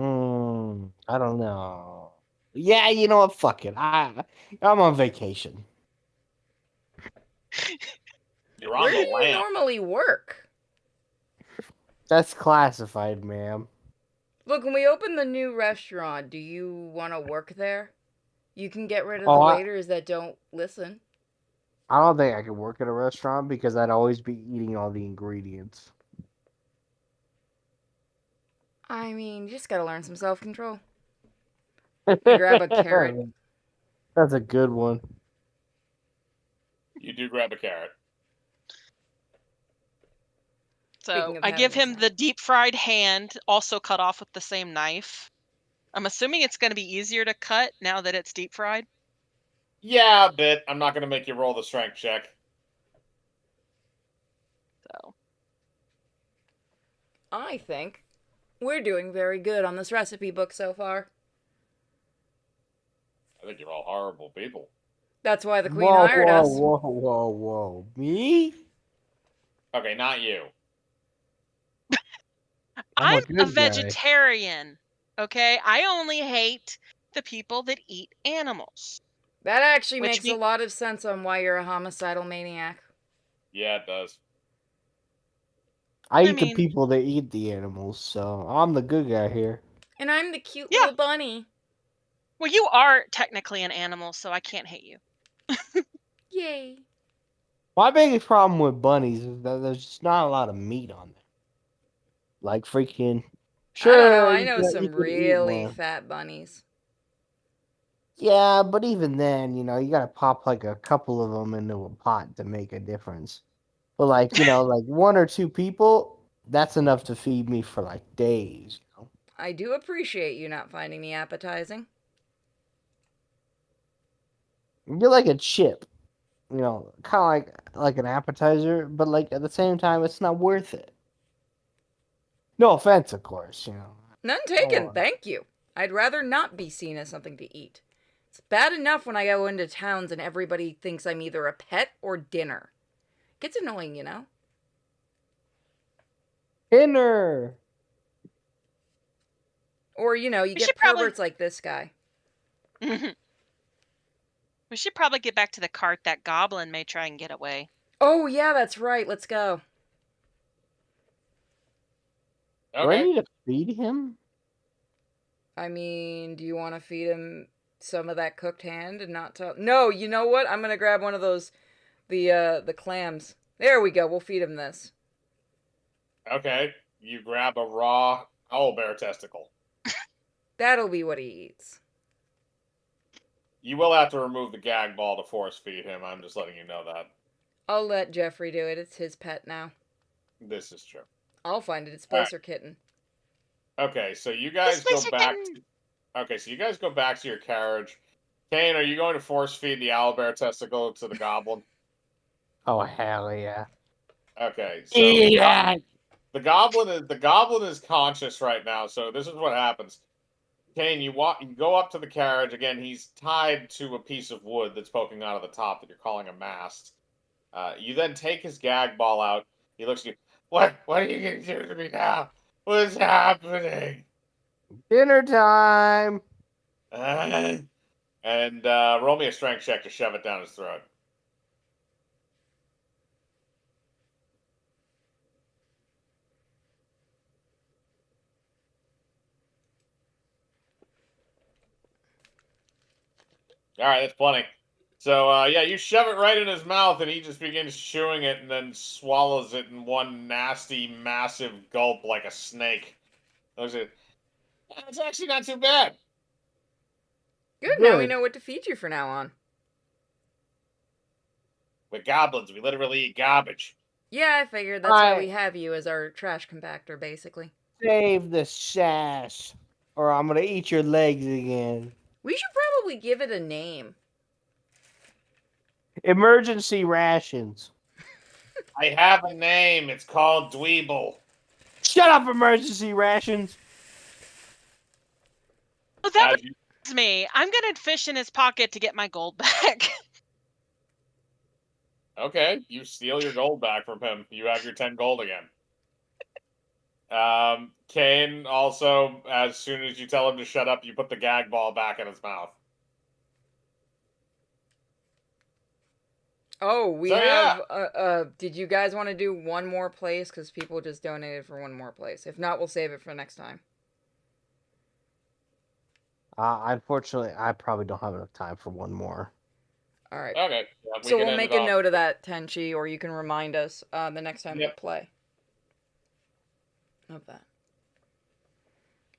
don't know. Yeah, you know what? Fuck it. I'm on vacation. You're on Where the do you lamp. normally work? That's classified, ma'am. Look, when we open the new restaurant, do you want to work there? You can get rid of Oh, the I- waiters that don't listen. I don't think I could work at a restaurant because I'd always be eating all the ingredients. I mean, you just gotta learn some self-control. Grab a carrot. That's a good one. You do grab a carrot. So Speaking of I give having him a the deep fried hand, also cut off with the same knife. I'm assuming it's going to be easier to cut now that it's deep fried. Yeah, a bit. I'm not going to make you roll the strength check. So I think we're doing very good on this recipe book so far. I think you're all horrible people. That's why the queen hired us. Whoa. Me? Okay, not you. I'm a I'm a good guy. vegetarian. Okay, I only hate the people that eat animals. That actually Which makes a lot of sense on why you're a homicidal maniac. Yeah, it does. I eat the mean, people that eat the animals, so I'm the good guy here. And I'm the cute Yeah. little bunny. Well, you are technically an animal, so I can't hate you. Yay. My biggest problem with bunnies is that there's just not a lot of meat on them. Like freaking. Sure, I don't know. I you know could- you some could eat really one. fat bunnies. Yeah, but even then, you gotta pop like a couple of them into a pot to make a difference. But like, like one or two people, that's enough to feed me for like days. I do appreciate you not finding me appetizing. You're like a chip, kind of like an appetizer, but like at the same time, it's not worth it. No offense, of course. None taken, Oh. thank you. I'd rather not be seen as something to eat. It's bad enough when I go into towns and everybody thinks I'm either a pet or dinner. It gets annoying, you know? Dinner. Or, you We get should probably- perverts like this guy. We should probably get back to the cart. That goblin may try and get away. Oh, yeah, that's right. Let's go. Do I Okay. need to feed him? I mean, do you want to feed him some of that cooked hand and not tell? No, you know what? I'm gonna grab one of those, the clams. There we go. We'll feed him this. Okay. You grab a raw owlbear testicle. That'll be what he eats. You will have to remove the gag ball to force feed him. I'm just letting you know that. I'll let Jeffrey do it. It's his pet now. This is true. I'll find it. It's All right. Spicer Kitten. Okay, so you guys go back. Okay, so you guys go back to your carriage. Kane, are you going to force feed the owlbear testicle to the goblin? Oh hell yeah! Okay, so Yeah. the goblin is conscious right now. So this is what happens. Kane, you go up to the carriage again. He's tied to a piece of wood that's poking out of the top that you're calling a mast. You then take his gag ball out. He looks at you. What are you going to do to me now? What's happening? Dinner time. And roll me a strength check to shove it down his throat. All right, that's plenty. So, yeah, you shove it right in his mouth, and he just begins chewing it and then swallows it in one nasty, massive gulp like a snake. It's actually not too bad. Good. Now we Good. know what to feed you from now on. We're goblins. We literally eat garbage. Yeah, I figured that's why we have you as our trash compactor, basically. Save the sass, or I'm gonna eat your legs again. We should probably give it a name. Emergency rations. I have a name. It's called Dweeble. Shut up, emergency rations. Well, that As you- reminds me. I'm gonna fish in his pocket to get my gold back. Okay, you steal your gold back from him. You have your 10 gold again. Kane also, as soon as you tell him to shut up, you put the gag ball back in his mouth. Oh, we So, have. Did you guys want to do one more place? Because people just donated for one more place. If not, we'll save it for next time. Unfortunately, I probably don't have enough time for one more. All right. Okay. Yeah, So can we'll end make it a off. note of that, Tenchi, or you can remind us the next time we Yep. play. Of that.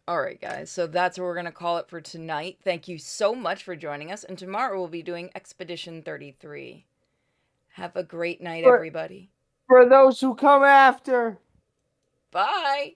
Alright, guys. So that's what we're going to call it for tonight. Thank you so much for joining us. And tomorrow we'll be doing Expedition 33. Have a great night, everybody. For those who come after. Bye.